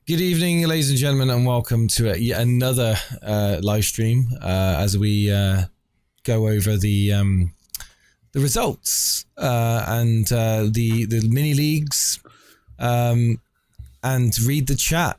Good evening, ladies and gentlemen, and welcome to yet another live stream as we go over the results and the mini leagues and read the chat.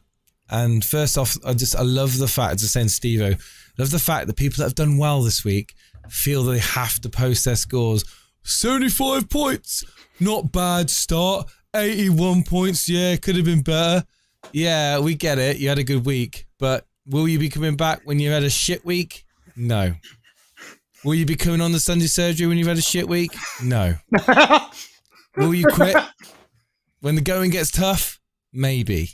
And first off, I love the fact, as I saying, Steve-O, love the fact that people that have done well this week feel they have to post their scores. 75 points, not bad start. 81 points, yeah, could have been better. Yeah, we get it. You had a good week, but will you be coming back when you had a shit week? No. Will you be coming on the Sunday surgery when you've had a shit week? No. Will you quit when the going gets tough? Maybe.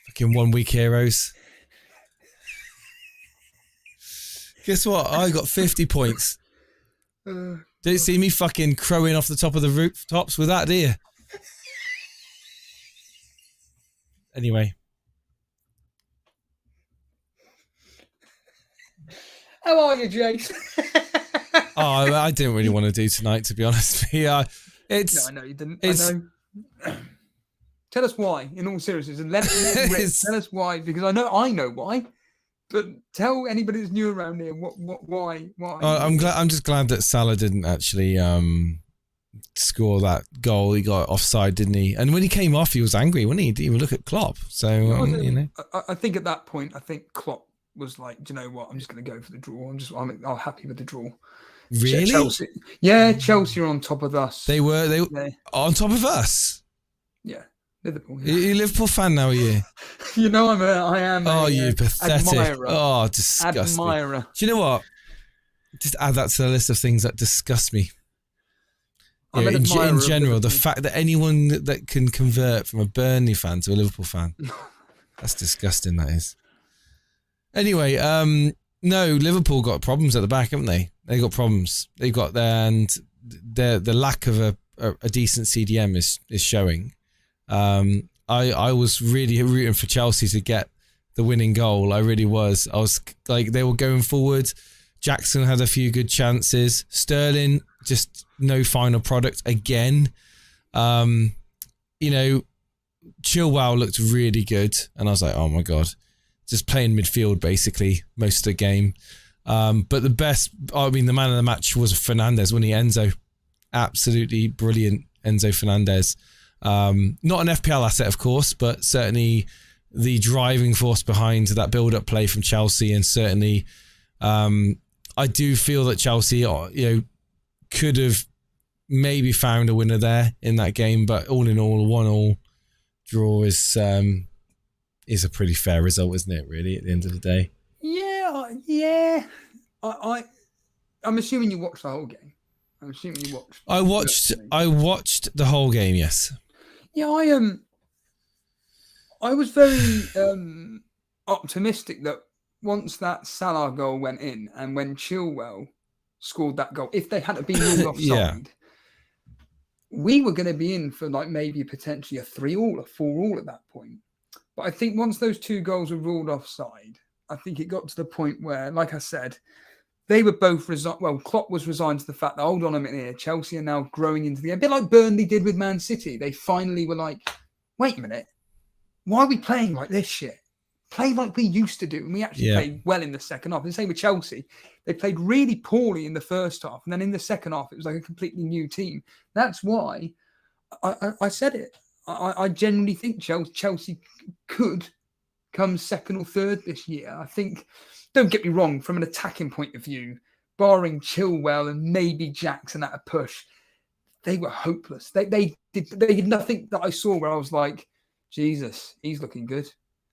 Fucking 1 week heroes. Guess what? I got 50 points. Don't see me fucking crowing off the top of the rooftops with that, do you? Anyway. How are you, Jace? I didn't really want to do tonight, to be honest. Yeah, No, I know you didn't. I know. Tell us why, in all seriousness. And tell us why, because I know why. But tell anybody that's new around here why. I'm just glad that Salah didn't actually score that goal. He got offside, didn't he? And when he came off, he was angry, wasn't he? He didn't even look at Klopp. So you know, I think at that point, I think Klopp was like, do you know what? I'm just going to go for the draw. I'm happy with the draw. Really? Chelsea, yeah, Chelsea are on top of us. They were on top of us. Yeah, Liverpool. Yeah. You're a Liverpool fan now, are you? You know, I am. Oh, you pathetic! Admirer. Oh, disgusting. Admirer. Do you know what? Just add that to the list of things that disgust me. Yeah, in general, the fact that anyone that can convert from a Burnley fan to a Liverpool fan, that's disgusting, that is. Anyway, no, Liverpool got problems at the back, haven't they? They got problems. They got there, and the lack of a decent CDM is showing. I was really rooting for Chelsea to get the winning goal. I really was. I was like, they were going forward. Jackson had a few good chances. Sterling, just no final product again. You know, Chilwell looked really good, and I was like, oh my God, just playing midfield basically most of the game. But the man of the match was Fernandes, wasn't he? Enzo, absolutely brilliant Enzo Fernandes. Not an FPL asset, of course, but certainly the driving force behind that build-up play from Chelsea, and certainly I do feel that Chelsea, could have maybe found a winner there in that game, but all in all, 1-1 draw is a pretty fair result, isn't it? Really, at the end of the day. Yeah. I'm assuming you watched the whole game. I'm assuming you watched. I watched the whole game. Yes. Yeah, I was very optimistic that once that Salah goal went in, and when Chilwell scored that goal, if they hadn't been ruled offside, we were going to be in for like maybe potentially a 3-3 or 4-4 at that point. But I think once those two goals were ruled offside, I think it got to the point where, like I said, they were both resigned. Well, Klopp was resigned to the fact that, hold on a minute here, Chelsea are now growing into the... A bit like Burnley did with Man City. They finally were like, wait a minute, why are we playing like this shit? play like we used to do. And we actually played well in the second half. The same with Chelsea. They played really poorly in the first half. And then in the second half, it was like a completely new team. That's why I said it. I genuinely think Chelsea could come second or third this year. I think, don't get me wrong, from an attacking point of view, barring Chilwell and maybe Jackson at a push, they were hopeless. They did nothing that I saw where I was like, Jesus, he's looking good.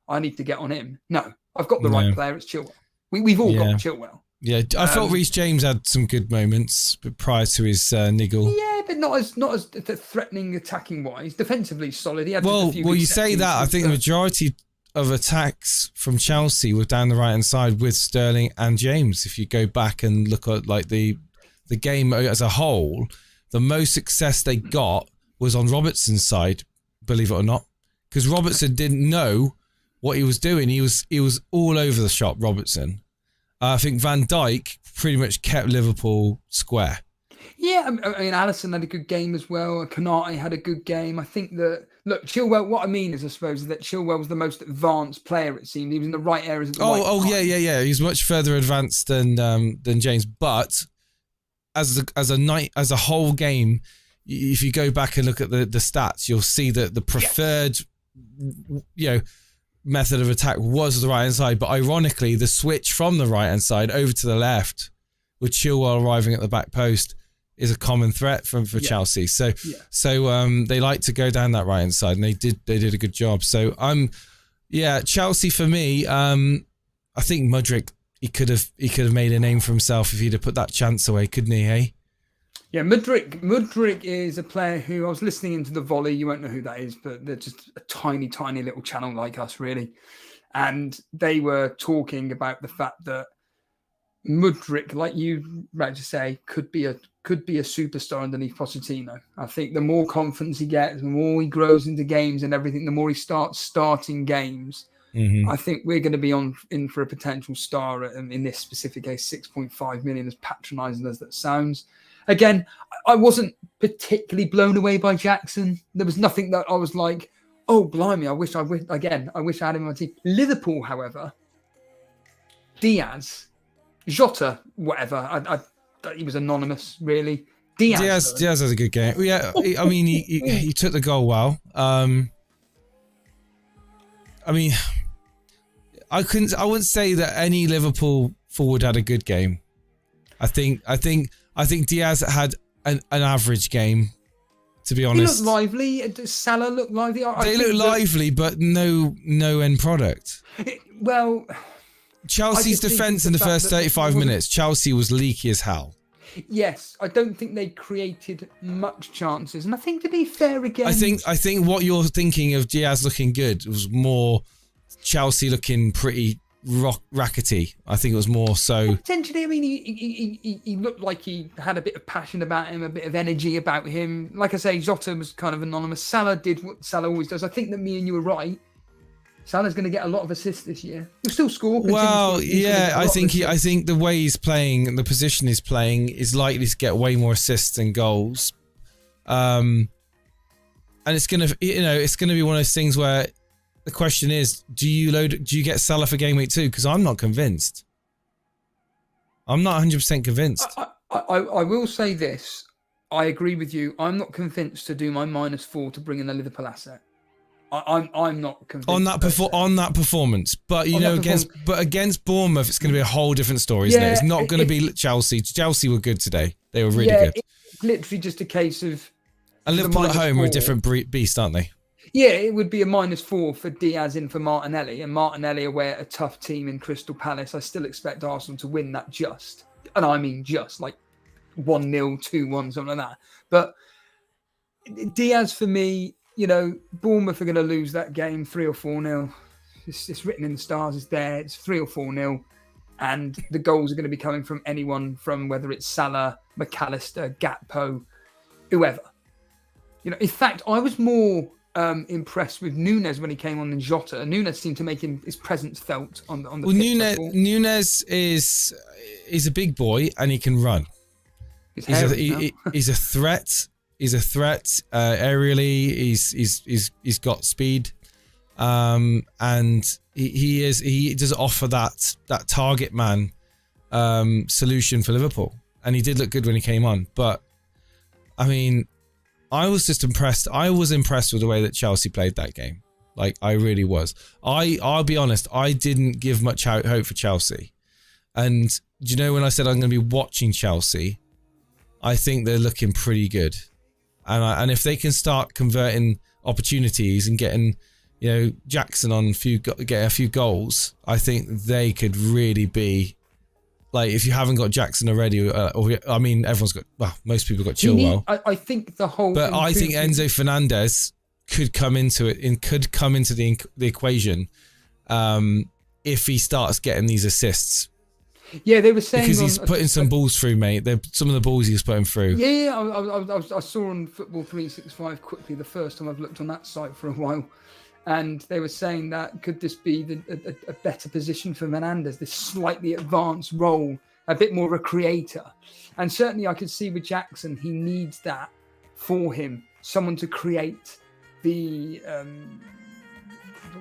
I need to get on him. No, I've got the right player. It's Chilwell. We've all got Chilwell. Yeah, I felt Reece James had some good moments prior to his niggle. Yeah, but not as threatening attacking wise. Defensively solid. He had well, you say that. I think the majority of attacks from Chelsea were down the right hand side with Sterling and James. If you go back and look at like the game as a whole, the most success they got was on Robertson's side, believe it or not, because Robertson didn't know what he was doing. He was all over the shop, Robertson. I think Van Dijk pretty much kept Liverpool square. Yeah, I mean, Alisson had a good game as well. Konate had a good game. I think that, look, Chilwell, what I mean is, I suppose, that Chilwell was the most advanced player, it seemed. He was in the right areas at the right time. Yeah. He's much further advanced than James. But as a whole game, if you go back and look at the stats, you'll see that the preferred, method of attack was the right hand side, but ironically the switch from the right hand side over to the left with Chilwell arriving at the back post is a common threat for Chelsea. So they like to go down that right hand side, and they did a good job. So Chelsea for me, I think Mudryk, he could have made a name for himself if he'd have put that chance away, couldn't he, hey? Yeah, Mudryk is a player who, I was listening into the Volley, you won't know who that is, but they're just a tiny, tiny little channel like us, really. And they were talking about the fact that Mudryk, like you right to say, could be a superstar underneath Pochettino. I think the more confidence he gets, the more he grows into games and everything, the more he starts starting games. Mm-hmm. I think we're going to be in for a potential star in this specific case, 6.5 million, as patronising as that sounds. Again, I wasn't particularly blown away by Jackson. There was nothing that I was like, oh, blimey, I wish I had him on my team. Liverpool, however, Diaz, Jota, whatever. He was anonymous, really. Diaz has a good game. Yeah, I mean, he took the goal well. I mean, I wouldn't say that any Liverpool forward had a good game. I think Diaz had an average game, to be honest. He looked lively. Does Salah look lively? They look lively, but no end product. Well, Chelsea's defence in the first 35 minutes, Chelsea was leaky as hell. Yes, I don't think they created much chances, and I think, to be fair again, I think what you're thinking of Diaz looking good was more Chelsea looking pretty rackety. I think it was more so. Potentially, I mean, he looked like he had a bit of passion about him, a bit of energy about him. Like I say, Jota was kind of anonymous. Salah did what Salah always does. I think that me and you were right. Salah's going to get a lot of assists this year. He'll still score. Well, yeah, I think the way he's playing and the position he's playing is likely to get way more assists than goals. And it's gonna be one of those things where the question is, do you get Salah for game week 2? Because I'm not convinced. I'm not 100% convinced. I will say this. I agree with you. I'm not convinced to do my -4 to bring in a Liverpool asset. I'm not convinced on that performance, but against Bournemouth, it's going to be a whole different story, isn't it? It's not going to be Chelsea. Chelsea were good today; they were really good. It's literally just a case of. And Liverpool at home are a different beast, aren't they? Yeah, it would be a -4 for Diaz in for Martinelli, and Martinelli away at a tough team in Crystal Palace. I still expect Arsenal to win that and I mean just like 1-0, 2-1, something like that. But Diaz for me. Bournemouth are going to lose that game 3 or 4-0. It's written in the stars. It's there. It's 3 or 4-0. And the goals are going to be coming from anyone, from whether it's Salah, McAllister, Gakpo, whoever. In fact, I was more impressed with Nunes when he came on than Jota. Nunes seemed to make his presence felt on the pitch. Nunes is a big boy and he can run. He's a threat. He's a threat aerially. He's got speed. and he does offer that target man solution for Liverpool, and he did look good when he came on. But I mean, I was just impressed. I was impressed with the way that Chelsea played that game. Like, I really was. I'll be honest, I didn't give much hope for Chelsea. And do you know when I said I'm going to be watching Chelsea, I think they're looking pretty good. And if they can start converting opportunities and getting, Jackson on get a few goals, I think they could really be, like, if you haven't got Jackson already, everyone's got, well, most people got Chilwell. I think the whole... But I think Enzo Fernandez could come into it and could come into the equation if he starts getting these assists. Yeah, they were saying... Because he's putting some balls through, mate. Some of the balls he was putting through. Yeah, I saw on Football 365 quickly, the first time I've looked on that site for a while, and they were saying that could this be a better position for Fernandes, this slightly advanced role, a bit more of a creator. And certainly I could see with Jackson, he needs that for him, someone to create the...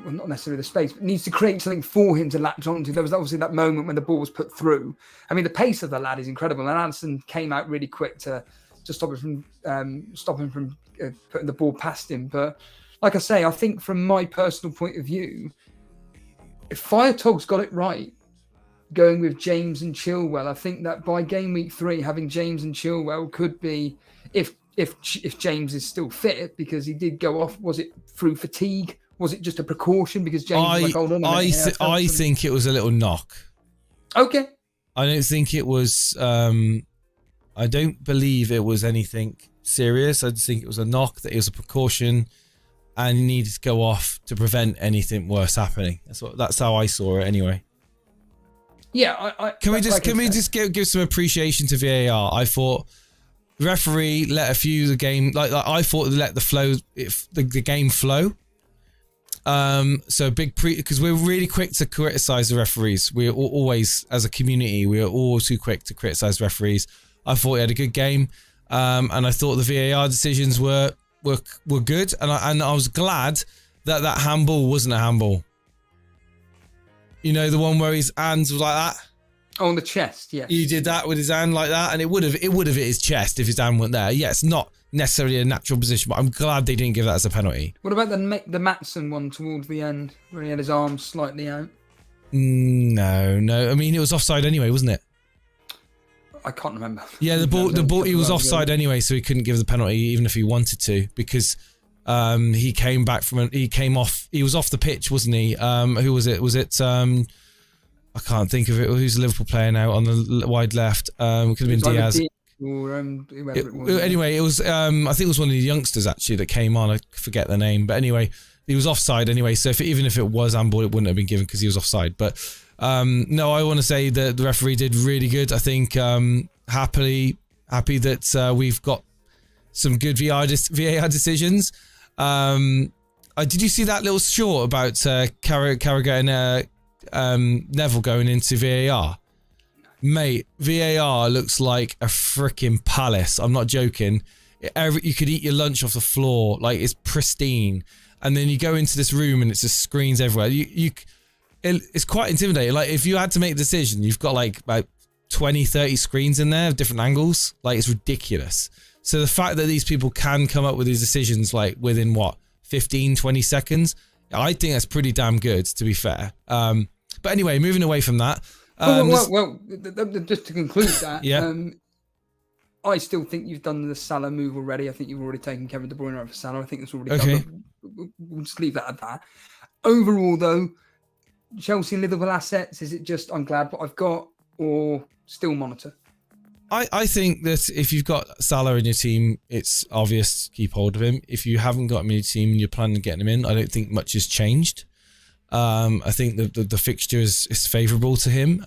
well, not necessarily the space, but needs to create something for him to latch onto. There was obviously that moment when the ball was put through. I mean, the pace of the lad is incredible, and Anderson came out really quick to stop him from putting the ball past him. But like I say, I think from my personal point of view, if Firetog's got it right, going with James and Chilwell, I think that by game week 3, having James and Chilwell could be, if James is still fit, because he did go off, was it through fatigue? Was it just a precaution because James was like, hold on a minute. I think it was a little knock. Okay. I don't think it was... I don't believe it was anything serious. I just think it was a knock, that it was a precaution, and he needed to go off to prevent anything worse happening. That's how I saw it anyway. Yeah, Can we just give some appreciation to VAR? I thought the referee let a few the game... Like I thought they let the game flow. So because we're really quick to criticize the referees. We're always, as a community, we are all too quick to criticize referees. I thought he had a good game, and I thought the VAR decisions were good, and I was glad that handball wasn't a handball. You know, the one where his hands was like that. Oh, on the chest, yeah. He did that with his hand like that, and it would have hit his chest if his hand weren't there. Yeah, it's not necessarily a natural position, but I'm glad they didn't give that as a penalty. What about the Maatsen one towards the end, where he had his arms slightly out? No. I mean, it was offside anyway, wasn't it? I can't remember. Yeah, the ball. He was offside anyway, so he couldn't give the penalty even if he wanted to, because he came back he was off the pitch, wasn't he? Who was it? Was it? I can't think of it. Who's the Liverpool player now on the wide left? It could have been Diaz. Or whoever it was. Anyway, it was. I think it was one of the youngsters actually that came on. I forget the name, but anyway, he was offside anyway. So even if it was handball, it wouldn't have been given because he was offside. But no, I want to say that the referee did really good. I think happy that we've got some good VAR decisions. Did you see that little short about Carragher and Neville going into VAR? Mate, VAR looks like a freaking palace. I'm not joking. You could eat your lunch off the floor. Like, it's pristine. And then you go into this room and it's just screens everywhere. It's quite intimidating. Like, if you had to make a decision, you've got like about 20, 30 screens in there of different angles. Like, it's ridiculous. So the fact that these people can come up with these decisions like within 15, 20 seconds, I think that's pretty damn good, to be fair. But anyway, moving away from that. Just to conclude that, yeah. I still think you've done the Salah move already. I think you've already taken Kevin De Bruyne over Salah. I think it's already done. We'll just leave that at that. Overall, though, Chelsea and Liverpool assets, is it just I'm glad what I've got, or still monitor? I think that if you've got Salah in your team, it's obvious to keep hold of him. If you haven't got him in your team and you're planning on getting him in, I don't think much has changed. I think the fixture is favourable to him.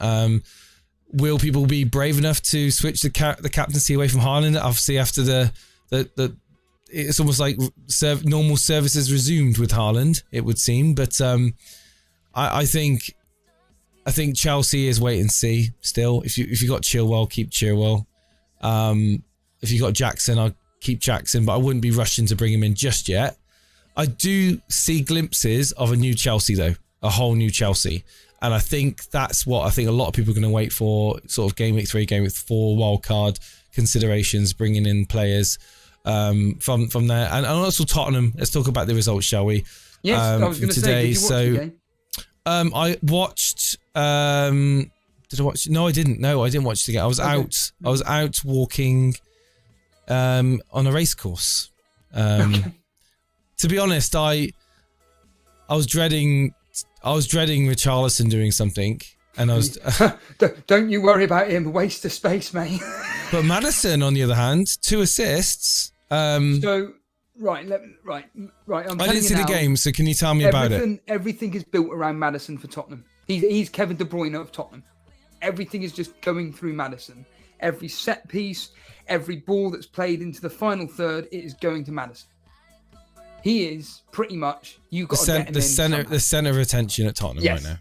Will people be brave enough to switch the captaincy away from Haaland? Obviously, after it's almost like normal services resumed with Haaland, it would seem. But I think Chelsea is wait and see still. If you got Chilwell, keep Chilwell. If you got Jackson, I'll keep Jackson, but I wouldn't be rushing to bring him in just yet. I do see glimpses of a new Chelsea, though. A whole new Chelsea. And I think that's what I think a lot of people are going to wait for, sort of game week 3, game week 4, wildcard considerations, bringing in players from there. And also Tottenham. Let's talk about the results, shall we? Yes, I was going to say, did you watch the game? I watched... did I watch? No, I didn't. No, I didn't watch the game. I was out. I was out walking on a race course. To be honest, I was dreading Richarlison doing something, and I was. Don't you worry about him. Waste of space, mate. But Maddison, on the other hand, 2 assists. So right. I didn't see the game, so can you tell me about it? Everything is built around Maddison for Tottenham. He's Kevin De Bruyne of Tottenham. Everything is just going through Maddison. Every set piece, every ball that's played into the final third, it is going to Maddison. He is pretty much, you've got to get him the centre of attention at Tottenham right now.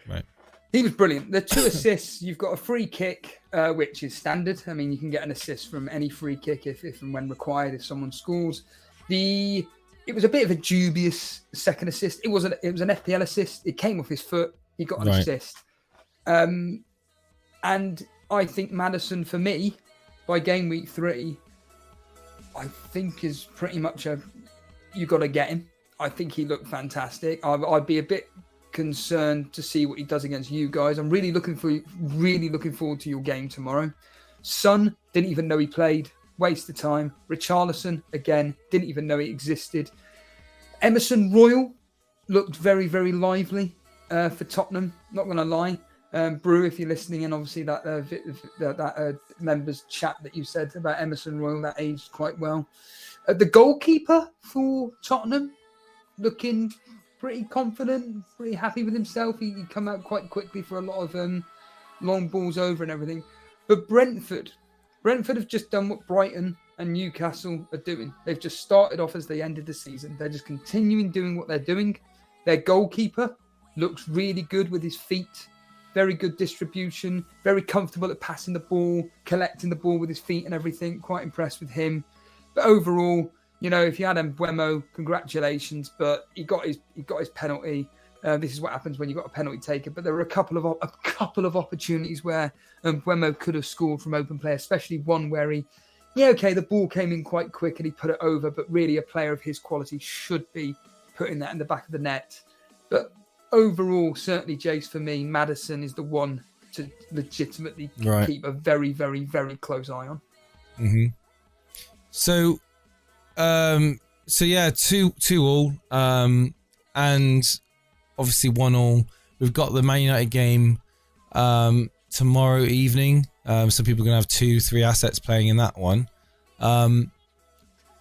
Right. He was brilliant. The 2 assists, you've got a free kick, which is standard. I mean, you can get an assist from any free kick if and when required, if someone scores. It was a bit of a dubious second assist. It was an FPL assist. It came off his foot. He got an assist. And I think Maddison, for me, by game week 3, I think is pretty much you got to get him. I think he looked fantastic. I'd be a bit concerned to see what he does against you guys. I'm really looking forward to your game tomorrow. Son, didn't even know he played. Waste of time. Richarlison, again, didn't even know he existed. Emerson Royal looked very, very lively for Tottenham. Not going to lie. Brew, if you're listening, and obviously that members chat that you said about Emerson Royal, that aged quite well. The goalkeeper for Tottenham looking pretty confident, pretty happy with himself. He come out quite quickly for a lot of long balls over and everything. But Brentford have just done what Brighton and Newcastle are doing. They've just started off as they ended the season. They're just continuing doing what they're doing. Their goalkeeper looks really good with his feet. Very good distribution, very comfortable at passing the ball, collecting the ball with his feet and everything. Quite impressed with him. But overall, if you had Mbeumo, congratulations. But he got his penalty. This is what happens when you've got a penalty taker. But there were a couple of opportunities where Mbeumo could have scored from open play, especially one where the ball came in quite quick and he put it over. But really, a player of his quality should be putting that in the back of the net. But overall, certainly, Jace, for me, Maddison is the one to legitimately keep a very, very, very close eye on. Mm-hmm. So yeah, 2-2 and obviously 1-1. We've got the Man United game tomorrow evening. So people are going to have 2-3 assets playing in that one. In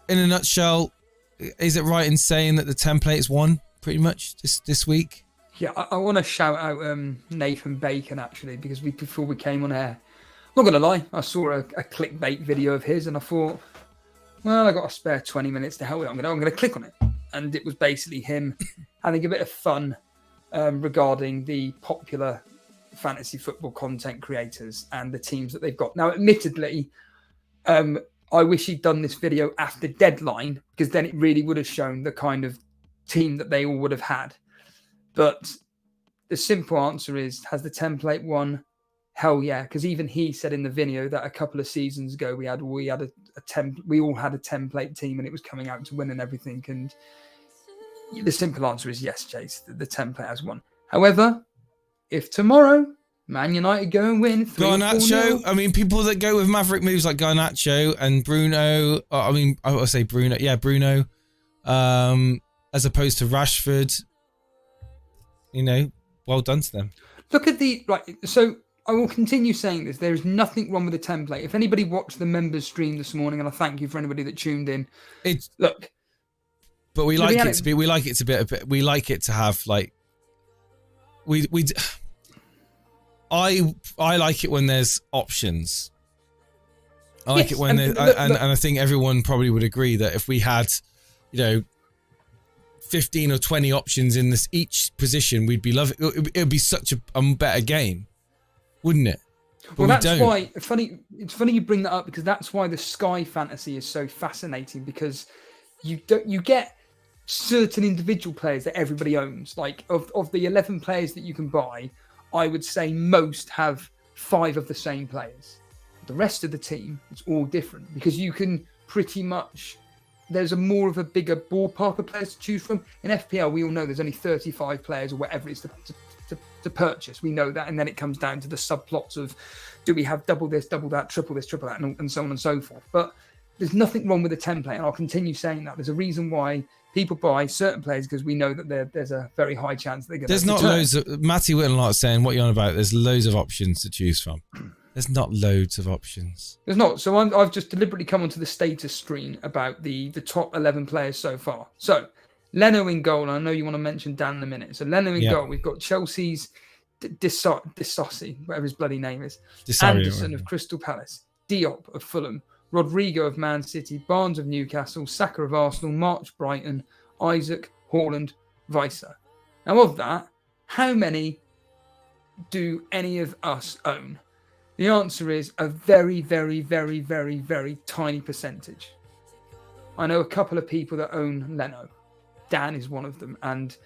a nutshell, is it right in saying that the template's won pretty much this week? Yeah, I want to shout out Nathan Bacon, actually, because before we came on air, I'm not going to lie, I saw a clickbait video of his and I thought, well, I got a spare 20 minutes to hell with it. I'm going to click on it. And it was basically him having a bit of fun regarding the popular fantasy football content creators and the teams that they've got. Now, admittedly, I wish he'd done this video after deadline, because then it really would have shown the kind of team that they all would have had. But the simple answer is, has the template won? Hell yeah, because even he said in the video that a couple of seasons ago we all had a template team and it was coming out to win and everything. And the simple answer is yes, Chase. The template has won. However, if tomorrow Man United go and win 3-4-0, I mean, people that go with maverick moves like Garnacho and Bruno. I would say Bruno. Yeah, Bruno. As opposed to Rashford. Well done to them. Look at so I will continue saying this. There is nothing wrong with the template. If anybody watched the members stream this morning, and I thank you for anybody that tuned in. But we like it to be. We like it to be. We like it to have I like it when there's options. I like it when and I think everyone probably would agree that if we had, 15 or 20 options in each position, we'd be loving it. It would be such a better game, wouldn't it? But that's why it's funny you bring that up, because that's why the Sky fantasy is so fascinating, because you get certain individual players that everybody owns. Like of the 11 players that you can buy, I would say most have 5 of the same players. The rest of the team, it's all different because you can pretty much, there's more of a bigger ballpark of players to choose from. In FPL, we all know there's only 35 players or whatever it is to purchase. We know that. And then it comes down to the subplots of, do we have double this, double that, triple this, triple that, and so on and so forth. But there's nothing wrong with the template. And I'll continue saying that. There's a reason why people buy certain players, because we know that there's a very high chance they're going to. There's not loads of, Matty Whittenlott saying, what you're on about, there's loads of options to choose from. There's not loads of options. There's not. So I've just deliberately come onto the status screen about the top 11 players so far. So Leno in goal. I know you want to mention Dan in a minute. So Leno in goal. We've got Chelsea's Disossi, whatever his bloody name is. Anderson of Crystal Palace. Diop of Fulham. Rodrigo of Man City. Barnes of Newcastle. Saka of Arsenal. March Brighton. Isaac, Haaland, Weiser. Now of that, how many do any of us own? The answer is a very, very, very, very, very tiny percentage. I know a couple of people that own Leno. Dan is one of them. And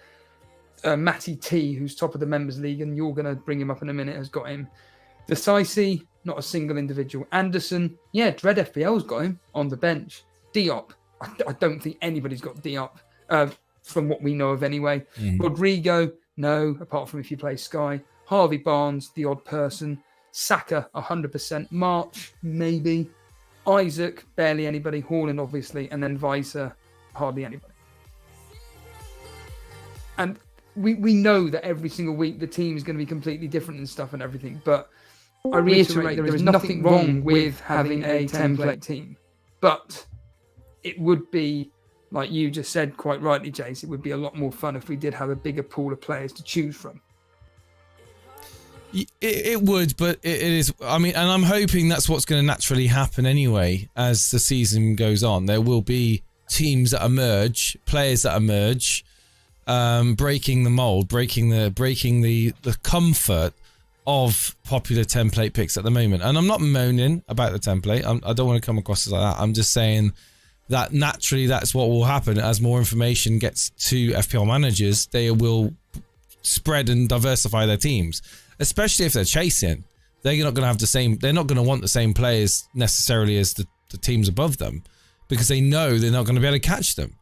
Matty T, who's top of the Members League, and you're going to bring him up in a minute, has got him. Decisi, not a single individual. Anderson, yeah, Dread FPL's got him on the bench. Diop, I don't think anybody's got Diop, from what we know of anyway. Rodrigo, no, apart from if you play Sky. Harvey Barnes, the odd person. Saka, 100%. March, maybe. Isaac, barely anybody. Haaland, obviously. And then Weiser, hardly anybody. And we know that every single week the team is going to be completely different and stuff and everything. But I reiterate, there is nothing wrong with having a template team. But it would be, like you just said quite rightly, Jace, it would be a lot more fun if we did have a bigger pool of players to choose from. It would, but it is. I mean, and I'm hoping that's what's going to naturally happen anyway as the season goes on. There will be teams that emerge, players that emerge, breaking the mold, breaking the comfort of popular template picks at the moment. And I'm not moaning about the template. I don't want to come across as like that. I'm just saying that naturally that's what will happen as more information gets to FPL managers. They will spread and diversify their teams. Especially if they're chasing, they're not going to have the same. They're not going to want the same players necessarily as the teams above them, because they know they're not going to be able to catch them.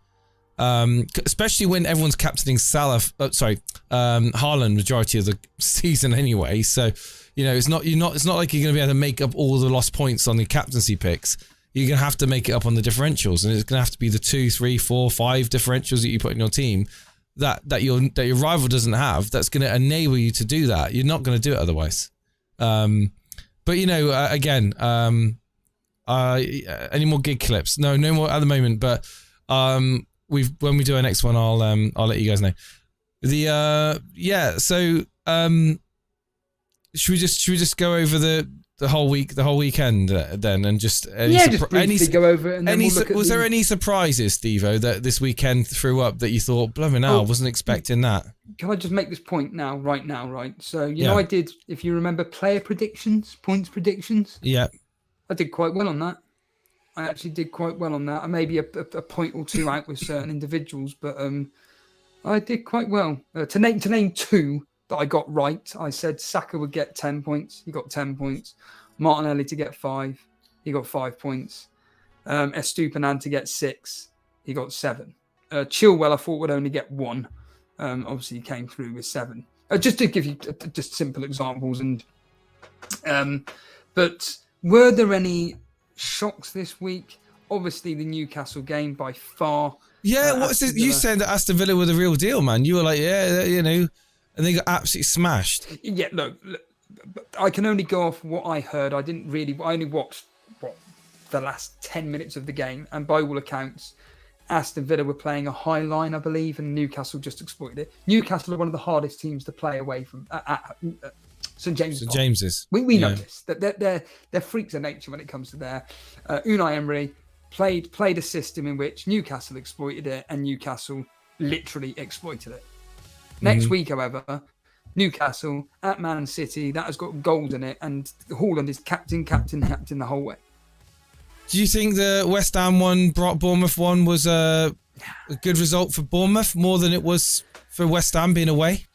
Especially when everyone's captaining Haaland majority of the season anyway. So it's not like you're going to be able to make up all the lost points on the captaincy picks. You're going to have to make it up on the differentials, and it's going to have to be the 2, 3, 4, 5 differentials that you put in your team that your rival doesn't have. That's going to enable you to do that. You're not going to do it otherwise. But again, any more gig clips? No more at the moment. But when we do our next one, I'll let you guys know. So should we just go over the whole weekend then, and just briefly go over it. And then was there any surprises, Stevo, that this weekend threw up that you thought, blimey, I wasn't expecting that? Can I just make this point right now? So know, I did, if you remember, player predictions, points predictions. Yeah, I did quite well on that. I actually did quite well on that. I maybe a point or two out with certain individuals, but I did quite well. To name 2 that I got right, I said Saka would get 10 points. He got 10 points. Martinelli to get 5. He got 5 points. Estupinan to get 6. He got 7. Chilwell, I thought, would only get 1. Obviously, he came through with 7. Just to give you just simple examples. But were there any shocks this week? Obviously, the Newcastle game by far. Yeah, what's this? You said that Aston Villa were the real deal, man. You were like, and they got absolutely smashed. Yeah, look, I can only go off what I heard. I only watched the last 10 minutes of the game, and by all accounts, Aston Villa were playing a high line, I believe, and Newcastle just exploited it. Newcastle are one of the hardest teams to play away from St James's. St James's. We know this. That they're freaks of nature when it comes to their Unai Emery played a system in which Newcastle exploited it, and Newcastle literally exploited it. Next week, however, Newcastle at Man City, that has got goals in it, and Haaland is captain the whole way. Do you think the West Ham one, Bournemouth one was a good result for Bournemouth, more than it was for West Ham being away?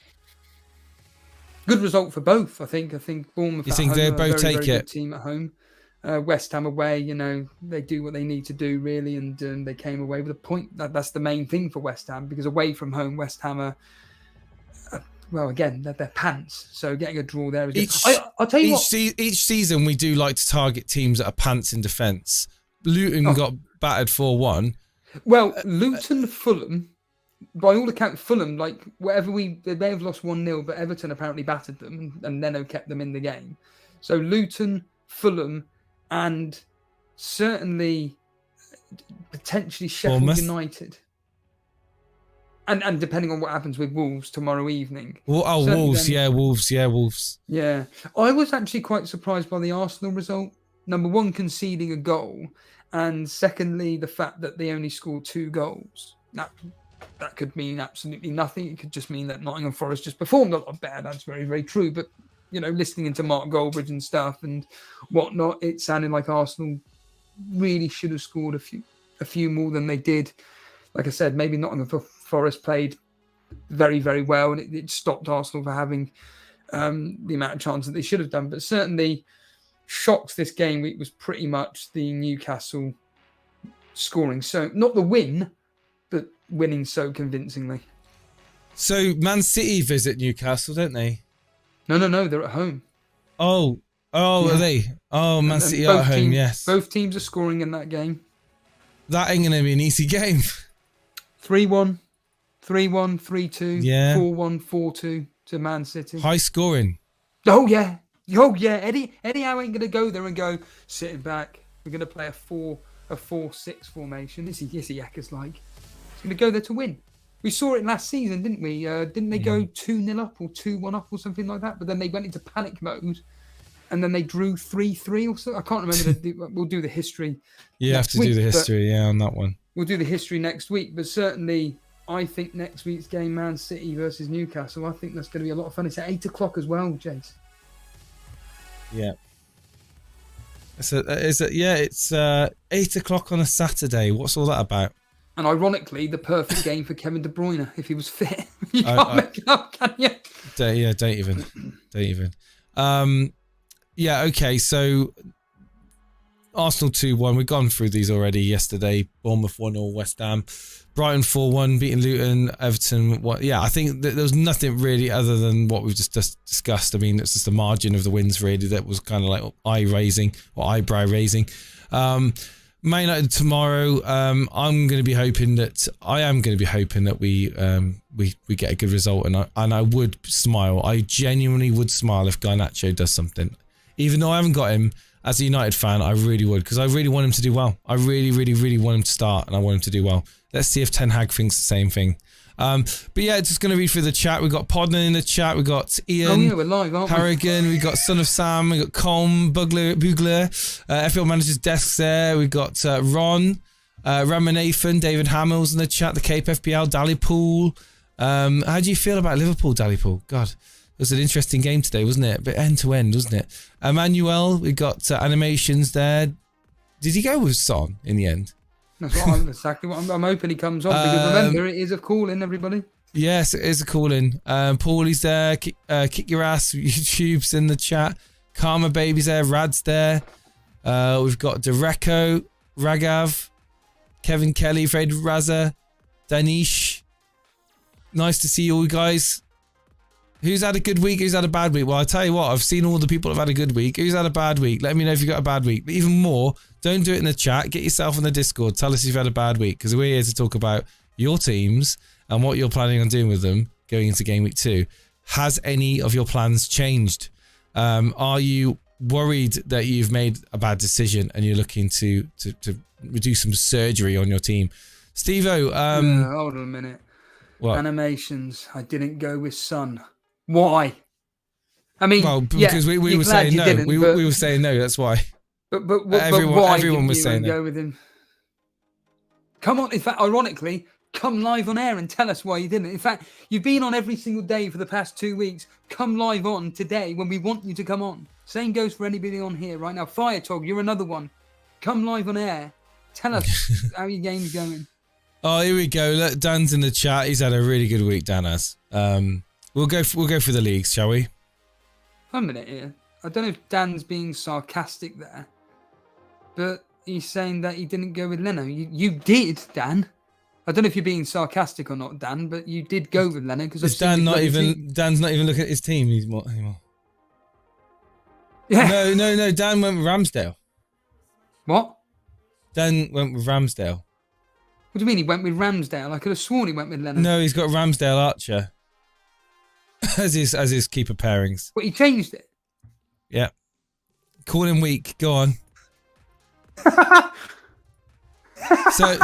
Good result for both, I think. I think Bournemouth you at think home they are both a very, take very it? good team at home. West Ham away, they do what they need to do, really, and they came away with a point. That's the main thing for West Ham, because away from home, West Ham are, well, again, they're pants. So getting a draw there is good. I'll tell you what. Each season, we do like to target teams that are pants in defence. Luton got battered 4-1. Well, Luton, Fulham, by all accounts, Fulham, like, whatever they may have lost 1-0, but Everton apparently battered them, and Leno kept them in the game. So Luton, Fulham, and certainly potentially Sheffield Bournemouth. United. And depending on what happens with Wolves tomorrow evening. Wolves. Yeah. I was actually quite surprised by the Arsenal result. Number one, conceding a goal. And secondly, the fact that they only scored 2 goals. That could mean absolutely nothing. It could just mean that Nottingham Forest just performed a lot better. That's very, very true. But, listening into Mark Goldbridge and stuff and whatnot, it sounded like Arsenal really should have scored a few more than they did. Like I said, maybe Nottingham Forest played very, very well, and it stopped Arsenal from having the amount of chances that they should have done. But certainly, shocks this game week was pretty much the Newcastle scoring. So not the win, but winning so convincingly. So Man City visit Newcastle, don't they? No, they're at home. Oh, yeah. Are they? Oh, Man City are at home, yes. Both teams are scoring in that game. That ain't going to be an easy game. 3-1, 3-1, 3-2, yeah. 4-1, 4-2 to Man City. High scoring. Oh, yeah. Eddie Howe ain't going to go there and go, sitting back, we're going to play a 4-6 formation. Yes, he Acker's like. He's going to go there to win. We saw it last season, didn't we? Didn't they go 2-0 up or 2-1 up or something like that? But then they went into panic mode, and then they drew 3-3 or so. I can't remember. We'll do the history. You have to do the history, on that one. We'll do the history next week. But certainly, I think next week's game, Man City versus Newcastle, I think that's going to be a lot of fun. It's at 8 o'clock as well, Jace. Yeah. It's 8 o'clock on a Saturday. What's all that about? And ironically, the perfect game for Kevin De Bruyne if he was fit. You can't make it up, can you? Don't even. Okay. So Arsenal 2-1. We've gone through these already yesterday. Bournemouth 1-0, West Ham. Brighton 4-1, beating Luton. Everton. I think that there was nothing really other than what we've just discussed. I mean, it's just the margin of the wins really that was kind of like eyebrow raising. Man United tomorrow. I am going to be hoping that we get a good result, and I would smile. I genuinely would smile if Garnacho does something. Even though I haven't got him, as a United fan, I really would, because I really want him to do well. I really, really, really want him to start, and I want him to do well. Let's see if Ten Hag thinks the same thing. But yeah, just going to read through the chat. We've got Podman in the chat. We've got Ian, we're live, aren't we? Harrigan. We've got Son of Sam. We've got Colm, Bugler, FPL Manager's Desk there. We've got Ron, Ramanathan, David Hamill's in the chat, the Cape FPL, Dallypool. How do you feel about Liverpool, Dallypool? God, it was an interesting game today, wasn't it? But end to end, wasn't it? Emmanuel, we got animations there. Did he go with Son in the end? That's exactly what I'm hoping he comes on, because remember, it is a call-in, everybody. Yes, it is a call-in. Paulie's there. Kick Your Ass. YouTube's in the chat. Karma Baby's there. Rad's there. We've got Dereco, Ragav, Kevin Kelly, Fred Raza, Danish. Nice to see you all, guys. Who's had a good week? Who's had a bad week? Well, I'll tell you what, I've seen all the people who've had a good week. Who's had a bad week? Let me know if you've got a bad week. But even more, don't do it in the chat. Get yourself on the Discord. Tell us if you've had a bad week, because we're here to talk about your teams and what you're planning on doing with them going into game week 2. Has any of your plans changed? Are you worried that you've made a bad decision and you're looking to do some surgery on your team? Steve-O. Hold on a minute. What? Animations. I didn't go with Son. Why? I mean, well, because we were saying no. We were saying no. That's why. But why everyone was saying go with him? Come on. In fact, ironically, come live on air and tell us why you didn't. In fact, you've been on every single day for the past 2 weeks. Come live on today when we want you to come on. Same goes for anybody on here right now. Fire Tog, you're another one. Come live on air. Tell us how your game's going. Oh, here we go. Look, Dan's in the chat. He's had a really good week, Dan has. We'll go through the leagues, shall we? One minute here. I don't know if Dan's being sarcastic there, but he's saying that he didn't go with Leno. You did, Dan. I don't know if you're being sarcastic or not, Dan, but you did go with Leno because Dan's not even looking at his team anymore. Yeah. No. Dan went with Ramsdale. What? Dan went with Ramsdale. What do you mean he went with Ramsdale? I could have sworn he went with Leno. No, he's got Ramsdale Archer as his keeper pairings. But he changed it. Yeah. Call him weak. Go on. So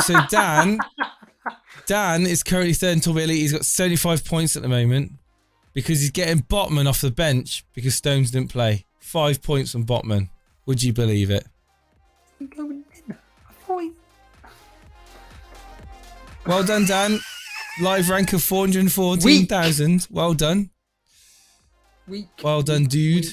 Dan is currently third in Top Elite. He's got 75 points at the moment because he's getting Botman off the bench because Stones didn't play. 5 points on Botman. Would you believe it? Well done, Dan. Live rank of 414,000. Well done. Well done, dude.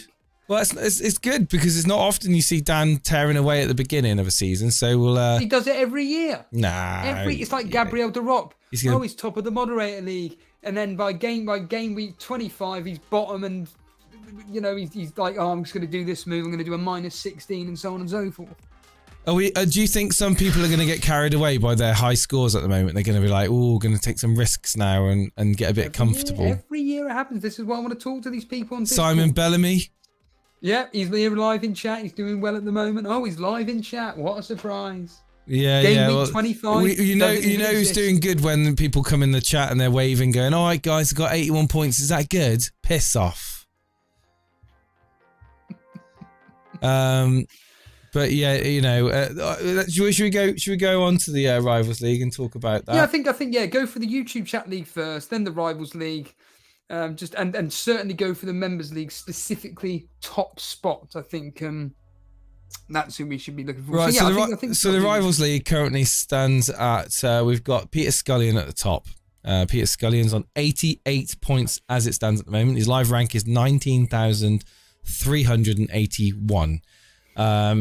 Well, it's good because it's not often you see Dan tearing away at the beginning of a season. So we'll. He does it every year. Nah. It's like Gabriel de Ropp. He's top of the moderator league, and then by game week 25, he's bottom, and he's like, oh, I'm just going to do this move. I'm going to do a -16, and so on and so forth. Do you think some people are going to get carried away by their high scores at the moment? They're going to be like, oh, going to take some risks now and get a bit comfortable. Every year it happens. This is why I want to talk to these people on Discord. Simon Bellamy. Yeah, he's here live in chat. He's doing well at the moment. Oh, he's live in chat. What a surprise. Yeah, Game week 25. You know who's doing good when people come in the chat and they're waving, going, all right, guys, I've got 81 points. Is that good? Piss off. But yeah, should we go on to the Rivals League and talk about that? Yeah, I think go for the YouTube chat league first, then the Rivals League. And certainly go for the Members League, specifically top spot. I think that's who we should be looking for. Right, so the Rivals League currently stands at, we've got Peter Scullion at the top. Peter Scullion's on 88 points as it stands at the moment. His live rank is 19,381.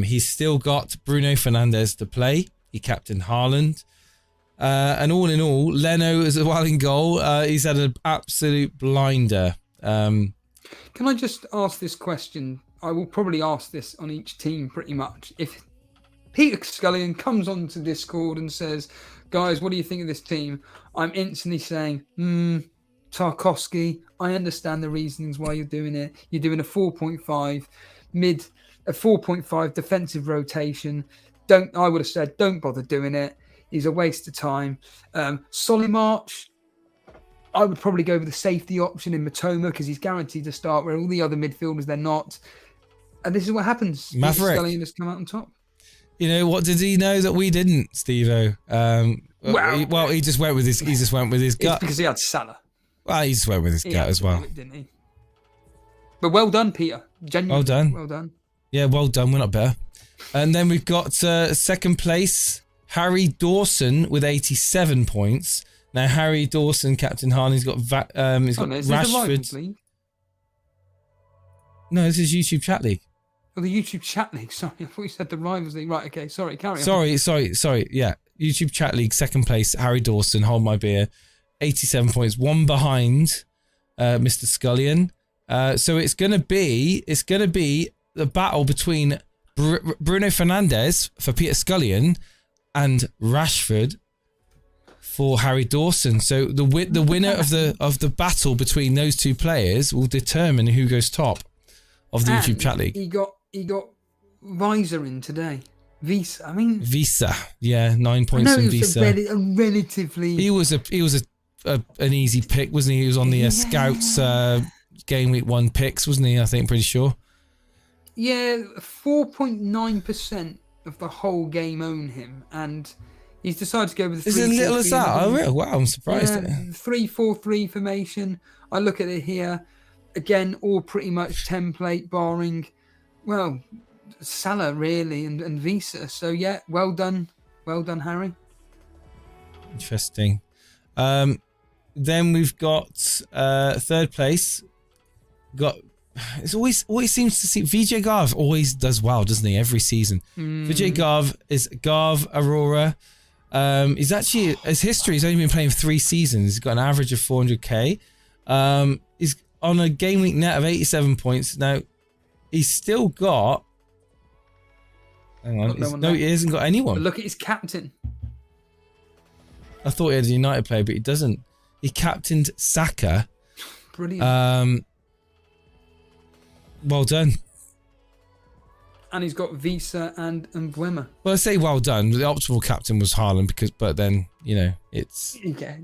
He's still got Bruno Fernandes to play. He captained Haaland. And all in all, Leno is well in goal. He's had an absolute blinder. Can I just ask this question? I will probably ask this on each team pretty much. If Peter Scullion comes onto Discord and says, guys, what do you think of this team? I'm instantly saying, Tarkowski, I understand the reasons why you're doing it. You're doing a 4.5 a 4.5 defensive rotation. I would have said, don't bother doing it. He's a waste of time. Solly March, I would probably go with the safety option in Matoma because he's guaranteed to start where all the other midfielders, they're not. And this is what happens. Maverick. Scullion has come out on top. You know, what did he know that we didn't, Steve-O? He just went with his gut. It's because he had Salah. Well, he just went with his gut as well. Didn't he? But well done, Peter. Genuinely. Well done. Well done. Yeah, well done. We're not better. And then we've got second place, Harry Dawson with 87 points. Now, Harry Dawson, Captain Haaland, he's got Rashford. No, this is YouTube Chat League. Oh, the YouTube Chat League. Sorry, I thought you said the Rivals League. Right, okay, sorry, carry on. Sorry. Yeah, YouTube Chat League, second place, Harry Dawson, hold my beer, 87 points, one behind Mr. Scullion. So it's gonna be the battle between Bruno Fernandes for Peter Scullion and Rashford for Harry Dawson. So the winner of the battle between those two players will determine who goes top of the YouTube Chat League. He got Visa in today. Visa, yeah, 9 points on Visa. A relatively. He was an easy pick, wasn't he? He was on the Scouts game week 1 picks, wasn't he? I think, pretty sure. Yeah, 4.9% of the whole game own him, and he's decided to go with the 3-4-3. Is it as little as that? Oh, really? Wow, I'm surprised. 3-4-3 formation. I look at it here. Again, all pretty much template, barring, well, Salah really and Visa. So yeah, well done, Harry. Interesting. Then we've got third place. It always seems to see VJ Garv always does well, doesn't he? Every season. VJ Garv is Garv, Aurora, He's actually, his history, he's only been playing for 3 seasons. He's got an average of 400k. He's on a game week net of 87 points. Now, he's still got... Hang on. No, he hasn't got anyone. But look at his captain. I thought he had a United player, but he doesn't. He captained Saka. Brilliant. Well done. And he's got Visa and Mbeumo. Well, I say well done. The optimal captain was Haaland, but then, you know, it's... Yeah.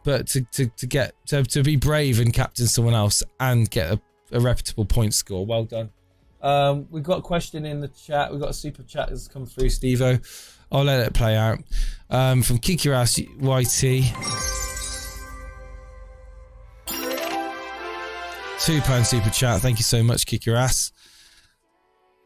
But to be brave and captain someone else and get a reputable point score, well done. We've got a question in the chat. We've got a super chat that's come through, Steve-O. I'll let it play out. From Kikiras YT. £2 super chat. Thank you so much, Kikiras.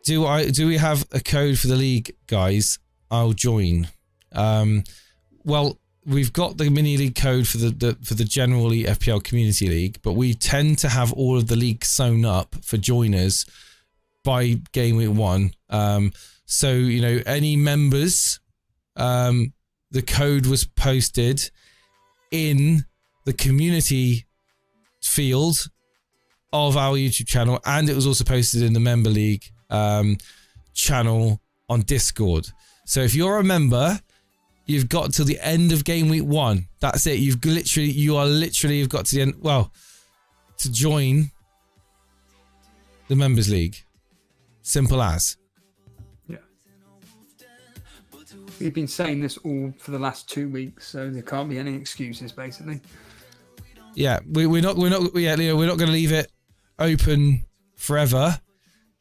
Do we have a code for the league, guys? I'll join. Well, we've got the mini league code for the general FPL community league, but we tend to have all of the leagues sewn up for joiners by game week 1. So, you know, any members, the code was posted in the community field of our YouTube channel, and it was also posted in the member league channel on Discord. So if you're a member, you've got till the end of game week 1. That's it. You've got to the end. Well, to join the members league. Simple as. Yeah. We've been saying this all for the last 2 weeks, so there can't be any excuses, basically. Yeah, we're not going to leave it open forever.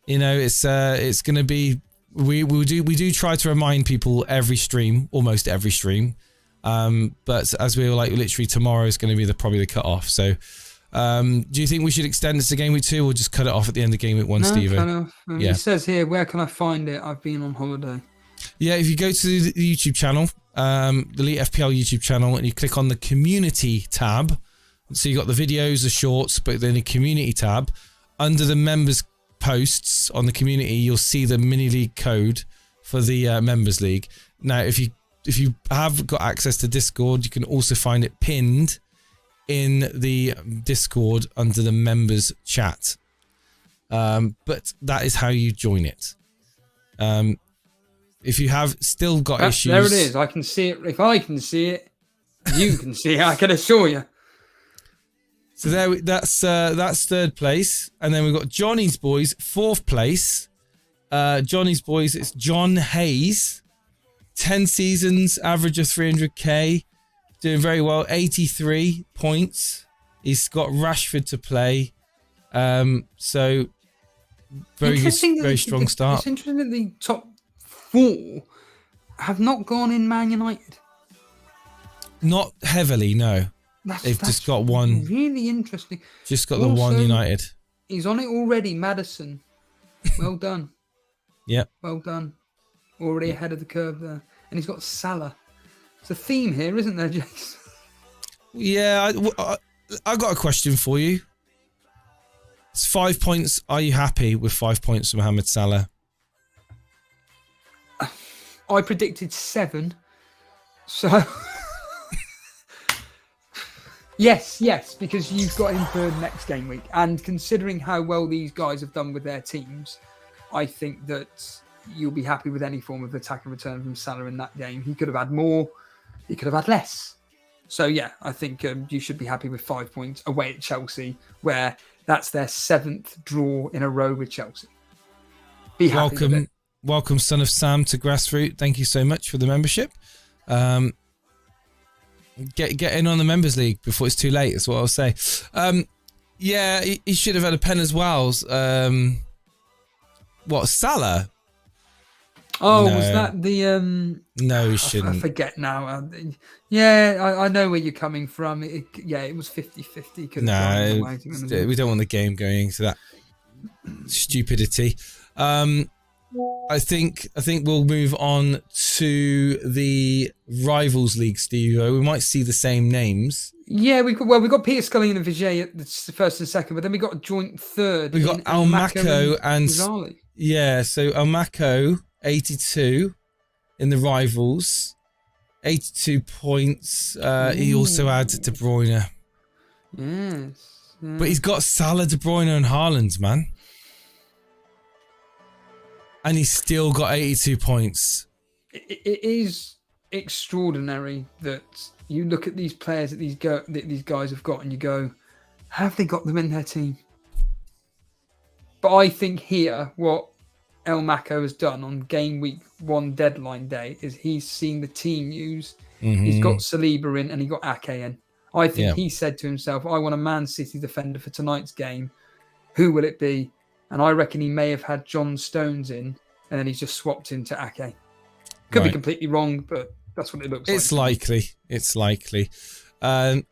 You know, it's going to be. We do try to remind people almost every stream. But as we were like, literally tomorrow is going to be probably the cut off. So, do you think we should extend this to game week 2 or just cut it off at the end of game week 1, Steve? Yeah. It says here, where can I find it? I've been on holiday. Yeah, if you go to the YouTube channel, the Elite FPL YouTube channel, and you click on the community tab, so you got the videos, the shorts, but then the community tab, under the members posts on the community, you'll see the mini league code for the members league. Now, if you have got access to Discord, you can also find it pinned in the Discord under the members chat. But that is how you join it. If you have still got issues, there it is. I can see it. If I can see it, you can see it. I can assure you. So that's 3rd place, and then we've got Johnny's Boys 4th place. Johnny's Boys, it's John Hayes, 10 seasons, average of 300k, doing very well, 83 points. He's got Rashford to play, so very good, very strong start. It's interesting that the top 4 have not gone in Man United. Not heavily, no. They've just got one. Really interesting. Just got the one United. He's on it already, Maddison. Well done. Yep. Well done. Already ahead of the curve there. And he's got Salah. It's a theme here, isn't there, Jace? Yeah, I got a question for you. It's 5 points. Are you happy with 5 points from Mohamed Salah? I predicted 7. So... Yes, because you've got him for next game week. And considering how well these guys have done with their teams, I think that you'll be happy with any form of attack and return from Salah in that game. He could have had more. He could have had less. So, yeah, I think you should be happy with 5 points away at Chelsea, where that's their 7th draw in a row with Chelsea. Be happy with it. Welcome, son of Sam, to Grassroot. Thank you so much for the membership. Get in on the members league before it's too late. That's what I'll say. Yeah, he should have had a pen as well. What, Salah? Oh, no. Was that the... No, he shouldn't. I forget now. Yeah, I know where you're coming from. It was 50-50. No, we don't want the game going into that stupidity. I think we'll move on to the Rivals League, Steve. We might see the same names. Yeah, we got Peter Scully and Vijay at the 1st and 2nd, but then we got a joint 3rd. We got Almaco and Zali. Yeah, so Almaco 82 in the Rivals. 82 points. He also adds De Bruyne. Yes. But he's got Salah, De Bruyne and Haaland, man. And he's still got 82 points. It is extraordinary that you look at these players that these guys have got and you go, have they got them in their team? But I think here, what El Mako has done on game week 1 deadline day is he's seen the team news. Mm-hmm. He's got Saliba in and he got Ake in. I think he said to himself, I want a Man City defender for tonight's game. Who will it be? And I reckon he may have had John Stones in and then he's just swapped into Ake. Could be completely wrong, but that's what it looks like. It's likely. And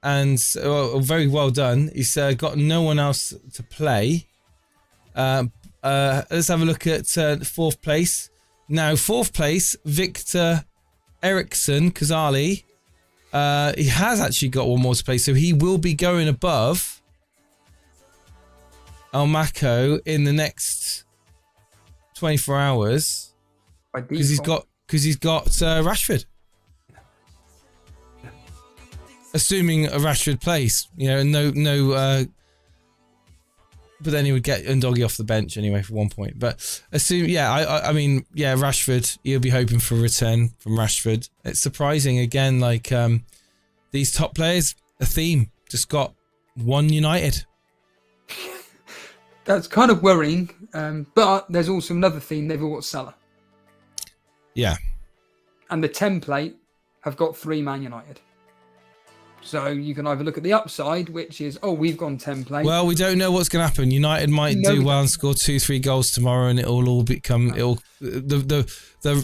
very well done. He's got no one else to play. Let's have a look at 4th place. Now, 4th place, Victor Eriksson Kazali. He has actually got one more to play, so he will be going above El Mako in the next 24 hours because he's got Rashford. Assuming a Rashford plays, no. But then he would get Undogi off the bench anyway for 1 point. But I mean, Rashford, you'll be hoping for a return from Rashford. It's surprising again, like these top players, a theme, just got one United. That's kind of worrying. But there's also another theme, they've all got Salah. Yeah. And the template have got 3 Man United. So you can either look at the upside, which is, we've gone template. Well, we don't know what's going to happen. United might do well and score 2-3 goals tomorrow, and it'll all become. The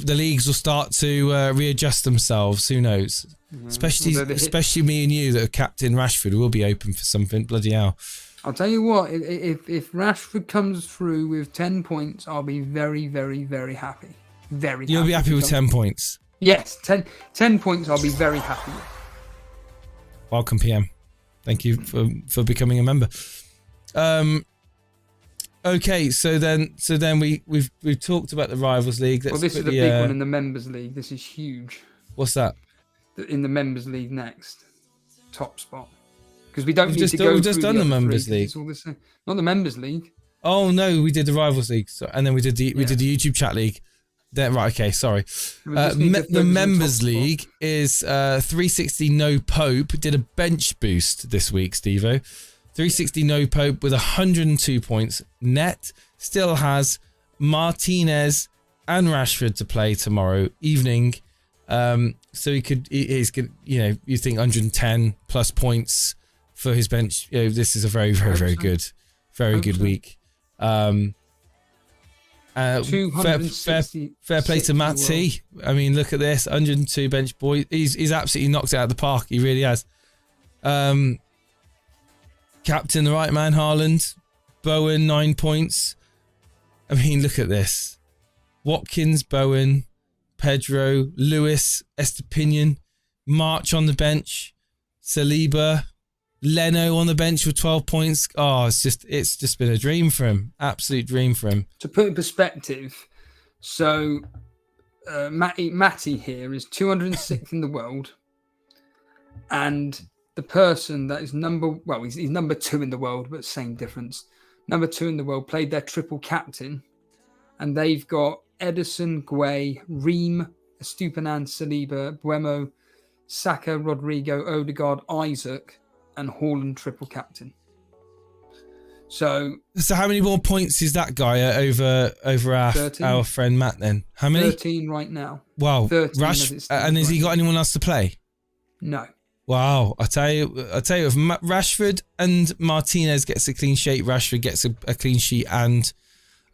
leagues will start to readjust themselves. Who knows? Especially me and you that have captain Rashford will be open for something. Bloody hell! I'll tell you what. If Rashford comes through with 10 points, I'll be very, very, very happy. You'll be happy with 10 points. Yes, 10 points. I'll be very happy with. Welcome, PM. Thank you for becoming a member. Okay, so then we've talked about the Rivals League. This is the big one in the Members League. This is huge. What's that? In the Members League next, top spot, because we don't need to go. We've just done the Members League. It's all the same. Not the Members League. Oh no, we did the Rivals League, and then we did the YouTube Chat League. Then, right, okay, sorry. The Members League is 360 No Pope did a bench boost this week, Stevo. 360 No Pope with 102 points net. Still has Martinez and Rashford to play tomorrow evening. So he's good. You think 110 plus points for his bench. This is a very, very, very good, week. Fair play to Matt T. I mean, look at this, 102 bench boy. He's absolutely knocked it out of the park. He really has. Captain the right man, Haaland. Bowen 9 points. I mean, look at this. Watkins, Bowen, Pedro, Lewis, Estepinian, March on the bench, Saliba, Leno on the bench with 12 points. Oh, it's just been a dream for him. Absolute dream for him. To put in perspective, so Matty here is 206th in the world, and the person that is he's number 2 in the world, but same difference. Number 2 in the world played their triple captain, and they've got Edison, Guay, Ream, Estupinan, Saliba, Buemo, Saka, Rodrigo, Odegaard, Isaac, and Haaland triple captain. So how many more points is that guy over our friend Matt then? How many? 13 right now. Wow. 13 and has he got anyone else to play? No. Wow. I tell you, if Rashford and Martinez gets a clean sheet, Rashford gets a clean sheet and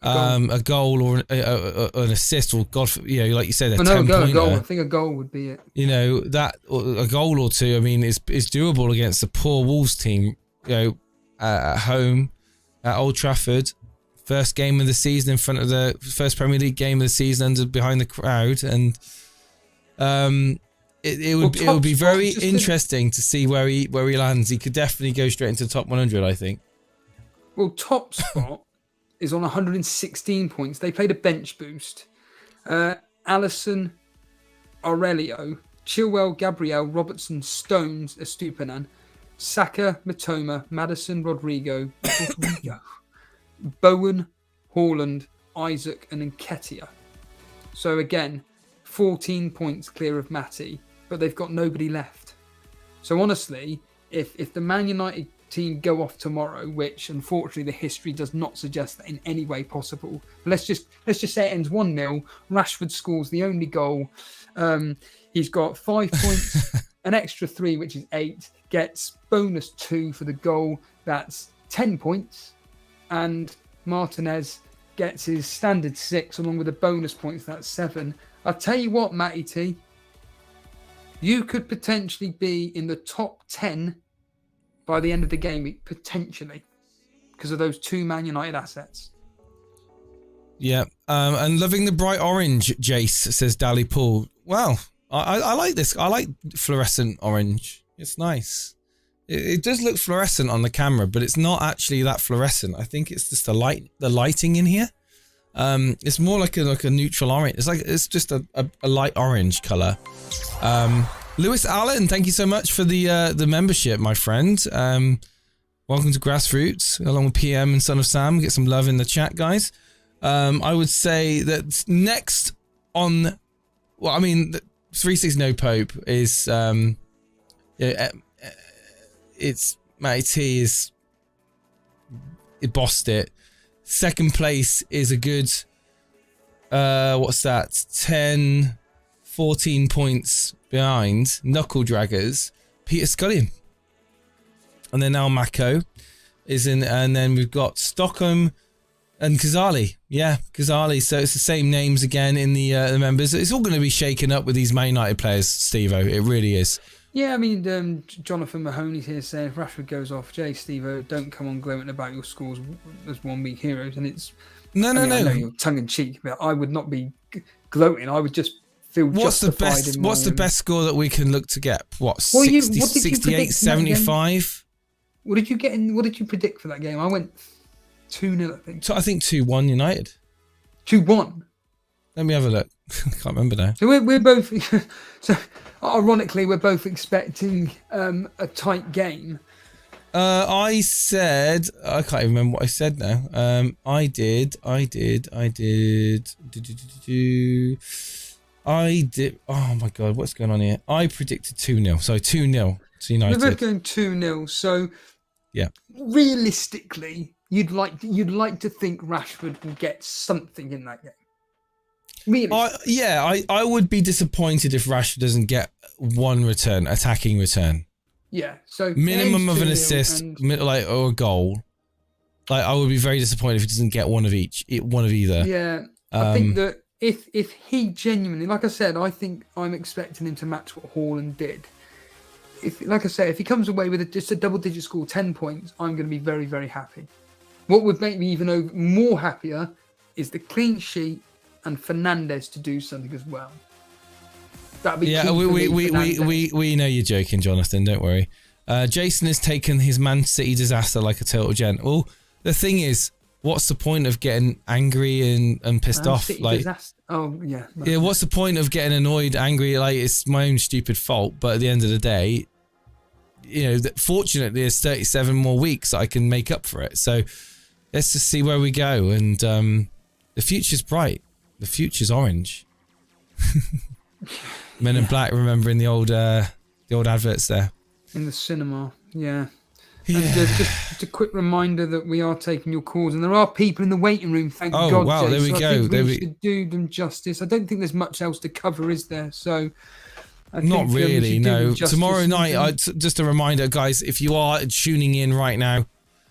a goal or an assist, or like you said, a 10-pointer. I think a goal would be it. That a goal or two. I mean, is doable against the poor Wolves team. At home at Old Trafford, first game of the season in front of the first Premier League game of the season, behind the crowd, and it would be very interesting to see where he lands. He could definitely go straight into the top 100, I think. Well, top spot is on 116 points. They played a bench boost. Alisson, Aurelio, Chilwell, Gabriel, Robertson, Stones, Estupinan, Saka, Matoma, Maddison, Rodrigo, Bowen, Haaland, Isaac, and Nketiah. So again, 14 points clear of Matty, but they've got nobody left. So honestly, if the Man United team go off tomorrow, which unfortunately the history does not suggest that in any way possible, let's just say it ends 1-0. Rashford scores the only goal. He's got 5 points, an extra 3, which is 8, gets bonus 2 for the goal. That's 10 points. And Martinez gets his standard 6 along with the bonus points. That's 7. I'll tell you what, Matty T, you could potentially be in the top 10 by the end of the game week, potentially, because of those 2 Man United assets. Yeah, and loving the bright orange, Jace, says Dally Paul. Well, I like this. I like fluorescent orange. It's nice. It does look fluorescent on the camera, but it's not actually that fluorescent. I think it's just the lighting in here. It's more like a neutral orange. It's just a light orange color. Lewis Allen, thank you so much for the membership, my friend. Welcome to Grassroots, along with PM and Son of Sam. Get some love in the chat, guys. I would say that next on, well, I mean, 3-6 No Pope is, it's Matty T it bossed it. Second place is a good, what's that? 10, 14 points behind Knuckle Draggers, Peter Scullion. And then now Mako is in, and then we've got Stockholm and Kazali. Yeah, Kazali. So it's the same names again in the members. It's all going to be shaken up with these Man United players, Steve-O. It really is. Yeah, I mean, Jonathan Mahoney's here saying if Rashford goes off, Steve-O, don't come on gloating about your scores as 1 week heroes. And it's no. I know you're tongue in cheek, but I would not be gloating. I would just feel justified. What's the best score that we can look to get? What, 60, 68, 75? What did you get in? What did you predict for that game? I went 2-0, I think. So I think 2-1 United. 2-1. Let me have a look. I can't remember now. So we're both. So ironically, we're both expecting a tight game. I said, I can't even remember what I said now. I did. Oh my God, what's going on here? I predicted 2-0. So 2-0 to United. We're both going 2-0. So yeah, realistically, you'd like to think Rashford will get something in that game. Really? I would be disappointed if Rashford doesn't get one attacking return. Yeah, so minimum of an assist, or a goal. Like, I would be very disappointed if he doesn't get one of either. Yeah, I think that if he genuinely, like I said, I think I'm expecting him to match what Haaland did. If he comes away with just a double-digit score, 10 points, I'm going to be very, very happy. What would make me even more happier is the clean sheet and Fernandes to do something as well. That'd be we know you're joking, Jonathan. Don't worry. Jason has taken his Man City disaster like a total gent. Well, the thing is, what's the point of getting angry and pissed off? City like, disaster. Oh yeah. Yeah. What's the point of getting annoyed, angry? Like, it's my own stupid fault. But at the end of the day, fortunately, there's 37 more weeks that I can make up for it. So let's just see where we go. And the future's bright. The future's orange. Men in Black, remembering the old adverts there in the cinema. Yeah. And just a quick reminder that we are taking your calls, and there are people in the waiting room. Thank God. Oh wow, Jay, there we so go. I think we should do them justice. I don't think there's much else to cover, is there? So. Not really, no. Tomorrow night, just a reminder, guys, if you are tuning in right now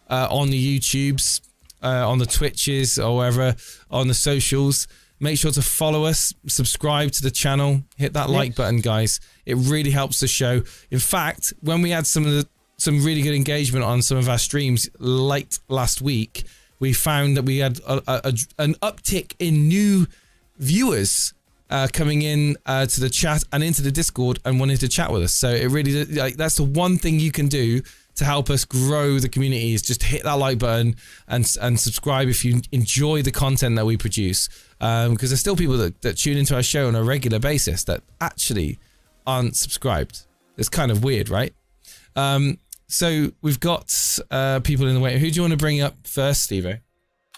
on the YouTubes, on the Twitches, or wherever, on the socials, make sure to follow us, subscribe to the channel, hit that like button, guys. It really helps the show. In fact, when we had some really good engagement on some of our streams late last week, we found that we had an uptick in new viewers coming in to the chat and into the Discord and wanting to chat with us. So it really, that's the one thing you can do to help us grow the community, is just hit that like button and subscribe if you enjoy the content that we produce. Because there's still people that tune into our show on a regular basis that actually aren't subscribed. It's kind of weird, right? So we've got people in the way. Who do you want to bring up first, Steve-O?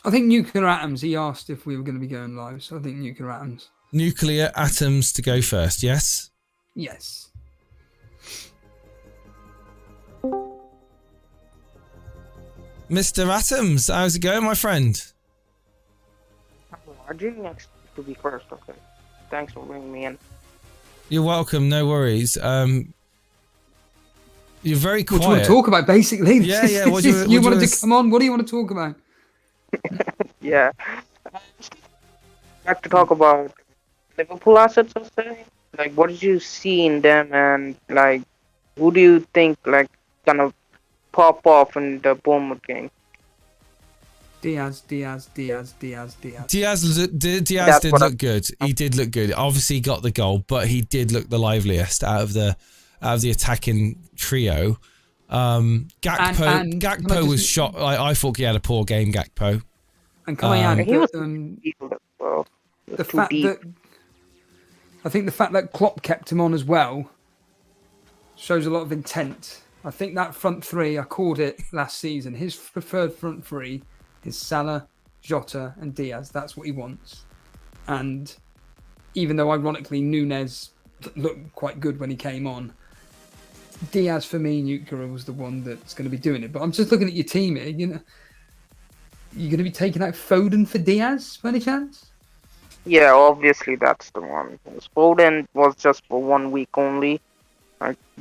I think Nuclear Atoms. He asked if we were going to be going live, so I think Nuclear Atoms. Nuclear Atoms to go first, yes? Yes. Mr. Atoms, how's it going, my friend? I didn't expect to be first, okay. Thanks for bringing me in. You're welcome, no worries. You're very quiet. What do you want to talk about, basically? Yeah. You wanted to come on? What do you want to talk about? Yeah. I'd like to talk about Liverpool assets, I'll say. Like, what did you see in them, and, like, who do you think, like, gonna pop off in the Bournemouth game? Diaz did look good. He did look good. Obviously, he got the goal, but he did look the liveliest out of the attacking trio. Gakpo was shot. I thought he had a poor game, Gakpo. And can I add the fact that I think the fact that Klopp kept him on as well shows a lot of intent. I think that front three, I called it last season. His preferred front three is Salah, Jota, and Diaz. That's what he wants. And even though ironically Núñez looked quite good when he came on, Diaz for me, Nuclear was the one that's going to be doing it. But I'm just looking at your team here. You know, you're going to be taking out Foden for Diaz by any chance? Yeah, obviously that's the one. Foden was just for 1 week only.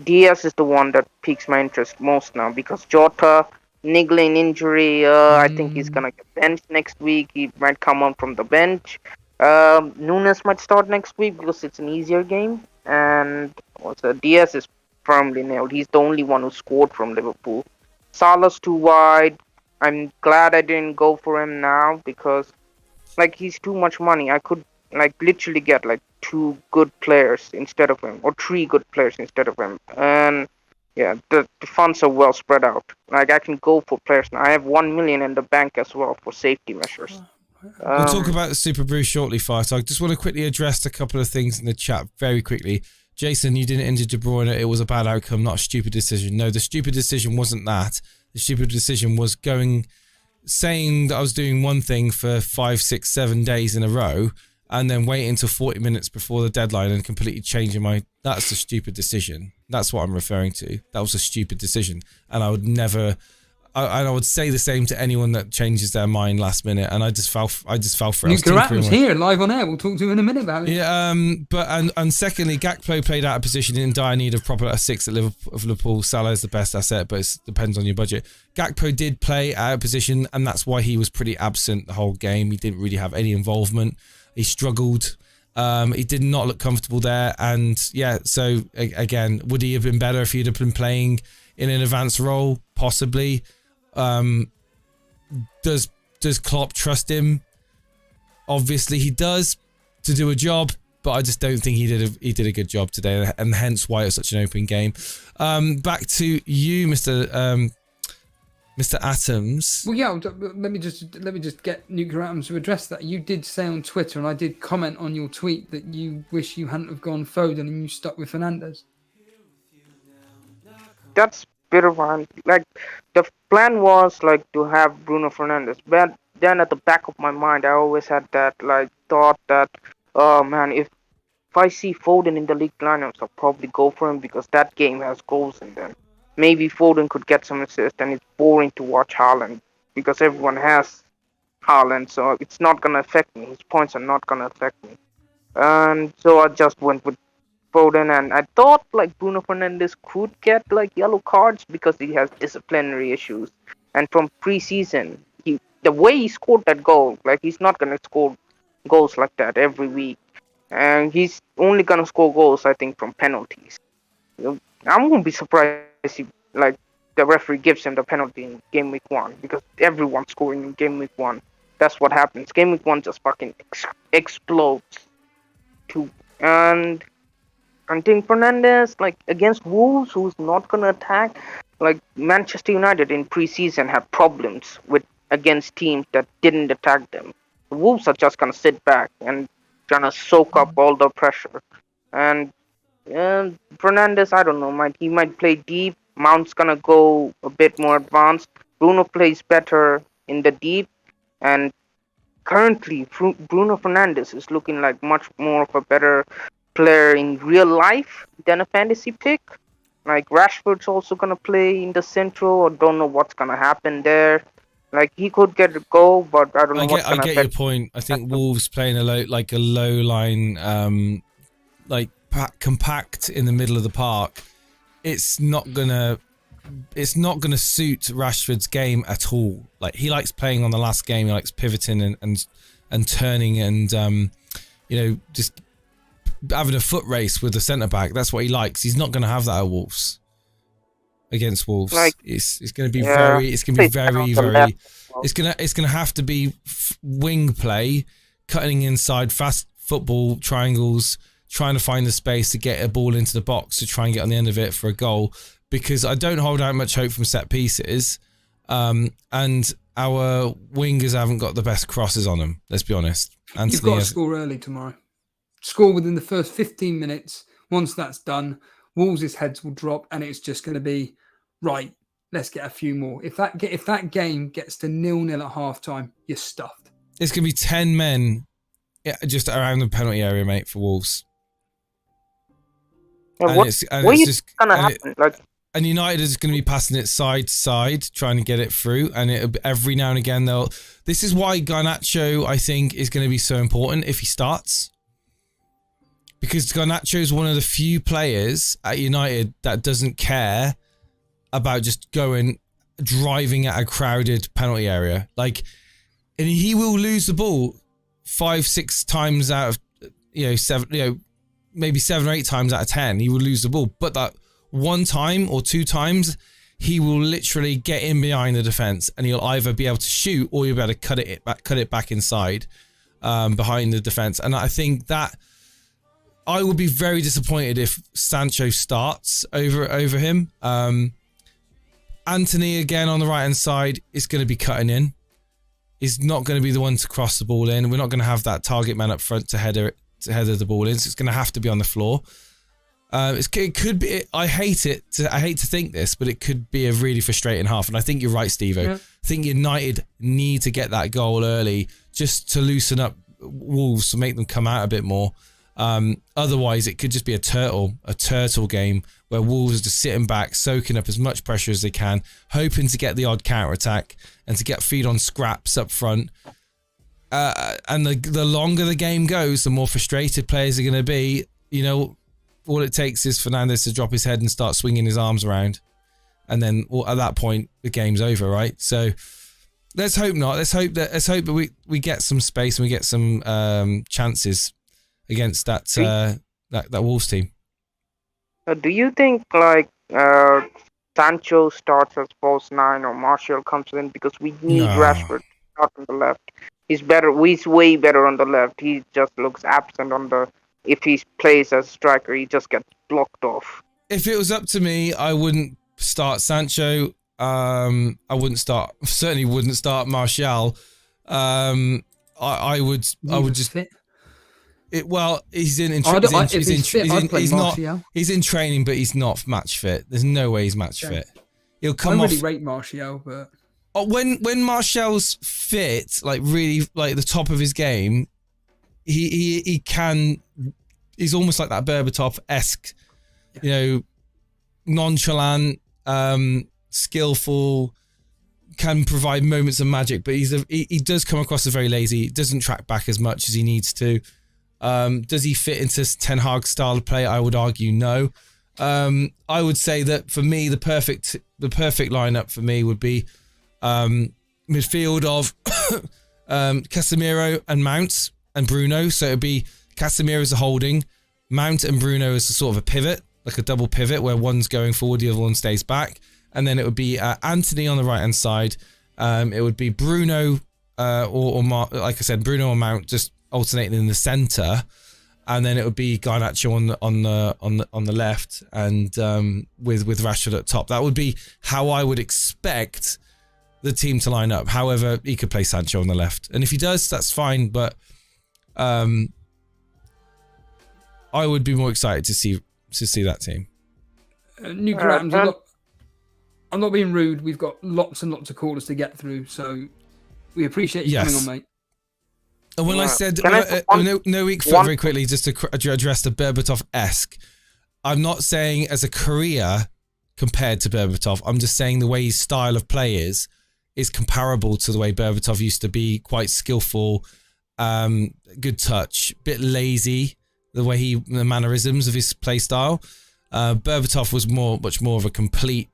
Diaz is the one that piques my interest most now because Jota, niggling injury, I think he's going to get benched next week. He might come on from the bench. Núñez might start next week because it's an easier game. And also Diaz is firmly nailed. He's the only one who scored from Liverpool. Salah's too wide. I'm glad I didn't go for him now because, like, he's too much money. I could, like, literally get, like, 2 good players instead of him, or 3 good players instead of him. And, yeah, the funds are well spread out. Like, I can go for players now. I have 1 million in the bank as well for safety measures. We'll talk about Super Brew shortly, Fire. So I just want to quickly address a couple of things in the chat very quickly. Jason, you didn't injure De Bruyne. It was a bad outcome, not a stupid decision. No, the stupid decision wasn't that. The stupid decision was saying that I was doing one thing for 5, 6, 7 days in a row and then waiting until 40 minutes before the deadline and completely changing that's a stupid decision. That's what I'm referring to. That was a stupid decision. And I would never, I would say the same to anyone that changes their mind last minute. And I just fell for it. Nuclear Atoms here, live on air. We'll talk to you in a minute about it. Yeah, and secondly, Gakpo played out of position in dire need of proper a 6 at Liverpool. Salah is the best asset, but it depends on your budget. Gakpo did play out of position, and that's why he was pretty absent the whole game. He didn't really have any involvement. He struggled. He did not look comfortable there. And yeah, so again, would he have been better if he'd have been playing in an advanced role? Possibly. Does Klopp trust him? Obviously he does to do a job, but I just don't think he did a good job today, and hence why it's such an open game. Back to you, Mr. Atoms. Well, yeah. Let me just get Nuclear Atoms to address that. You did say on Twitter, and I did comment on your tweet that you wish you hadn't have gone Foden and you stuck with Fernandes. That's bit of one. Like, the plan was, like, to have Bruno Fernandes, but then at the back of my mind I always had that, like, thought that, oh man, if I see Foden in the league lineups, I'll probably go for him because that game has goals in them. Maybe Foden could get some assists, and it's boring to watch Haaland because everyone has Haaland, so it's not gonna affect me. His points are not gonna affect me. And so I just went with Foden, and I thought, like, Bruno Fernandes could get, like, yellow cards because he has disciplinary issues. And from pre-season, the way he scored that goal, like, he's not gonna score goals like that every week, and he's only gonna score goals, I think, from penalties. I won't be surprised if, like, the referee gives him the penalty in game week 1 because everyone's scoring in game week 1. That's what happens. Game week 1 just fucking explodes. And I think Fernandes, like, against Wolves, who's not gonna attack, like, Manchester United in pre-season had problems against teams that didn't attack them. The Wolves are just gonna sit back and gonna soak up all the pressure. And Fernandes, I don't know. He might play deep. Mount's gonna go a bit more advanced. Bruno plays better in the deep, and currently Bruno Fernandes is looking like much more of a better player in real life than a fantasy pick. Like Rashford's also gonna play in the central. I don't know what's gonna happen there. Like he could get a goal, but I don't know what's gonna I get your point. I think Wolves playing a low line, compact in the middle of the park. It's not gonna suit Rashford's game at all. Like he likes playing on the last game. He likes pivoting and turning and just having a foot race with the centre back. That's what he likes. He's not going to have that at Wolves. Against Wolves, like, it's going to be very. It's going to be very. It's going to have to be wing play, cutting inside, fast football triangles, trying to find the space to get a ball into the box to try and get on the end of it for a goal. Because I don't hold out much hope from set pieces, and our wingers haven't got the best crosses on them. Let's be honest. Anthony, you've got to score early tomorrow. Score within the first 15 minutes. Once that's done, Wolves' heads will drop, and it's just going to be right. Let's get a few more. If that game gets to 0-0 at half time, you're stuffed. It's going to be 10 men just around the penalty area, mate, for Wolves. Yeah, what's going to happen? And United is going to be passing it side to side, trying to get it through. And every now and again, this is why Garnacho, I think, is going to be so important if he starts. Because Garnacho is one of the few players at United that doesn't care about just driving at a crowded penalty area. And he will lose the ball 5-6 times out of, 7, maybe 7 or 8 times out of 10. He will lose the ball. But that one time or 2 times, he will literally get in behind the defence and he'll either be able to shoot or you'll be able to cut it back inside behind the defence. And I think that I would be very disappointed if Sancho starts over him. Anthony, again, on the right-hand side, is going to be cutting in. He's not going to be the one to cross the ball in. We're not going to have that target man up front to header the ball in. So it's going to have to be on the floor. It could be. I hate to think this, but it could be a really frustrating half. And I think you're right, Steve-O. Yeah. I think United need to get that goal early just to loosen up Wolves, to make them come out a bit more. Otherwise, it could just be a turtle game where Wolves are just sitting back, soaking up as much pressure as they can, hoping to get the odd counter attack and to get feed on scraps up front. And the longer the game goes, the more frustrated players are going to be. All it takes is Fernandes to drop his head and start swinging his arms around, and then at that point the game's over, right? So let's hope not. Let's hope that we get some space and we get some chances against that Wolves team. Do you think Sancho starts as false 9 or Martial comes in, because we need Rashford out on the left? He's better. He's way better on the left. He just looks absent on the. If he plays as striker, he just gets blocked off. If it was up to me, I wouldn't start Sancho. Certainly wouldn't start Martial. I would just. Fit? He's in training, but he's not match fit. There's no way he's match fit. He'll come off. I really rate Martial, but when Martial's fit, really the top of his game, he can. He's almost like that Berbatov-esque, nonchalant, skillful, can provide moments of magic, but he does come across as very lazy. He doesn't track back as much as he needs to. Does he fit into Ten Hag's style of play? I would argue no. I would say that for me, the perfect lineup for me would be midfield of Casemiro and Mount and Bruno. So it'd be Casemiro as a holding, Mount and Bruno as a sort of a pivot, like a double pivot where one's going forward, the other one stays back. And then it would be Anthony on the right hand side. It would be Bruno like I said, Bruno or Mount just alternating in the centre, and then it would be Garnacho on the left, and with Rashford at top. That would be how I would expect the team to line up. However, he could play Sancho on the left, and if he does, that's fine. But I would be more excited to see to see that team. Newcastle, I'm not being rude. We've got lots and lots of callers to get through, so we appreciate you coming on, mate. And when I said no week very quickly, just to address the Berbatov-esque, I'm not saying as a career compared to Berbatov. I'm just saying the way his style of play is comparable to the way Berbatov used to be, quite skillful, good touch, bit lazy, the mannerisms of his play style. Berbatov was much more of a complete,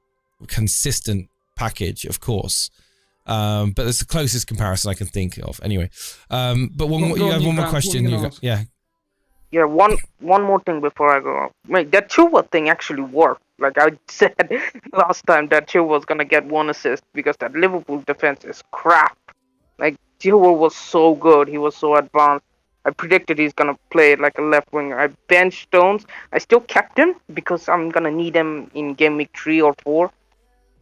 consistent package, of course. But it's the closest comparison I can think of. Anyway, but you have one more question. Yeah, one more thing before I go. Mate, that Chilwell thing actually worked. Like I said last time, that Chilwell was gonna get 1 assist because that Liverpool defense is crap. Like Chilwell was so good, he was so advanced. I predicted he's gonna play like a left winger. I benched Stones. I still kept him because I'm gonna need him in game week 3 or 4.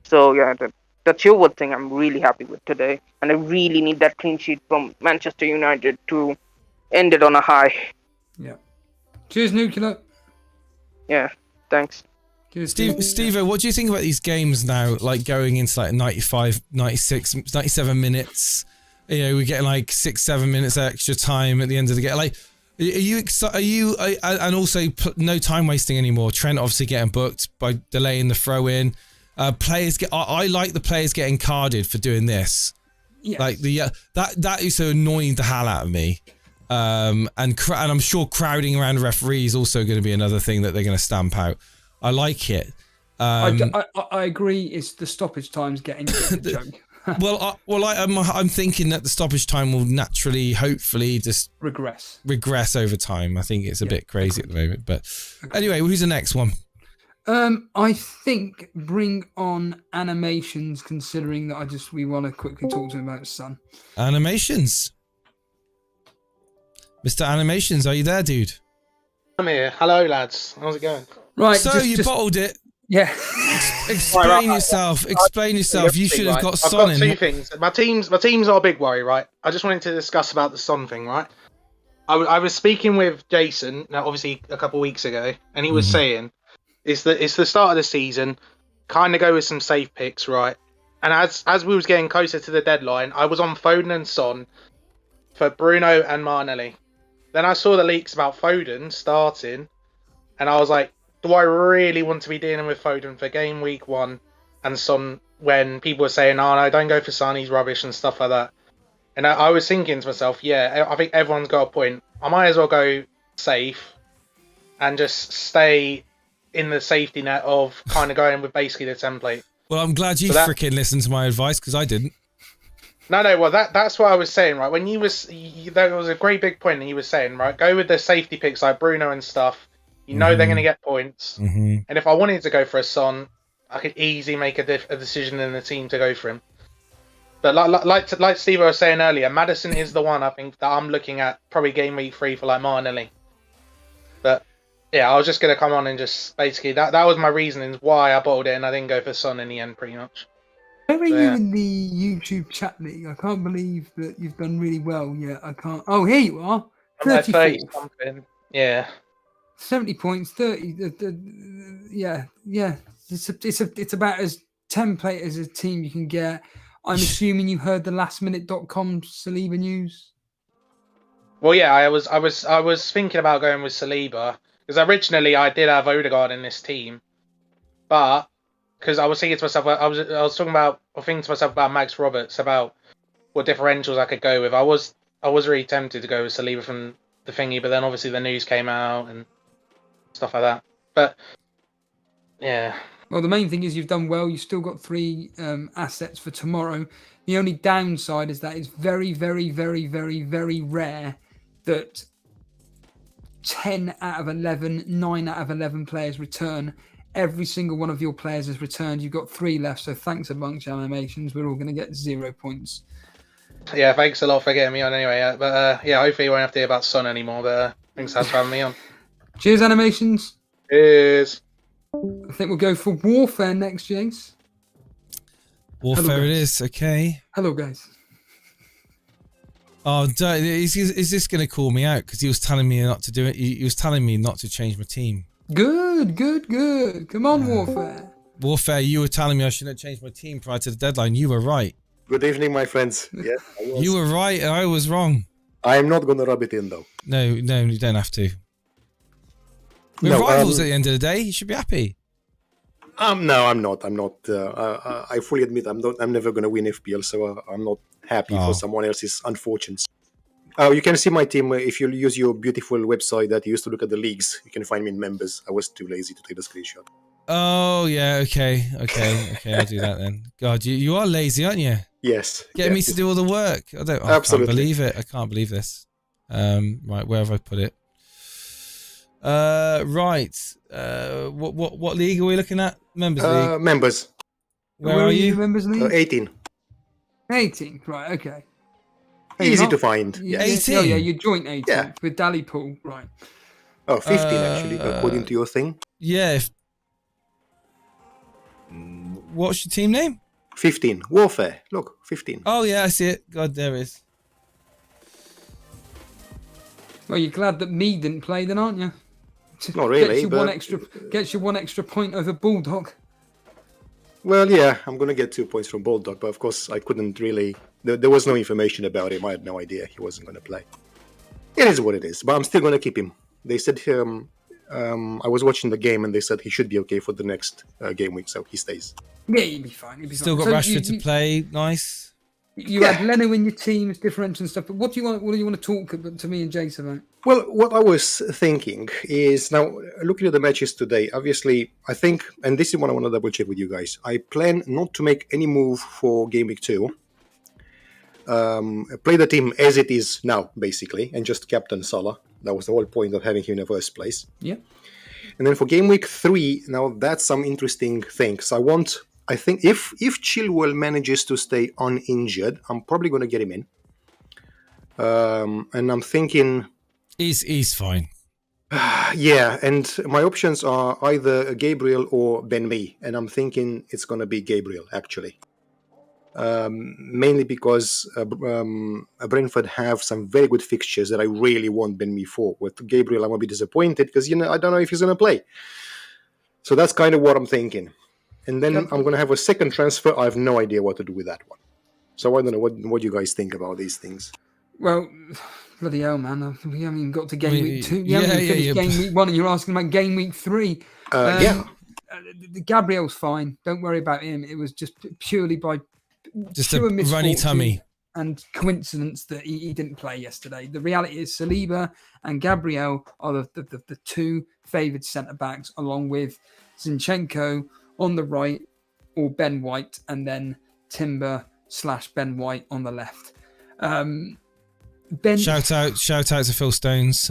So yeah, the Chilwell thing I'm really happy with today, and I really need that clean sheet from Manchester United to end it on a high. Yeah. Cheers, Nuclear. Yeah, thanks. Cheers, Steve, what do you think about these games now, like going into like 95, 96, 97 minutes? You know, we get like 6-7 minutes extra time at the end of the game. Like, are you excited? And also no time wasting anymore. Trent obviously getting booked by delaying the throw in. Players I like the players getting carded for doing this. Yes. Like that is so annoying the hell out of me. And I'm sure crowding around the referee is also going to be another thing that they're going to stamp out. I like it. I agree. It's the stoppage times getting the joke. I'm thinking that the stoppage time will naturally, hopefully, just regress over time. I think it's a bit crazy at the moment. But anyway, who's the next one? I think bring on animations, considering that we want to quickly talk to him about Son. Animations. Mr. Animations, are you there, dude? I'm here. Hello, lads. How's it going? Right. So you bottled it. Yeah. Explain yourself. Explain yourself. You should have got Son in. I've got 2 things. My teams are a big worry, right? I just wanted to discuss about the Son thing, right? I was speaking with Jason, now obviously a couple of weeks ago, and he was saying, it's the start of the season, kind of go with some safe picks, right? And as we was getting closer to the deadline, I was on Foden and Son for Bruno and Martinelli. Then I saw the leaks about Foden starting, and I was like, do I really want to be dealing with Foden for game week 1 and Son when people were saying, oh no, don't go for Son, he's rubbish and stuff like that. And I was thinking to myself, yeah, I think everyone's got a point. I might as well go safe and just stay in the safety net of kind of going with basically the template. Well, I'm glad you freaking listened to my advice, because I didn't. No, well, that's what I was saying, right? When there was a great big point that you were saying, right? Go with the safety picks like Bruno and stuff. You know they're going to get points. And if I wanted to go for a Son, I could easily make a decision in the team to go for him. But like Steve was saying earlier, Maddison is the one I think that I'm looking at probably game week 3 for like Martinelli. But yeah, I was just going to come on and just basically that was my reasoning why I bottled it and I didn't go for Son in the end pretty much. Where are you in the YouTube chat league? I can't believe that you've done really well yet. I can't. Oh, here you are. 30 something. Yeah. 70 points. 30. Yeah. It's about as template as a team you can get. I'm assuming you heard the lastminute.com Saliba news. Well, yeah, I was thinking about going with Saliba because originally I did have Odegaard in this team, but because I was thinking to myself, I was thinking to myself about Max Roberts, about what differentials I could go with. I was really tempted to go with Saliba from the thingy, but then obviously the news came out and stuff like that. But yeah. Well, the main thing is you've done well. You've still got 3 assets for tomorrow. The only downside is that it's very, very, very, very, very rare that 10 out of 11, 9 out of 11 players return. Every single one of your players has returned. You've got 3 left, so thanks a bunch, Animations. We're all going to get 0 points. Yeah, thanks a lot for getting me on anyway. But yeah, hopefully you won't have to hear about Son anymore. But thanks for having me on. Cheers, Animations. Cheers. I think we'll go for Warfare next, James. Warfare it is, okay. Hello, guys. Oh, is this going to call me out? Because he was telling me not to do it. He was telling me not to change my team. Good. Come on, Warfare. Warfare, you were telling me I shouldn't change my team prior to the deadline. You were right. Good evening, my friends. Yes, You were right. I was wrong. I am not going to rub it in, though. No, you don't have to. We're rivals at the end of the day. You should be happy. No, I'm not. I fully admit I'm never going to win FPL, so I'm not happy for someone else's unfortunes. You can see my team if you use your beautiful website that you used to look at the leagues. You can find me in members. I was too lazy to take the screenshot. Oh, yeah, okay, I'll do that then. God, you are lazy, aren't you? Yes. Getting me to do all the work. I can't believe it. I can't believe this. Right, where have I put it? Right. What league are we looking at? Members league? Members. Where are you? Members league? 18. 18, right, okay. Easy to find. Yeah, 18? Oh, yeah, you joint 18 Yeah. with Dally Pool, right. Oh, 15 actually, according to your thing. Yeah. What's your team name? 15. Warfare. Look, 15. Oh, yeah, I see it. God, there it is. Well, you're glad that me didn't play then, aren't you? Not really, Gets you one extra point over Bulldog. Well, yeah, I'm going to get 2 points from Bulldog, but of course I couldn't really... There was no information about him. I had no idea he wasn't going to play. It is what it is, but I'm still going to keep him. They said I was watching the game and they said he should be okay for the next game week, so he stays. Yeah, he'll be fine. Still got Rashford to play. Nice. You had Leno in your team, it's differential and stuff, but what do you want to talk to me and Jason about? Well, what I was thinking is, now, looking at the matches today, obviously, I think, and this is what I want to double check with you guys, I plan not to make any move for Game Week 2. Play the team as it is now, basically, and just captain Salah. That was the whole point of having him in the first place. Yeah. And then for Game Week 3, now that's some interesting things. I think if Chilwell manages to stay uninjured, I'm probably going to get him in. And I'm thinking... He's fine. Yeah, and my options are either Gabriel or Ben Mee, and I'm thinking it's going to be Gabriel, actually. Mainly because Brentford have some very good fixtures that I really want Ben Mee for. With Gabriel, I'm going to be disappointed because, I don't know if he's going to play. So that's kind of what I'm thinking. And then I'm going to have a second transfer. I have no idea what to do with that one. So I don't know what you guys think about these things. Well, bloody hell, man. We haven't even got to Game Week 2. We haven't finished Game Week 1 and you're asking about Game Week 3. Yeah. Gabriel's fine. Don't worry about him. It was just purely by just a runny tummy and coincidence that he didn't play yesterday. The reality is Saliba and Gabriel are the two favoured centre-backs, along with Zinchenko on the right, or Ben White, and then Timber/Ben White on the left. Shout out to Phil Stones.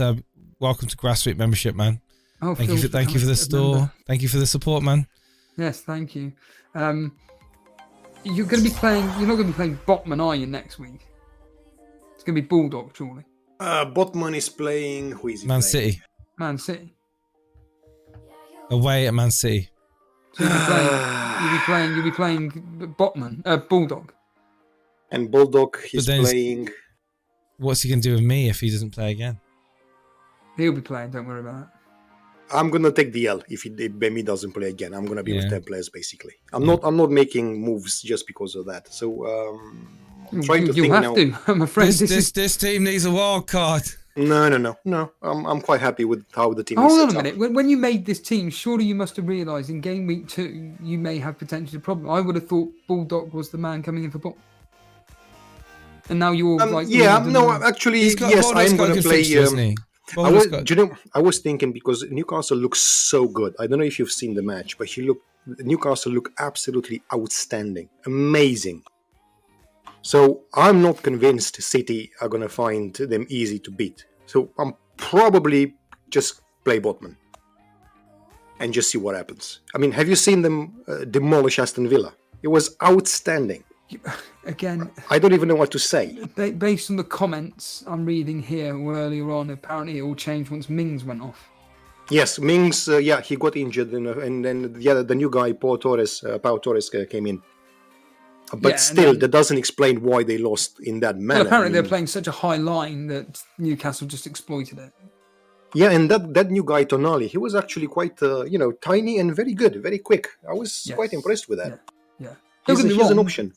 Welcome to Grassroots membership, man. Oh, thank you for the store. Member. Thank you for the support, man. Yes, thank you. You're not going to be playing Botman, are you, next week? It's going to be Bulldog, surely. Botman is playing. Who is he Man playing? City. Man City. Away at Man City. So you'll be playing Botman, Bulldog. And Bulldog, he's playing. What's he going to do with me if he doesn't play again? He'll be playing, don't worry about that. I'm going to take the L if Bemi doesn't play again. I'm going to be with 10 players, basically. I'm not making moves just because of that. So I'm trying to think now. You'll have to, I'm afraid. This team needs a wild card. No. I'm quite happy with how the team is set Hold on a minute. When you made this team, surely you must have realised in Game Week 2 you may have potentially a problem. I would have thought Bulldog was the man coming in for Bot. And now you're like... Actually, yes, I'm going to play... I was thinking because Newcastle looks so good. I don't know if you've seen the match, but Newcastle look absolutely outstanding, amazing. So I'm not convinced City are going to find them easy to beat. So I'm probably just play Botman and just see what happens. I mean, have you seen them demolish Aston Villa? It was outstanding. Again, I don't even know what to say. Based on the comments I'm reading here earlier on, apparently it all changed once Mings went off. Yes, Mings, he got injured, and then the new guy, Pau Torres came in. But still, that doesn't explain why they lost in that manner. Well, apparently they're playing such a high line that Newcastle just exploited it. Yeah, and that new guy Tonali, he was actually quite tiny and very good, very quick. I was quite impressed with that. Yeah. He's an option.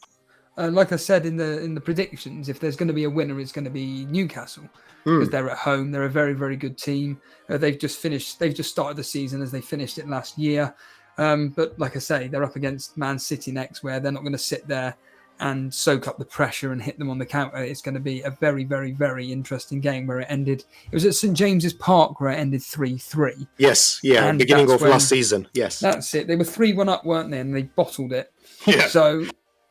Like I said in the predictions, if there's going to be a winner, it's going to be Newcastle because they're at home. They're a very, very good team. They've just started the season as they finished it last year. But like I say, they're up against Man City next, where they're not going to sit there and soak up the pressure and hit them on the counter. It's going to be a very, very, very interesting game where it ended. It was at St James's Park where it ended 3-3. Yes, yeah, and beginning of last season. Yes, that's it. They were 3-1 up, weren't they? And they bottled it. Yeah. So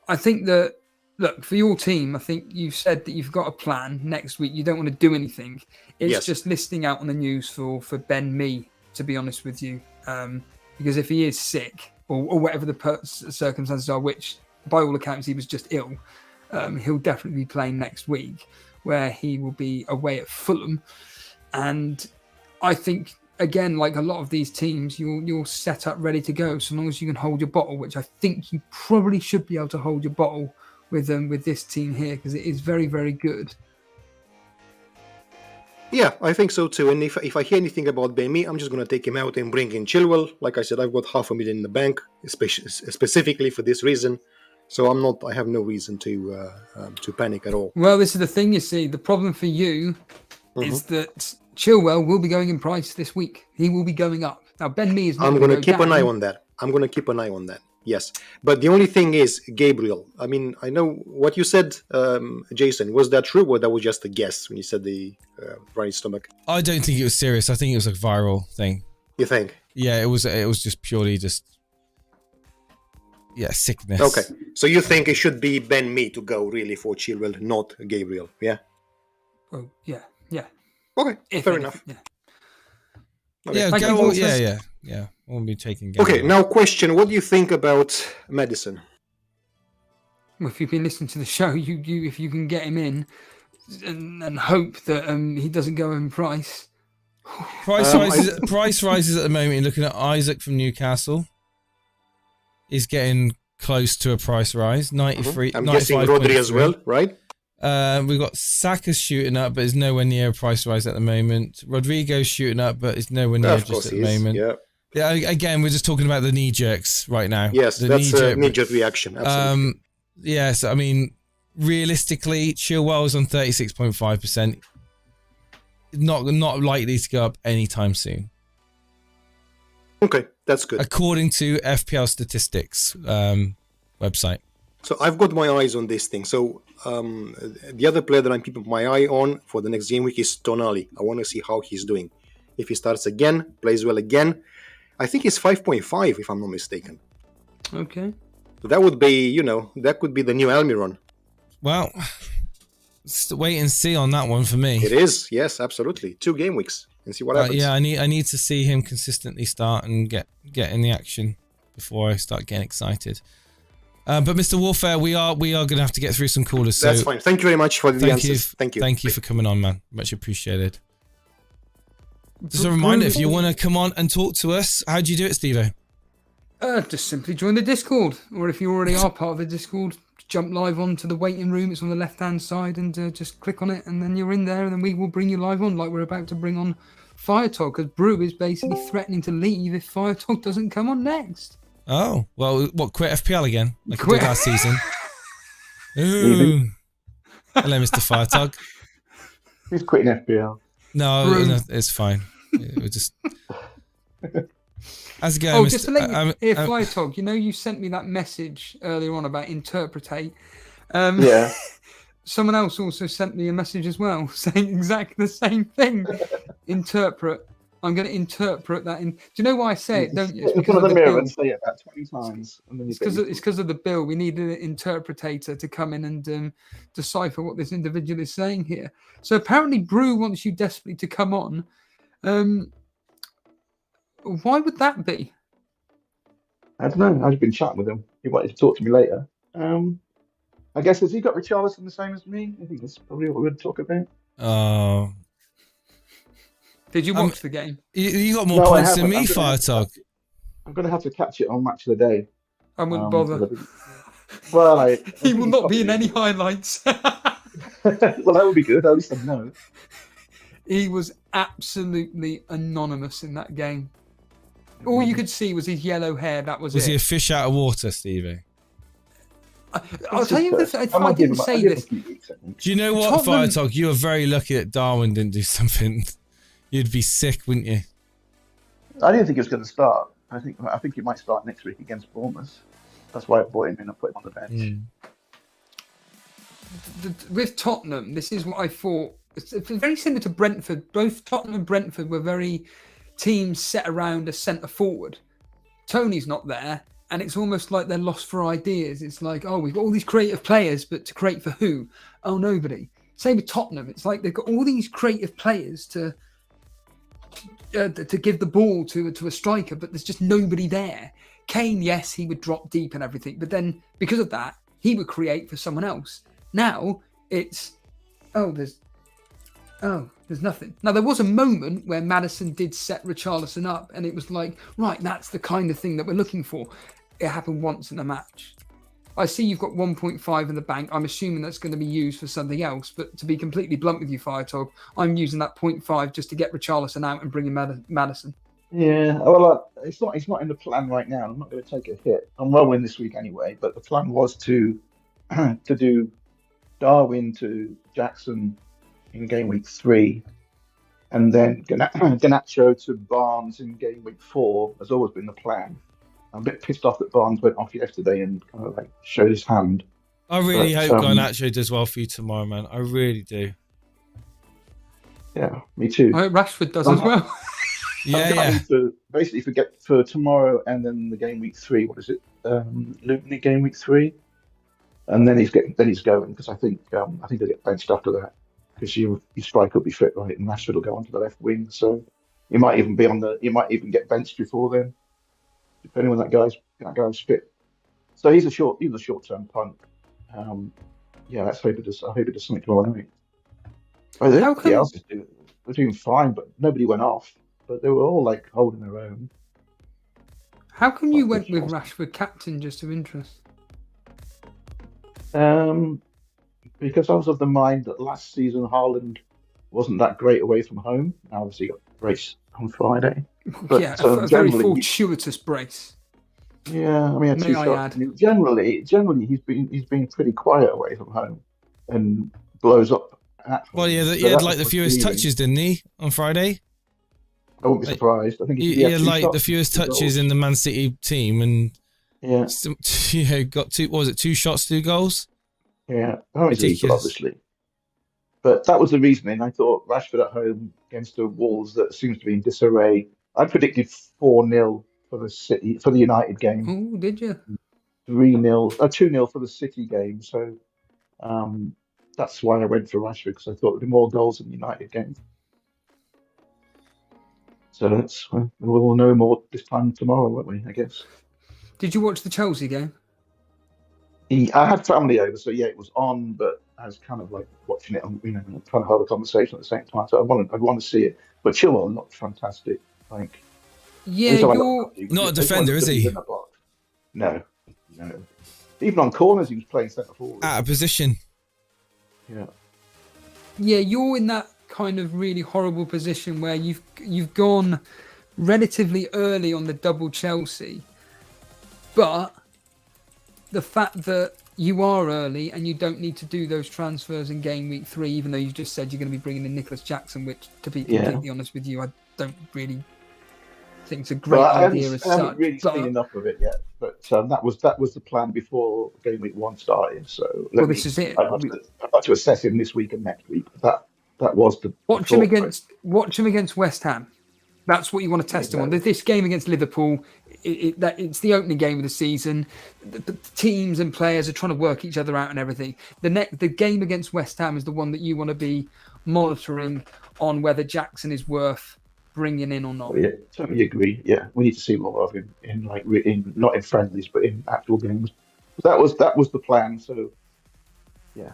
I think that, look, for your team, I think you've said that you've got a plan next week. You don't want to do anything. It's just listing out on the news for Ben Mee, to be honest with you. Because if he is sick or whatever the circumstances are, which by all accounts he was just ill, he'll definitely be playing next week, where he will be away at Fulham. And I think, again, like a lot of these teams, you're set up ready to go so long as you can hold your bottle, which I think you probably should be able to hold your bottle with this team here, because it is very, very good. Yeah, I think so too. And if I hear anything about Ben Mee, I'm just going to take him out and bring in Chilwell. Like I said, I've got $500,000 in the bank, specifically for this reason. So I have no reason to panic at all. Well, this is the thing, you see. The problem for you is that Chilwell will be going in price this week. He will be going up. Now, Ben Mee is not I'm going to keep down. an eye on that. Yes. But the only thing is, Gabriel, I mean, I know what you said, Jason. Was that true, or that was just a guess when you said the right stomach? I don't think it was serious. I think it was a viral thing. You think? Yeah, it was just purely sickness. Okay. So you think it should be Ben Mee to go really for Chilwell, not Gabriel, yeah? Oh, yeah. Okay, fair enough. Yeah. Okay. Yeah. Won't be taking Gabriel. Okay, now question, what do you think about Maddison? Well, if you've been listening to the show, you if you can get him in and hope that he doesn't go in price. Price rises at the moment. You're looking at Isaac from Newcastle. Is getting close to a price rise. 93. I'm guessing Rodri as well, right? We've got Saka's shooting up, but is nowhere near a price rise at the moment. Rodrigo's shooting up, but is nowhere near just at the moment. Yeah. Again, we're just talking about the knee jerks right now. Yes, that's a knee-jerk reaction. Absolutely. Yes, I mean, realistically, Chilwell's on 36.5%. Not likely to go up anytime soon. Okay, that's good. According to FPL statistics website. So I've got my eyes on this thing. So the other player that I'm keeping my eye on for the next game week is Tonali. I want to see how he's doing. If he starts again, plays well again, I think it's 5.5 if I'm not mistaken. Okay. So that would be, that could be the new Almiron. Well, just wait and see on that one for me. It is, yes, absolutely. 2 game weeks and see what happens. Yeah, I need to see him consistently start and get in the action before I start getting excited. But Mr. Warfare, we are going to have to get through some callers. So that's fine. Thank you very much for the answers. Thank you. Thank you for coming on, man. Much appreciated. Just a reminder, if you want to come on and talk to us, how do you do it, Steve-O? Just simply join the Discord. Or if you already are part of the Discord, jump live onto the waiting room. It's on the left-hand side, and just click on it, and then you're in there, and then we will bring you live on, like we're about to bring on Firetog, because Brew is basically threatening to leave if Firetog doesn't come on next. Oh, well, quit FPL again, like he did last season? Ooh. Hello, Mr. Firetog. He's quitting FPL. No, it's fine. We're just... How's it going, just to let you... Firetog, you sent me that message earlier on about interpretate. Yeah. Someone else also sent me a message as well, saying exactly the same thing. Interpret. I'm going to interpret that. Do you know why I say it, don't you? It's because of the mirror and say it about 20 times. And then it's because of the bill. We need an interpretator to come in and decipher what this individual is saying here. So apparently Brew wants you desperately to come on. Why would that be? I don't know. I've been chatting with him. He wanted to talk to me later. I guess, has he got Richarlison the same as me? I think that's probably what we're going to talk about. Oh. Did you watch the game? You got more points than me, Firetog. I'm going to have to catch it on Match of the Day. I wouldn't bother. Well, he will not be in any highlights. Well, that would be good. At least I know. He was absolutely anonymous in that game. All you could see was his yellow hair. That was it. Was he a fish out of water, Stevie? I'll tell you this. If I didn't say this. Do you know what, Firetalk? You were very lucky that Darwin didn't do something. You'd be sick, wouldn't you? I didn't think he was going to start. I think he might start next week against Bournemouth. That's why I brought him in and put him on the bench. With Tottenham, this is what I thought. It's very similar to Brentford. Both Tottenham and Brentford were very teams set around a centre forward. Tony's not there, and it's almost like they're lost for ideas. It's like, oh, we've got all these creative players, but to create for who? Oh, nobody. Same with Tottenham. It's like they've got all these creative players to give the ball to a striker, but there's just nobody there. Kane, yes, he would drop deep and everything, but then because of that, he would create for someone else. Now it's there's nothing. Now there was a moment where Maddison did set Richarlison up, and it was like, right, that's the kind of thing that we're looking for. It happened once in a match. I see you've got 1.5 in the bank. I'm assuming that's going to be used for something else. But to be completely blunt with you, Firetog, I'm using that 0.5 just to get Richarlison out and bring in Maddison. Yeah, well, it's not in the plan right now. I'm not going to take a hit. I'm rolling this week anyway. But the plan was to do Darwin to Jackson in game week 3, and then Garnacho to Barnes in game week 4. Has always been the plan. I'm a bit pissed off that Barnes went off yesterday and kind of like showed his hand. I really hope Garnacho does well for you tomorrow, man. I really do. Yeah, me too. I hope Rashford does as well. Yeah. Basically, for tomorrow and then the game week 3. What is it? Luton game week 3, and then he's going because I think he'll get benched after that because your striker will be fit, right, and Rashford will go onto the left wing, so he might even get benched before then, depending on that guy's fit. So he's a short-term punt. Let's hope it does. I hope it does something tomorrow night. Everybody else is doing fine, but nobody went off. But they were all like holding their own. How come you went with Rashford captain, just of interest? Because I was of the mind that last season Haaland wasn't that great away from home. Now obviously he got a brace on Friday. But, a very fortuitous brace. Yeah, I mean, generally he's been pretty quiet away from home and blows up. Well, he had like the fewest touches, didn't he, on Friday? I wouldn't be surprised. I think he had like the fewest touches in the Man City team, and got 2 shots, 2 goals. Yeah, obviously. But that was the reasoning. I thought Rashford at home against the Wolves that seems to be in disarray. I predicted 4-0 for the United game. Oh, did you? 3-0, 2-0 for the City game. So that's why I went for Rashford, because I thought there'd be more goals in the United game. So we'll know more this time tomorrow, won't we? I guess. Did you watch the Chelsea game? I had family over, so yeah, it was on, but I was kind of like watching it, trying to hold a conversation at the same time. So I want to see it. But Chilwell looked fantastic. You're not a defender, is he? No. Even on corners, he was playing centre forward. Out of position. Yeah. Yeah, you're in that kind of really horrible position where you've gone relatively early on the double Chelsea, but the fact that you are early and you don't need to do those transfers in game week 3, even though you just said you're going to be bringing in Nicholas Jackson, which, to be completely honest with you, I don't really think it's a great idea as such. I haven't really seen enough of it yet, but that was the plan before game week 1 started. So this is it. I've got to assess him this week and next week. That was the watch him against West Ham. That's what you want to test him on. This game against Liverpool, it's the opening game of the season. The teams and players are trying to work each other out and everything. The game against West Ham is the one that you want to be monitoring on whether Jackson is worth bringing in or not. Yeah, totally agree. Yeah, we need to see more of him not in friendlies but in actual games. That was the plan. So yeah.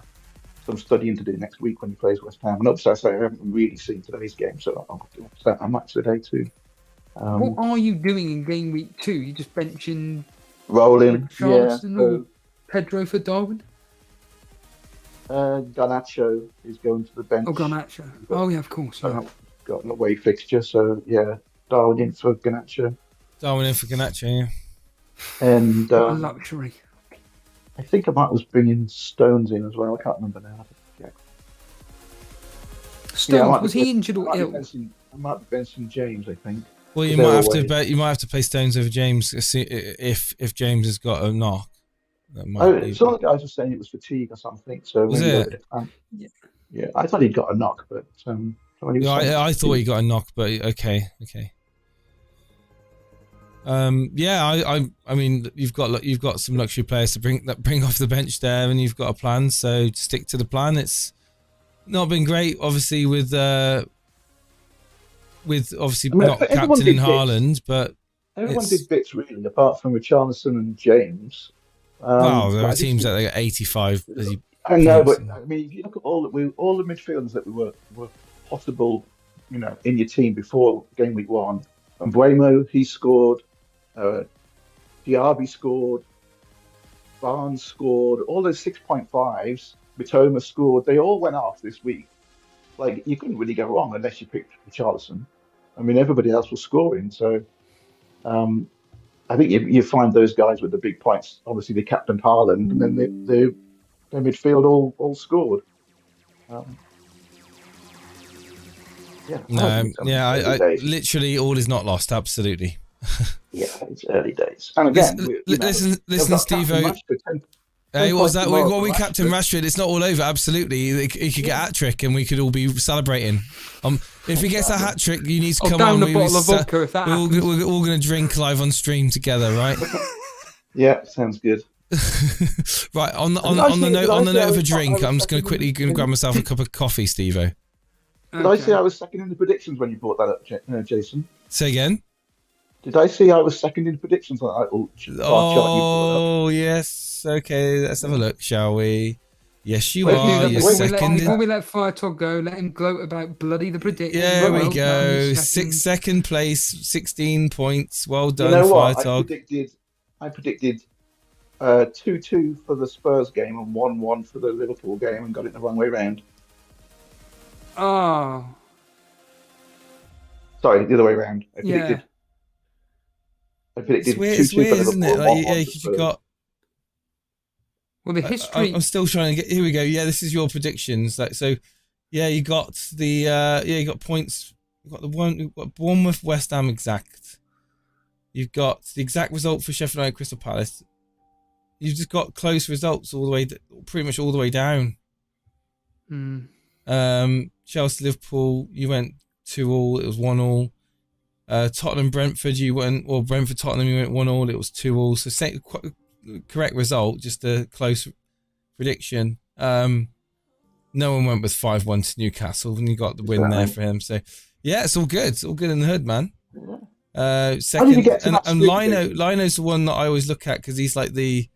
Some studying to do next week when he plays West Ham. And obviously, I haven't really seen today's game, so I'm match today too. What are you doing in game week 2? You just benching rolling Charleston or Pedro for Darwin? Garnacho is going to the bench. Oh, Garnacho. Oh, yeah, of course. Yeah. Got an away fixture, so yeah, Darwin in for Garnacho. Darwin in for Garnacho, yeah. And what a luxury. I think I was bringing Stones in as well. I can't remember now. Stones, was he injured or ill? I might be Benson James, I think. Well, you might have to play Stones over James if James has got a knock. Some of the guys were saying it was fatigue or something. So was it? Yeah, I thought he'd got a knock, but I thought he got a knock, but okay. I mean, you've got some luxury players to bring off the bench there, and you've got a plan. So stick to the plan. It's not been great, obviously, with not captain in Haaland, but everyone did bits really, apart from Richarlison and James. There are teams that they got 85. I know, but I mean, if you look at all the midfielders that were possible, in your team before game week 1, and Bruyne, he scored, Diaby scored, Barnes scored, all those 6.5s, Mitoma scored, they all went off this week. Like, you couldn't really go wrong unless you picked Richarlison. I mean, everybody else was scoring, so I think you find those guys with the big points. Obviously, they captained Haaland, and then their midfield all scored. Literally all is not lost. Absolutely. Yeah, it's early days. And again, listen, Steve-O. Hey, what was that? We captain Rashford. It's not all over. Absolutely, he could get a hat trick, and we could all be celebrating. If he gets a hat trick, you need to come on. Down a bottle of vodka if that happens. We're all going to drink live on stream together, right? Yeah, sounds good. Right, on the note of a drink, I'm just going to quickly grab myself a cup of coffee, Steve-O. Did I say I was second in the predictions when you brought that up, Jason? Say again? Did I say I was second in the predictions? Yes. Okay, let's have a look, shall we? Yes, you are. You're second. Before we let Firetalk go, let him gloat about bloody the predictions. There we go. Second place, 16 points. Well done, Firetalk. I predicted 2-2 for the Spurs game and 1-1 for the Liverpool game, and got it the wrong way round. Oh. Sorry, the other way around. I predicted it's weird, isn't it? You got. Well, the history. I'm still trying to get. Here we go. Yeah, this is your predictions. You got you got points. You got you've got Bournemouth, West Ham exact. You've got the exact result for Sheffield United, Crystal Palace. You've just got close results all the way, pretty much all the way down. Chelsea, Liverpool, you went 2-2. It was 1-1. Tottenham, Brentford, Brentford, Tottenham, you went 1-1. It was 2-2. So correct result, just a close prediction. No one went with 5-1 to Newcastle, and you got the win there for him. So yeah, it's all good. It's all good in the hood, man. Second, and Lino's the one that I always look at because he's like the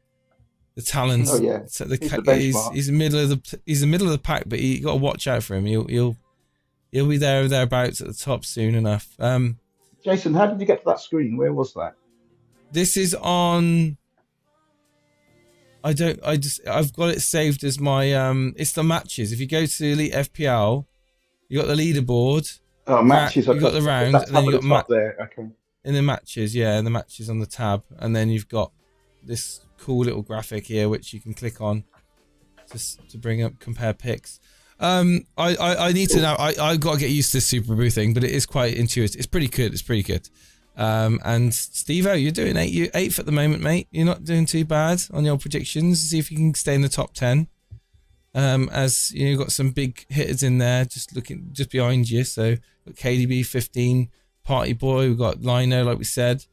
talent. Oh yeah, so he's the middle of the pack, but you got to watch out for him. He'll be there or thereabouts at the top soon enough. Jason, how did you get to that screen? Where was that? This is on. I've got it saved as my it's the matches. If you go to Elite FPL, you got the leaderboard. Oh, matches. You got the round, and then you got there. Okay. In the matches, in the matches on the tab, and then you've got this cool little graphic here which you can click on to bring up compare picks. I need to know. I got to get used to this Super Boo thing, but it is quite intuitive. It's pretty good. And Steve-O, you're doing 8th at the moment, mate. You're not doing too bad on your predictions. See if you can stay in the top 10. As you've got some big hitters in there, just behind you. So got KDB 15, Party Boy. We've got Lino, like we said.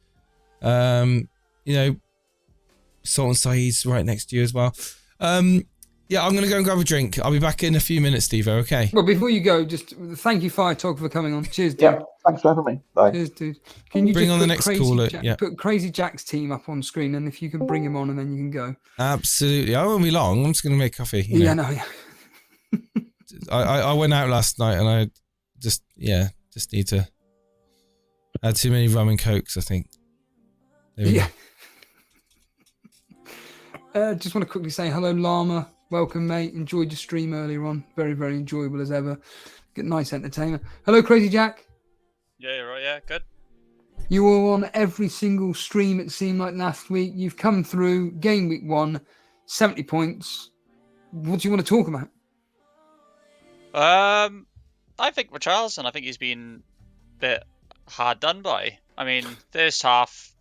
Sultan Saeed's right next to you as well. Yeah, I'm going to go and grab a drink. I'll be back in a few minutes, Steve-O, okay? Well, before you go, just thank you, Fire Talk, for coming on. Cheers, dude. Yeah, thanks for having me. Bye. Cheers, dude. Can you bring just on the next caller? Put Crazy Jack's team up on screen, and if you can bring him on, and then you can go. Absolutely. I won't be long. I'm just going to make coffee. Yeah, no. I went out last night, and I just need to. I had too many rum and cokes, I think. Yeah. Just want to quickly say hello, Llama. Welcome, mate. Enjoyed your stream earlier on. Very, very enjoyable as ever. Get nice entertainment. Hello, Crazy Jack. Yeah, you're right. Yeah, good. You were on every single stream, it seemed like, last week. You've come through game week 1, 70 points. What do you want to talk about? I think Richarlison, I think he's been a bit hard done by. I mean, first half,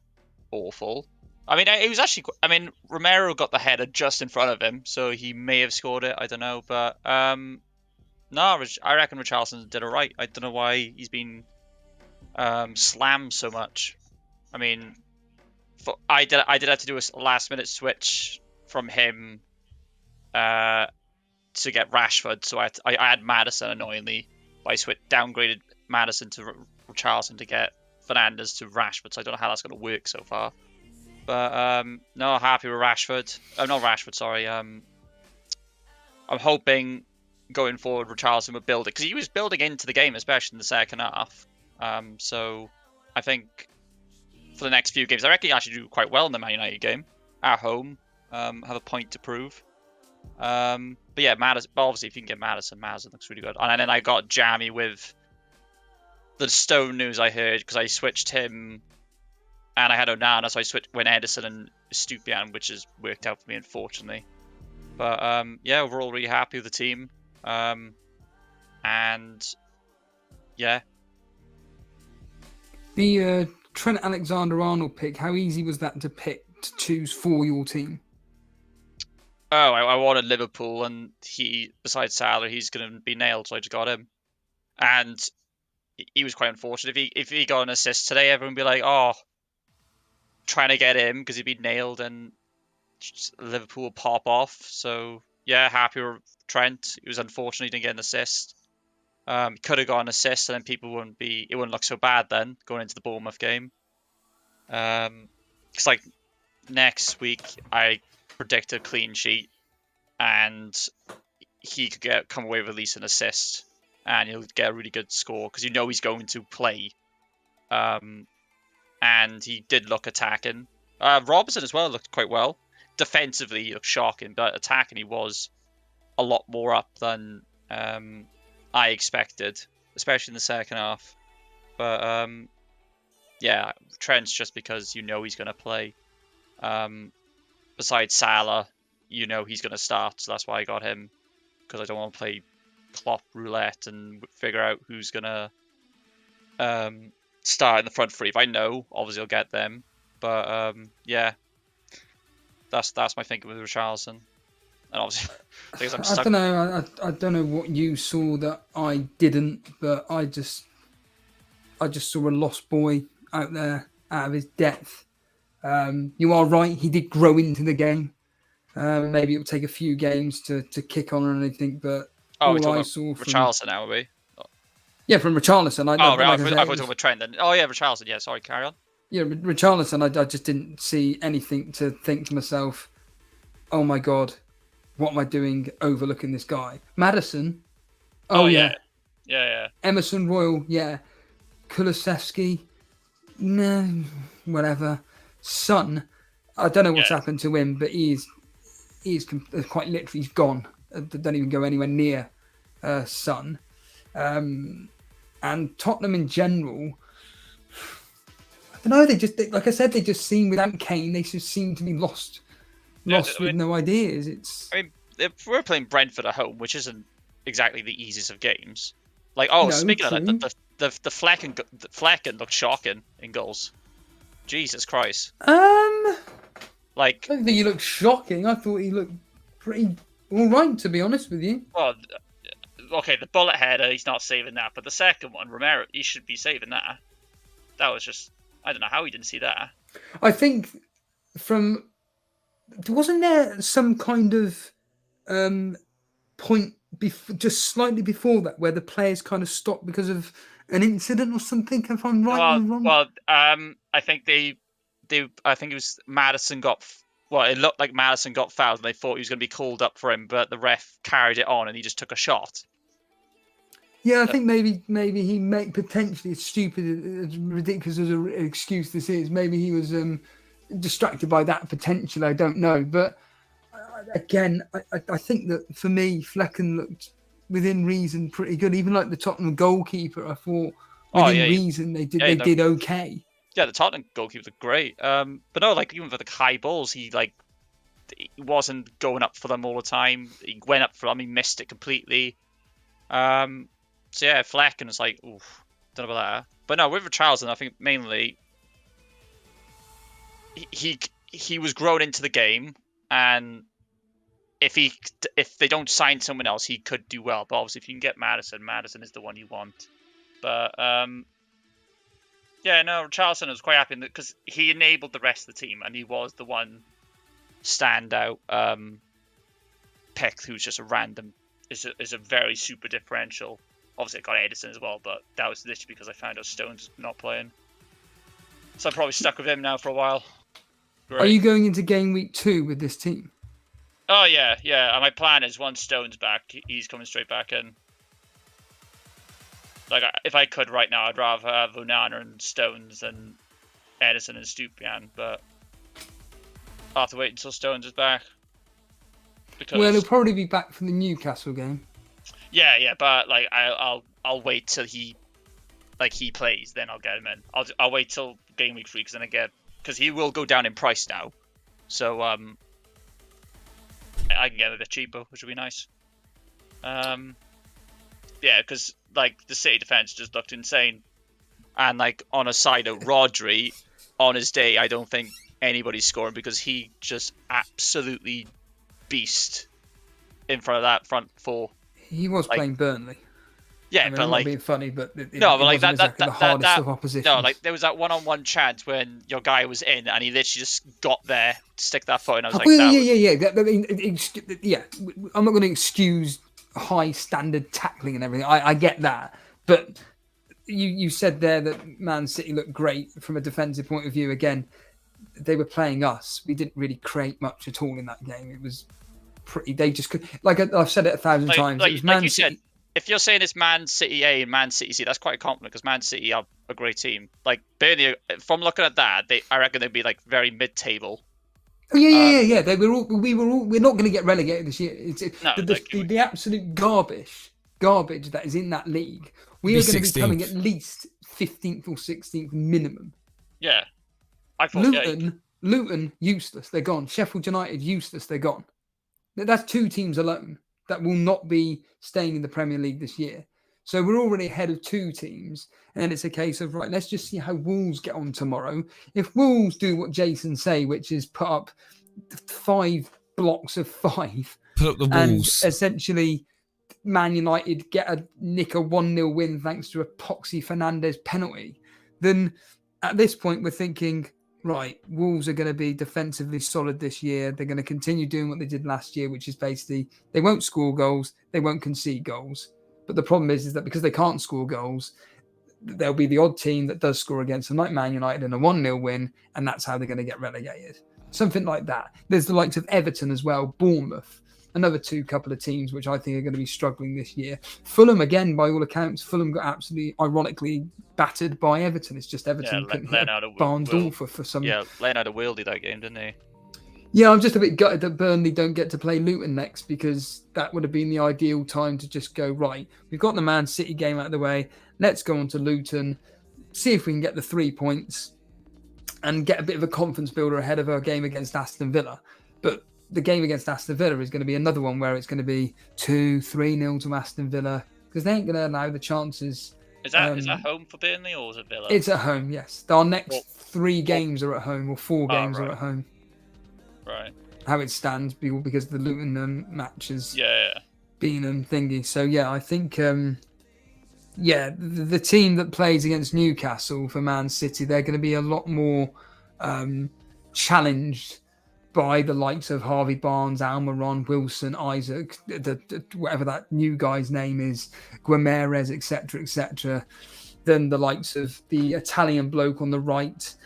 awful. I mean, he was actually... I mean, Romero got the header just in front of him, so he may have scored it. I don't know. But, no, I reckon Richarlison did all right. I don't know why he's been slammed so much. I mean, I did have to do a last-minute switch from him to get Rashford, so I had Maddison annoyingly. I downgraded Maddison to Richarlison to get Fernandes to Rashford, so I don't know how that's going to work so far. But no, happy with Rashford. Oh, not Rashford, sorry. I'm hoping going forward Richarlison would build it, because he was building into the game, especially in the second half. So I think for the next few games, I reckon he actually do quite well in the Man United game at home. Have a point to prove. But yeah, Maddison, obviously if you can get Maddison looks really good. And then I got jammy with the Stone news I heard, because I switched him and I had Onana, so I went Edison and Stupian, which has worked out for me, unfortunately. But yeah, overall really happy with the team. And yeah. The Trent Alexander-Arnold pick, how easy was that to choose for your team? Oh, I wanted Liverpool, and besides Salah, he's going to be nailed, so I just got him. And he was quite unfortunate. If he got an assist today, everyone would be like, oh, trying to get him because he'd be nailed, and Liverpool will pop off. So, yeah, happy with Trent. It was unfortunate he didn't get an assist. Could have got an assist, and then it wouldn't look so bad then, going into the Bournemouth game. It's like next week, I predict a clean sheet, and he could come away with at least an assist, and he'll get a really good score because he's going to play. And he did look attacking. Robertson as well looked quite well. Defensively, he looked shocking, but attacking, he was a lot more up than I expected, especially in the second half. But yeah, Trent's just because he's going to play. Besides Salah, he's going to start, so that's why I got him, because I don't want to play Klopp roulette and figure out who's going to start in the front three. If I know, obviously I'll get them. But yeah, that's my thinking with Richarlison. And obviously, I don't know. I don't know what you saw that I didn't, but I just saw a lost boy out there, out of his depth. You are right. He did grow into the game. Maybe it will take a few games to kick on or anything, but all I saw from Richarlison now, are we? Yeah, from Richarlison. I thought we were talking about Trent then. Oh yeah, Richarlison. Yeah, sorry, carry on. Yeah, Richarlison. I just didn't see anything to think to myself, oh my God, what am I doing overlooking this guy? Maddison. Oh yeah. Emerson Royal. Yeah. Kulusevski. No, whatever. Son. I don't know what's happened to him, but he's quite literally gone. Don't even go anywhere near Son. And Tottenham in general, I don't know. They just, like I said, they just seem, without Kane, they just seem to be lost with no ideas. If we're playing Brentford at home, which isn't exactly the easiest of games. Speaking of that, the Flecken looked shocking in goals. Jesus Christ. I don't think he looked shocking. I thought he looked pretty all right, to be honest with you. Well, okay, the bullet header, he's not saving that, but the second one, Romero, he should be saving that. That was just, I don't know how he didn't see that. I think wasn't there some kind of point just slightly before that where the players kind of stopped because of an incident or something, if I'm right or wrong? Well, I think I think it was Maddison it looked like Maddison got fouled and they thought he was going to be called up for him, but the ref carried it on and he just took a shot. Yeah, I think maybe he potentially, as stupid, as ridiculous as an excuse this is, maybe he was distracted by that potentially. I don't know, but again, I think that for me, Flecken looked within reason pretty good. Even like the Tottenham goalkeeper, I thought within reason they did okay. Yeah, the Tottenham goalkeepers are great. But no, like even for the high balls, he wasn't going up for them all the time. He went up for them, he missed it completely. So yeah, Fleck, and it's like, oof, don't know about that. But no, with Richarlison, I think mainly he was grown into the game, and if they don't sign someone else, he could do well. But obviously, if you can get Maddison is the one you want. But yeah, no, Richarlison was quite happy because he enabled the rest of the team, and he was the one standout pick who's just a random. Is a very super differential. Obviously, I got Edison as well, but that was literally because I found out Stones was not playing. So I'm probably stuck with him now for a while. Great. Are you going into game week 2 with this team? Oh, yeah. And my plan is once Stone's back, he's coming straight back in. Like, if I could right now, I'd rather have Onana and Stones than Edison and Stupian, but I'll have to wait until Stones is back. Well, he'll probably be back for the Newcastle game. Yeah, but like I'll wait till he plays, then I'll get him in. I'll wait till game week 3 because he will go down in price now, so I can get him a bit cheaper, which would be nice. Yeah, because like the City defense just looked insane, and like on a side of Rodri, on his day, I don't think anybody's scoring because he just absolutely beast in front of that front four. He was playing Burnley. Yeah, I mean, but I'm like not being funny, but but like that the hardest of opposition. No, like there was that one-on-one chance when your guy was in and he literally just got there, stick that foot, and I was like, yeah. I'm not going to excuse high standard tackling and everything. I get that, but you said there that Man City looked great from a defensive point of view. Again, they were playing us. We didn't really create much at all in that game. It was pretty. They just could. Like I've said it 1,000 times. It was Man City. Said, if you're saying it's Man City A and Man City C, that's quite a compliment because Man City are a great team. Like Burnley, from looking at that, I reckon they'd be like very mid-table. Yeah. We're not going to get relegated this year. The absolute garbage that is in that league. We are going to be coming at least 15th or 16th minimum. Yeah. I thought, Luton, useless. They're gone. Sheffield United, useless. They're gone. That's 2 teams alone that will not be staying in the Premier League this year. So we're already ahead of 2 teams. And then it's a case of, right, let's just see how Wolves get on tomorrow. If Wolves do what Jason say, which is put up 5 blocks of 5. Put up the Wolves. And essentially Man United nick a 1-0 win thanks to a Poxy Fernandez penalty, then at this point we're thinking, right, Wolves are going to be defensively solid this year. They're going to continue doing what they did last year, which is basically they won't score goals, they won't concede goals. But the problem is that because they can't score goals, there'll be the odd team that does score against them, like Man United, in a 1-0 win, and that's how they're going to get relegated. Something like that. There's the likes of Everton as well, Bournemouth, another couple of teams which I think are going to be struggling this year. Fulham, again, by all accounts, Fulham got absolutely, ironically, battered by Everton. It's just Everton couldn't hit a barn door for some... Yeah, Leonard wieldy that game, didn't he? Yeah, I'm just a bit gutted that Burnley don't get to play Luton next because that would have been the ideal time to just go, right, we've got the Man City game out of the way, let's go on to Luton, see if we can get the 3 points and get a bit of a confidence builder ahead of our game against Aston Villa. But the game against Aston Villa is going to be another one where it's going to be 2-3-0 to Aston Villa because they ain't going to allow the chances. Is that home for Burnley or is it Villa? It's at home, yes. Our next 3 games are at home, or 4 games are at home. Right. How it stands because the Luton match has been thingy. So yeah, I think the team that plays against Newcastle for Man City, they're going to be a lot more challenged by the likes of Harvey Barnes, Almiron, Wilson, Isaac, whatever that new guy's name is, Guimarães, etc., than the likes of the Italian bloke on the right,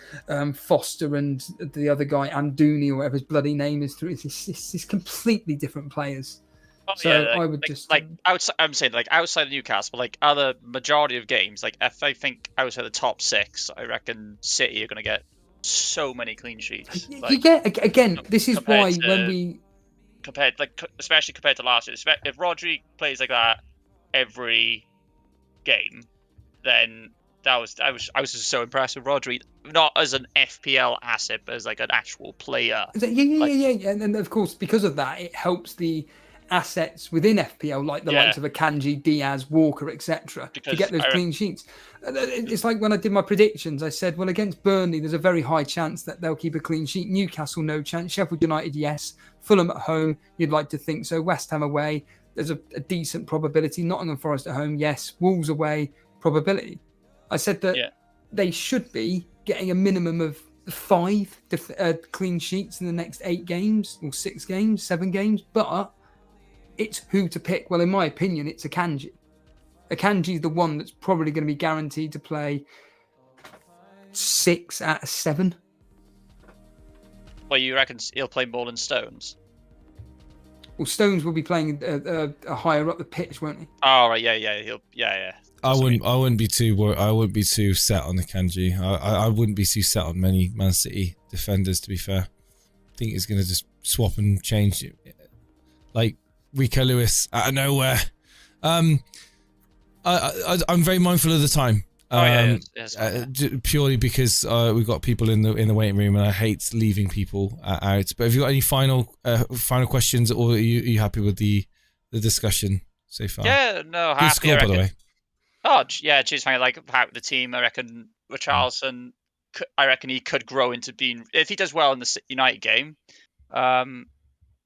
Foster, and the other guy, Anduni, or whatever his bloody name is. It's completely different players. Oh, so yeah, I would outside. I'm saying outside of Newcastle, like other majority of games, like if I think outside the top 6, I reckon City are going to get so many clean sheets. This is why when we especially compared to last year. If Rodri plays like that every game, then I was just so impressed with Rodri, not as an FPL asset, but as like an actual player. Yeah. And of course, because of that, it helps the assets within FPL, like the likes of Akanji, Diaz, Walker, etc., to get those clean sheets. It's like when I did my predictions, I said, well, against Burnley, there's a very high chance that they'll keep a clean sheet. Newcastle, no chance. Sheffield United, yes. Fulham at home, you'd like to think so. West Ham away, there's a decent probability. Nottingham Forest at home, yes. Wolves away, probability. I said that they should be getting a minimum of 5 clean sheets in the next 8 games, or 6 games, 7 games, but it's who to pick. Well, in my opinion, it's Akanji. Akanji is the one that's probably going to be guaranteed to play 6 out of 7. Well, you reckon he'll play more than Stones? Well, Stones will be playing a higher up the pitch, won't he? Oh, right, yeah. I wouldn't be too set on Akanji. I wouldn't be too set on many Man City defenders, to be fair. I think he's going to just swap and change it. Like Rico Lewis out of nowhere. I'm very mindful of the time. Purely because we've got people in the waiting room, and I hate leaving people out. But have you got any final questions, or are you happy with the discussion so far? Yeah, no, good happy. Score, by the way. Oh yeah, just kind of like happy with the team. I reckon Richarlison. I reckon he could grow into being, if he does well in the United game,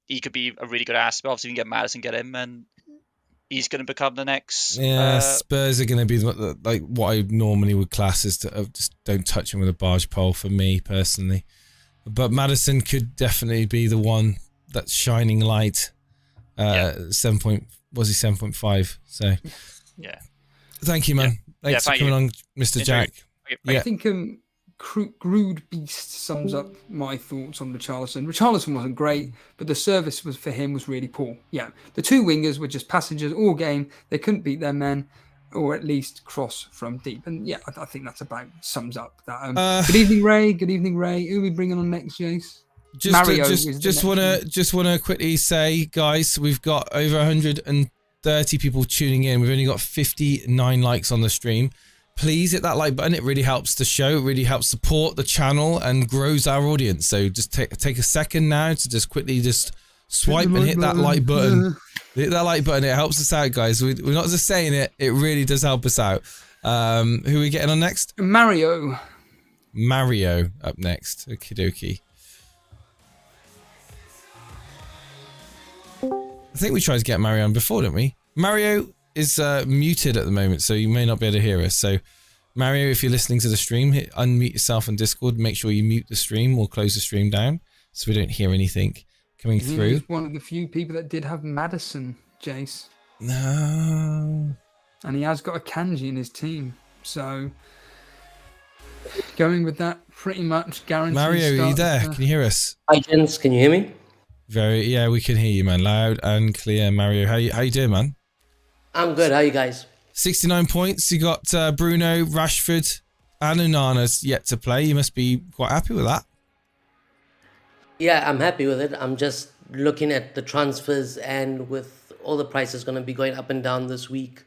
he could be a really good asset. But obviously, we can get Maddison, get him, and he's going to become the next. Yeah, Spurs are going to be like what I normally would class as just don't touch him with a barge pole for me personally. But Maddison could definitely be the one that's shining light. 7.5. So yeah. Thank you, man. Thanks for coming on, Mr. Jack. I think Crude Beast sums up my thoughts on Richarlison. Richarlison wasn't great, but the service for him was really poor. Yeah, the 2 wingers were just passengers all game. They couldn't beat their men, or at least cross from deep. And yeah, I think that's about sums up that. Good evening, Ray. Good evening, Ray. Who are we bringing on next, Jace? Just want to quickly say, guys, we've got over 130 people tuning in. We've only got 59 likes on the stream. Please hit that like button. It really helps the show. It really helps support the channel and grows our audience. So just take a second now to just quickly swipe and hit that like button. Hit that like button. It helps us out, guys. We're not just saying it. It really does help us out. Who are we getting on next? Mario up next. Okie dokie. I think we tried to get Mario on before, didn't we? Mario is muted at the moment, so you may not be able to hear us. So, Mario, if you're listening to the stream, unmute yourself on Discord. Make sure you mute the stream or close the stream down so we don't hear anything coming through. He's one of the few people that did have Maddison, Jace. No. And he has got a Kanji in his team. So, going with that, pretty much guaranteed. Mario, are you there? Can you hear us? Hi, gents. Can you hear me? We can hear you, man. Loud and clear. Mario, how you doing, man? I'm good. How are you guys? 69 points. You got Bruno, Rashford, and Onana's yet to play. You must be quite happy with that. Yeah, I'm happy with it. I'm just looking at the transfers, and with all the prices going to be going up and down this week,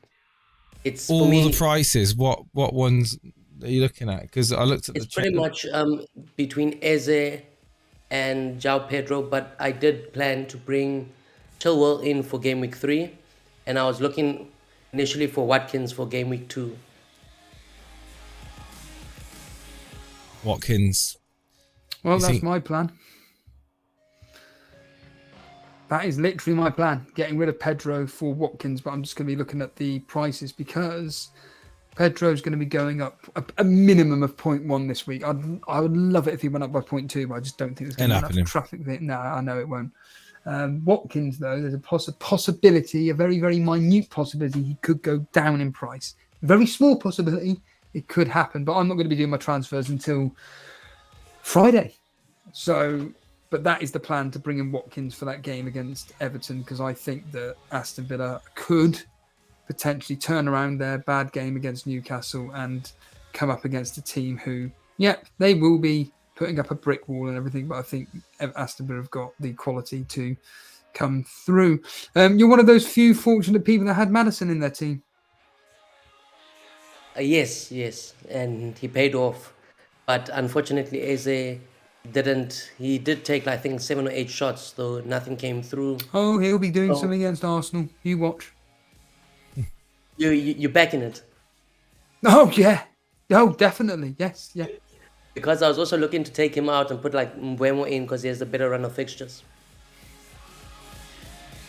it's all the prices. What ones are you looking at? Because I looked at it's pretty much between Eze and João Pedro, but I did plan to bring Chilwell in for game week 3, and I was looking initially for Watkins for game week 2. Watkins. Well, that's my plan. That is literally my plan, getting rid of Pedro for Watkins, but I'm just going to be looking at the prices because Pedro's going to be going up a minimum of 0.1 this week. I would love it if he went up by 0.2, but I just don't think there's going to be enough traffic. No, I know it won't. Watkins, though, there's a possibility, a very, very minute possibility he could go down in price. Very small possibility it could happen, but I'm not going to be doing my transfers until Friday. So, but that is the plan, to bring in Watkins for that game against Everton, because I think that Aston Villa could potentially turn around their bad game against Newcastle and come up against a team who, they will be putting up a brick wall and everything, but I think Aston Villa have got the quality to come through. You're one of those few fortunate people that had Maddison in their team. Yes, and he paid off. But unfortunately, Eze didn't. He did take, I think, 7 or 8 shots, though nothing came through. Oh, he'll be doing something against Arsenal. You watch. You're backing it? Oh, yeah. Oh, definitely. Yes, yeah. Because I was also looking to take him out and put like Mbeumo in because he has a better run of fixtures.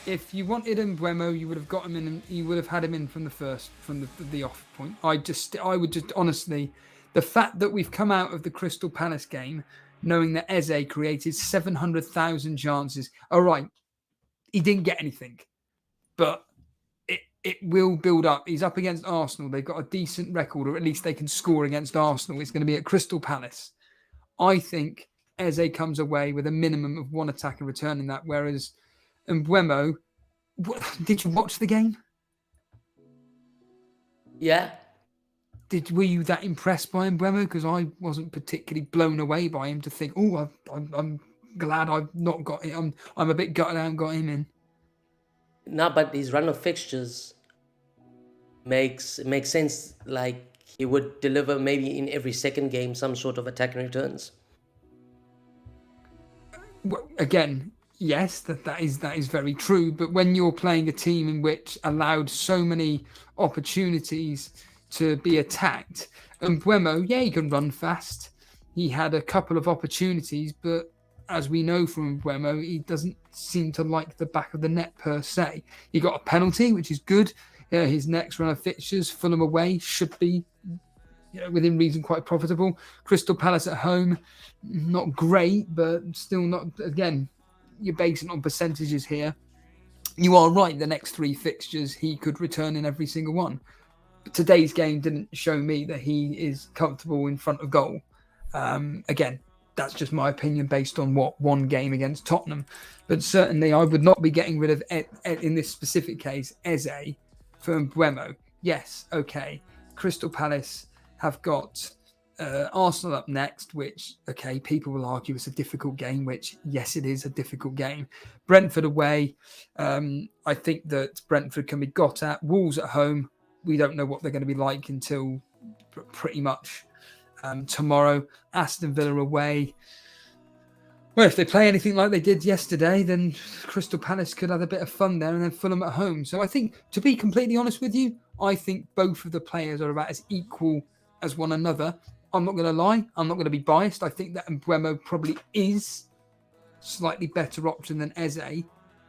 If you wanted Mbeumo, you would have got him in, and you would have had him in from the off point. I would just honestly, the fact that we've come out of the Crystal Palace game knowing that Eze created 700,000 chances. All right, he didn't get anything, but it will build up. He's up against Arsenal. They've got a decent record, or at least they can score against Arsenal. It's going to be at Crystal Palace. I think Eze comes away with a minimum of 1 attacker returning that, whereas Mbeumo, did you watch the game? Yeah. Were you that impressed by Mbeumo? Because I wasn't particularly blown away by him to think, oh, I'm glad I've not got it. I'm a bit gutted I haven't got him in. No, but his run of fixtures makes sense. Like he would deliver maybe in every second game some sort of attacking returns. Well, again, yes, that is very true. But when you're playing a team in which allowed so many opportunities to be attacked, and Mbeumo, yeah, he can run fast. He had a couple of opportunities, but as we know from Mbeumo, he doesn't seem to like the back of the net per se. He got a penalty, which is good. His next run of fixtures, Fulham away, should be within reason quite profitable. Crystal Palace at home, not great, but still not. Again, you're basing on percentages here. You are right. The next 3 fixtures, he could return in every single one. But today's game didn't show me that he is comfortable in front of goal. Again, that's just my opinion based on one game against Tottenham. But certainly I would not be getting rid of, in this specific case, Eze for Mbeumo. Yes, okay. Crystal Palace have got Arsenal up next, which, okay, people will argue it's a difficult game, which, yes, it is a difficult game. Brentford away. I think that Brentford can be got at. Wolves at home. We don't know what they're going to be like until pretty much tomorrow. Aston Villa away. Well, if they play anything like they did yesterday, then Crystal Palace could have a bit of fun there, and then Fulham at home. So I think, to be completely honest with you, I think both of the players are about as equal as one another. I'm not going to lie. I'm not going to be biased. I think that Mbeumo probably is slightly better option than Eze.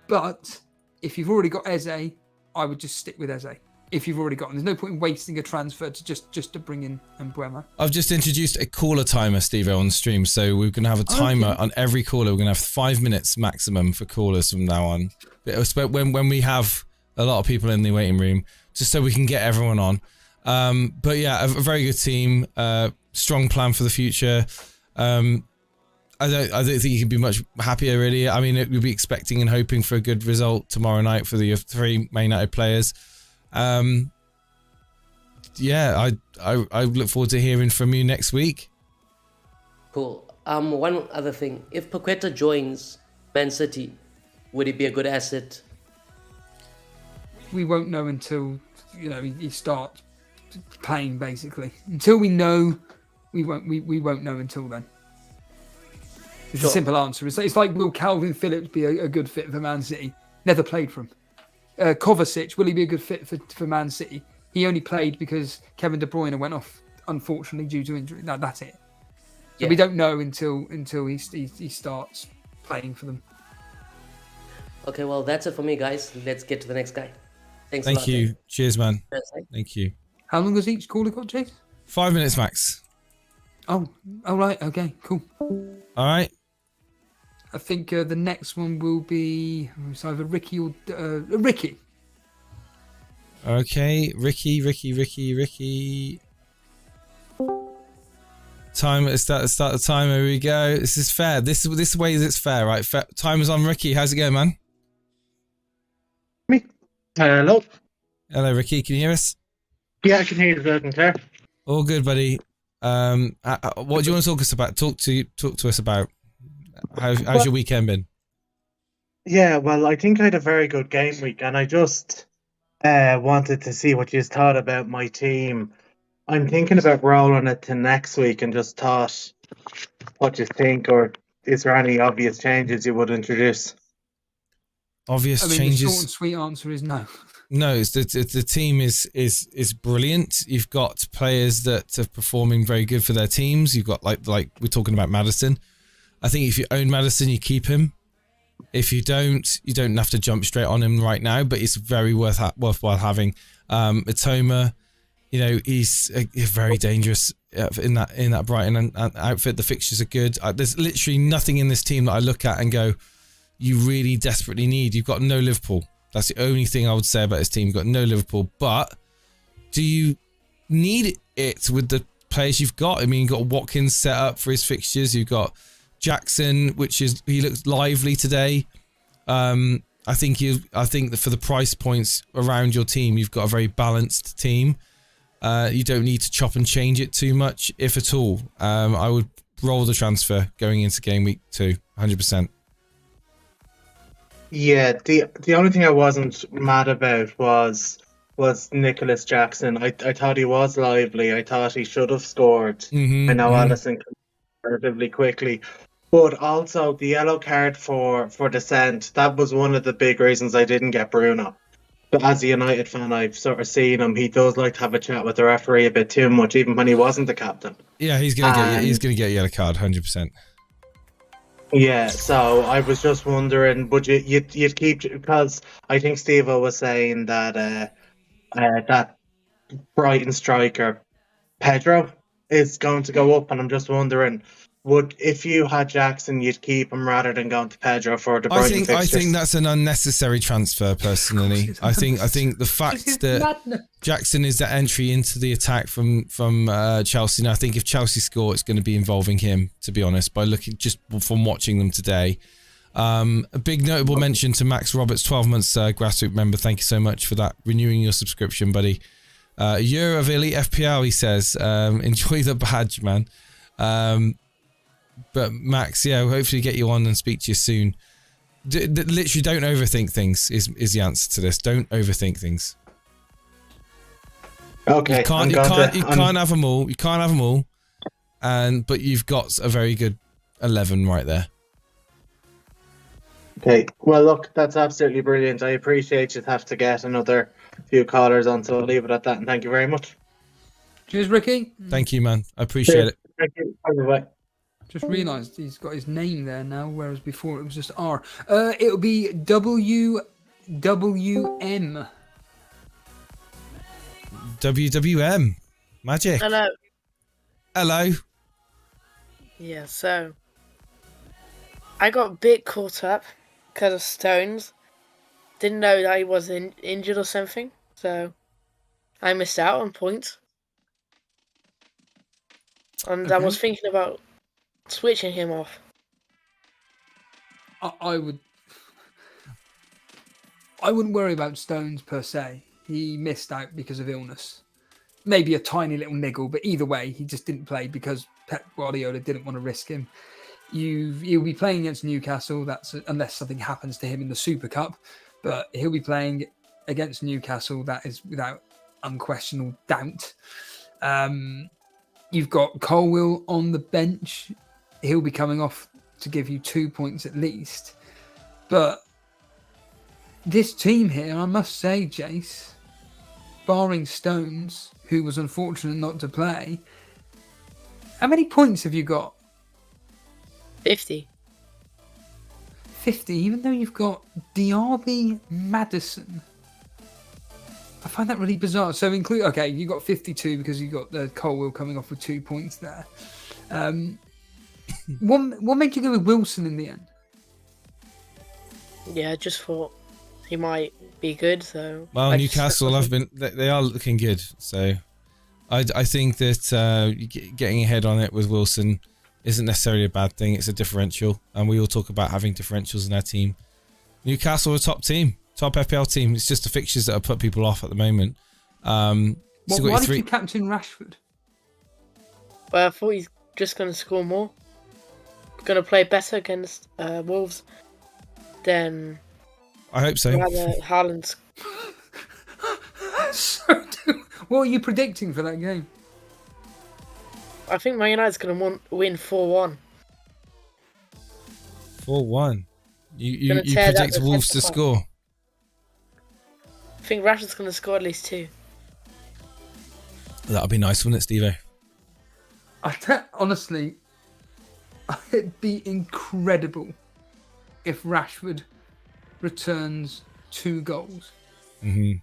But if you've already got Eze, I would just stick with Eze. If you've already got him, there's no point in wasting a transfer to just to bring in Mbeumo. I've just introduced a caller timer, Steve, on stream. So we're going to have a timer on every caller. We're going to have 5 minutes maximum for callers from now on. When we have a lot of people in the waiting room, just so we can get everyone on. But yeah, a very good team. Strong plan for the future. I don't think you can be much happier, really. I mean, we'll be expecting and hoping for a good result tomorrow night for the 3 Man United players. Yeah, I look forward to hearing from you next week. Cool. One other thing. If Paqueta joins Man City, would he be a good asset? We won't know until he starts playing, basically. Until we know, we won't know until then. It's a simple answer. It's like, will Calvin Phillips be a good fit for Man City? Never played for him. Kovacic, will he be a good fit for Man City? He only played because Kevin De Bruyne went off, unfortunately, due to injury. That's it. So we don't know until he starts playing for them. Okay, well, that's it for me, guys. Let's get to the next guy. Thanks a lot. Thank you. Cheers, man. Thank you. How long has each caller got, Chase? 5 minutes max. Oh, right. Okay, cool. All right. I think the next one will be it's either Ricky or Ricky. Okay, Ricky. Time. Start the timer. Here we go. This is fair. This way it's fair, right? Timer's on, Ricky. How's it going, man? Me. Hello. Hello, Ricky. Can you hear us? Yeah, I can hear you loud and clear. All good, buddy. What do you want to talk to us about? Talk to us about. How's your weekend been? Yeah, well, I think I had a very good game week, and I just wanted to see what you thought about my team. I'm thinking about rolling it to next week, and just thought what you think, or is there any obvious changes you would introduce? Obvious The changes. short and sweet answer is no. No, the team is brilliant. You've got players that are performing very good for their teams. You've got like we're talking about Maddison. I think if you own Maddison, you keep him. If you don't have to jump straight on him right now, but it's very worthwhile having. Atoma, he's very dangerous in that Brighton outfit. The fixtures are good. There's literally nothing in this team that I look at and go, you really desperately need. You've got no Liverpool. That's the only thing I would say about this team. You've got no Liverpool. But do you need it with the players you've got? I mean, you've got Watkins set up for his fixtures. You've got Jackson, he looks lively today. I think that for the price points around your team, you've got a very balanced team. You don't need to chop and change it too much, if at all. I would roll the transfer going into game week 2, 100%. Yeah, the only thing I wasn't mad about was Nicholas Jackson. I thought he was lively. I thought he should have scored. I know Alisson relatively quickly. But also the yellow card for dissent, that was one of the big reasons I didn't get Bruno. But as a United fan, I've sort of seen him. He does like to have a chat with the referee a bit too much, even when he wasn't the captain. Yeah, he's gonna get a yellow card, 100%. Yeah, so I was just wondering, would you'd keep, because I think Steve was saying that that Brighton striker Pedro is going to go up, and I'm just wondering, if you had Jackson, you'd keep him rather than going to Pedro for the Brighton fixtures? I think that's an unnecessary transfer, personally. I think the fact that Jackson is the entry into the attack from Chelsea. Now, I think if Chelsea score, it's going to be involving him, to be honest, by looking just from watching them today. A big notable mention to Max Roberts, 12 months grassroots member. Thank you so much for that, renewing your subscription, buddy. Year of Elite FPL, he says. Enjoy the badge, man. But Max, yeah, we'll hopefully get you on and speak to you soon. Literally, don't overthink things is the answer to this. Don't overthink things. Okay. You can't have them all. You can't have them all. But you've got a very good 11 right there. Okay. Well, look, that's absolutely brilliant. I appreciate you'd have to get another few callers on, so I'll leave it at that, and thank you very much. Cheers, Ricky. Thank you, man. I appreciate it. Thank you. Bye-bye. Just realised he's got his name there now, whereas before it was just R. It'll be WWM. WWM. Magic. Hello. Yeah, so I got a bit caught up because of Stones. Didn't know that he was injured or something, so I missed out on points. And I was thinking about switching him off. I wouldn't worry about Stones per se. He missed out because of illness. Maybe a tiny little niggle, but either way, he just didn't play because Pep Guardiola didn't want to risk him. He'll be playing against Newcastle. Unless something happens to him in the Super Cup, but he'll be playing against Newcastle. That is without unquestionable doubt. You've got Colwill on the bench. He'll be coming off to give you 2 points at least. But this team here, I must say, Jace, barring Stones, who was unfortunate not to play, how many points have you got? 50. 50, even though you've got Diaby, Maddison. I find that really bizarre. So you got 52 because you got the Colwill coming off with 2 points there. What made you go with Wilson in the end? Yeah, I just thought he might be good. So Newcastle they are looking good. So I think that getting ahead on it with Wilson isn't necessarily a bad thing. It's a differential, and we all talk about having differentials in our team. Newcastle are a top team, top FPL team. It's just the fixtures that have put people off at the moment. Why did you captain Rashford? Well, I thought he's just going to score more. Going to play better against Wolves. then I hope so. rather Haaland's. What are you predicting for that game? I think Man United's going to win 4-1. 4-1. You predict Wolves to score? I think Rashford's going to score at least 2. That'd be nice, wouldn't it, Steve-O? Honestly, it'd be incredible if Rashford returns 2 goals. Mm-hmm.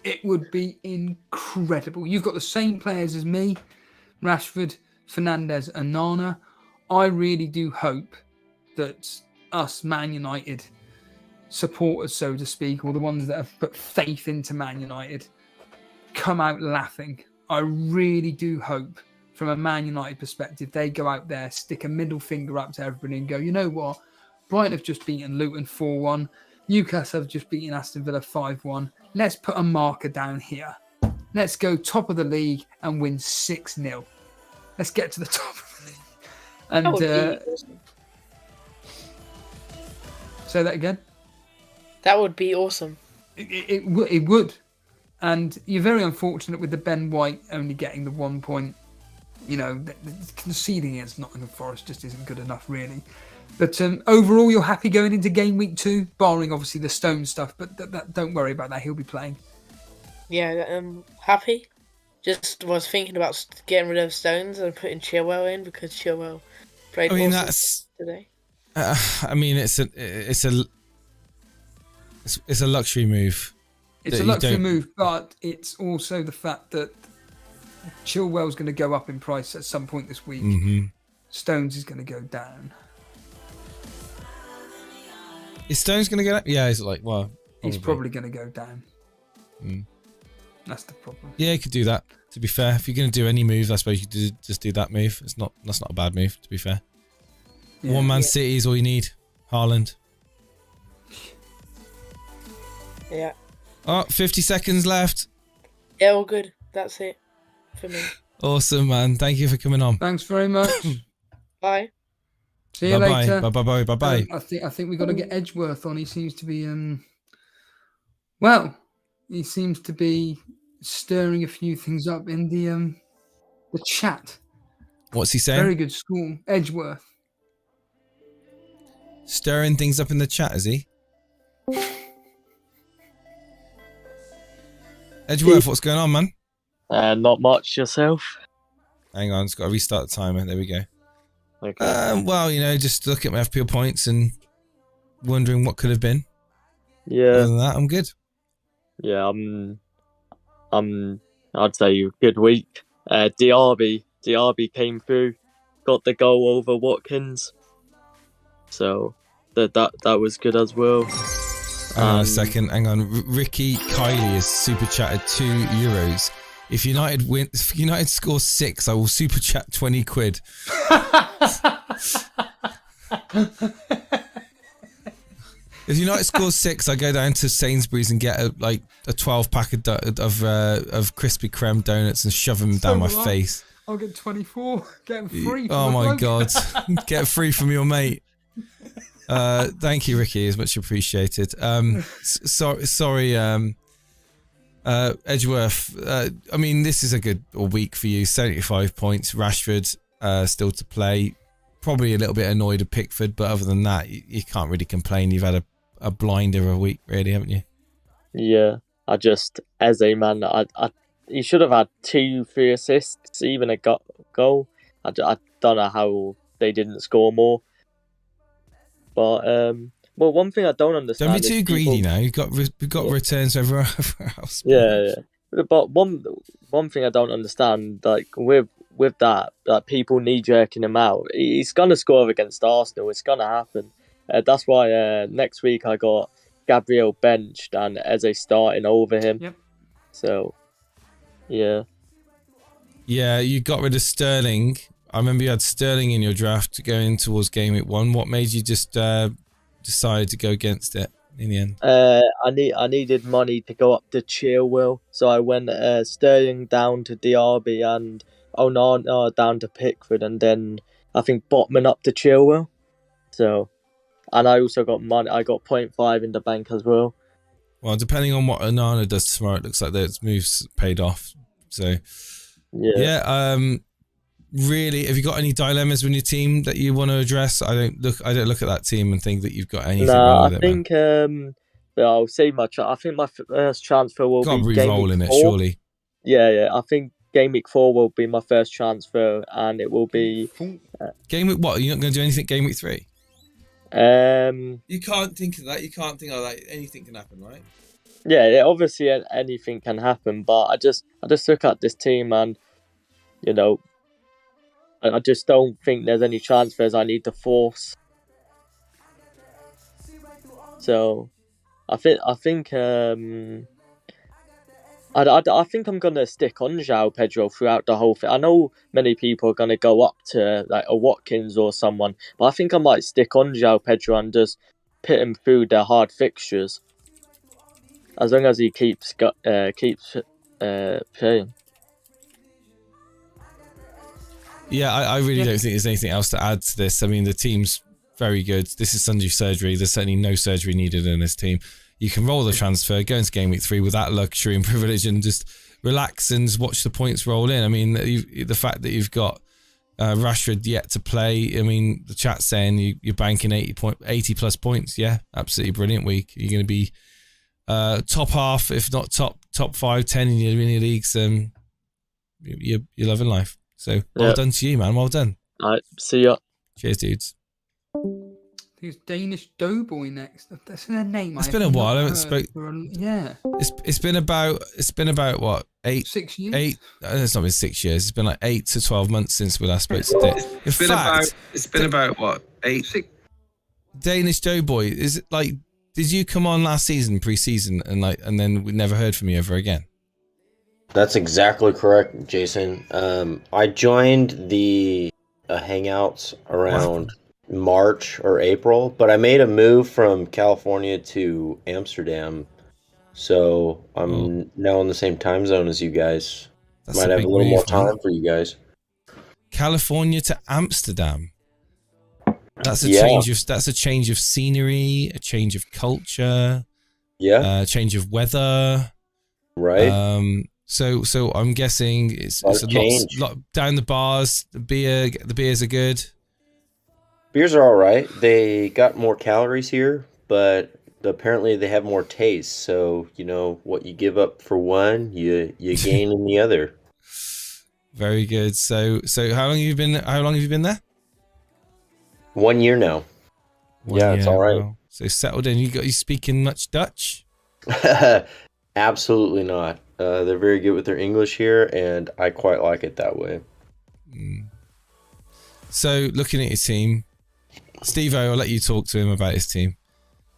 It would be incredible. You've got the same players as me, Rashford, Fernandes and Nana. I really do hope that us Man United supporters, so to speak, or the ones that have put faith into Man United, come out laughing. I really do hope, from a Man United perspective, they go out there, stick a middle finger up to everybody and go, you know what? Brighton have just beaten Luton 4-1. Newcastle have just beaten Aston Villa 5-1. Let's put a marker down here. Let's go top of the league and win 6-0. Let's get to the top of the league. And awesome. Say that again. That would be awesome. It would. And you're very unfortunate with the Ben White only getting the 1 point. You know, the conceding against Nottingham Forest just isn't good enough, really. But overall, you're happy going into game week 2, barring obviously the Stone stuff. But don't worry about that; he'll be playing. Yeah, happy. Just was thinking about getting rid of Stones and putting Chilwell in because Chilwell played awesome today. I mean, it's a luxury move. It's a luxury move, but it's also the fact that Chilwell's going to go up in price at some point this week. Mm-hmm. Stones is going to go down. Is Stones going to go down? Yeah, he's like, well... He's probably going to go down. Mm. That's the problem. Yeah, you could do that, to be fair. If you're going to do any moves, I suppose you could just do that move. That's not a bad move, to be fair. Yeah, One-man City is all you need. Haaland. Yeah. Oh, 50 seconds left. Yeah, all good. That's it for me. Awesome, man. Thank you for coming on. Thanks very much. Bye. See you later. Bye. I think we've got to get Edgeworth on. He seems to be he seems to be stirring a few things up in the chat. What's he saying? Very good school, Edgeworth. Stirring things up in the chat, is he? Edgeworth, what's going on, man? Not much. Yourself? Hang on, it's got to restart the timer. There we go. Okay. Well, just look at my FPL points and wondering what could have been. Yeah. Other than that, I'm good. Yeah, I'd say good week. Diaby came through, got the goal over Watkins. So that was good as well. Hang on a second. Hang on. Ricky Kiley has super chatted €2. If United scores 6, I will super chat 20 quid. If United scores 6, I go down to Sainsbury's and get a 12-pack of Krispy Kreme donuts and shove them down my face. I'll get 24. Get them free. Oh my god! Get free from your mate. Thank you, Ricky. It's much appreciated. Sorry, Edgeworth. I mean, this is a good week for you. 75 points. Rashford still to play. Probably a little bit annoyed at Pickford, but other than that, you can't really complain. You've had a blinder of a week, really, haven't you? Yeah, Eze, man, he should have had 2-3 assists, even a goal. I don't know how they didn't score more. But one thing I don't understand. Don't be too greedy now. We've got returns everywhere else. Yeah. But one thing I don't understand, like with that people knee-jerking him out. He's gonna score against Arsenal. It's gonna happen. That's why next week I got Gabriel benched and Eze starting over him. Yep. So, yeah. Yeah, you got rid of Sterling. I remember you had Sterling in your draft going towards game week 1. What made you just decide to go against it in the end? I needed money to go up to Chilwell, so I went Sterling down to Diaby and down to Pickford, and then I think Botman up to Chilwell. So And I also got money. I got 0.5 in the bank as well. Well, depending on what Onana does tomorrow, it looks like those moves paid off. So, yeah. Really, have you got any dilemmas with your team that you want to address? I don't look at that team and think that you've got anything wrong with it. I think I'll say I think my first transfer will be game week 4. It, surely. Yeah. I think game week 4 will be my first transfer, and it will be game week. What? You're not going to do anything game week 3? You can't think of that. You can't think of that. Anything can happen, right? Yeah. Obviously, anything can happen, but I just look at this team, and I just don't think there's any transfers I need to force. So, I think I think I'm gonna stick on João Pedro throughout the whole thing. I know many people are gonna go up to like a Watkins or someone, but I think I might stick on João Pedro and just put him through their hard fixtures, as long as he keeps playing. Yeah, I really don't think there's anything else to add to this. I mean, the team's very good. This is Sunday surgery. There's certainly no surgery needed in this team. You can roll the transfer, go into game week 3 with that luxury and privilege, and just relax and watch the points roll in. I mean, the fact that you've got Rashford yet to play. I mean, the chat's saying you're banking 80 plus points. Yeah, absolutely brilliant week. You're going to be top half, if not top 5, 10 in your mini leagues. You're loving life. So well done to you, man. Well done. All right, see ya. Cheers, dudes. Who's Danish Doughboy next? That's their name. It's been a while. I haven't spoke. Yeah. It's been about what 6 years. 8. It's not been 6 years. It's been like 8 to 12 months since we last spoke to Dick. It's been about what 8. Danish Doughboy. Is it like? Did you come on last season, pre-season, and then we never heard from you ever again? That's exactly correct, Jason. I joined the Hangouts around March or April, but I made a move from California to Amsterdam, so I'm now in the same time zone as you guys. Might have a little more time for you guys. California to Amsterdam. That's a change of scenery, a change of culture. Yeah. A change of weather. Right. So I'm guessing it's a lot down the bars. The beers are good. Beers are all right. They got more calories here, but apparently they have more taste. So what you give up for one, you gain in the other. Very good. So how long have you been there? 1 year now. It's all right. Wow. So settled in. You speaking much Dutch? Absolutely not. They're very good with their English here, and I quite like it that way. So, looking at your team, Steve-O, I'll let you talk to him about his team.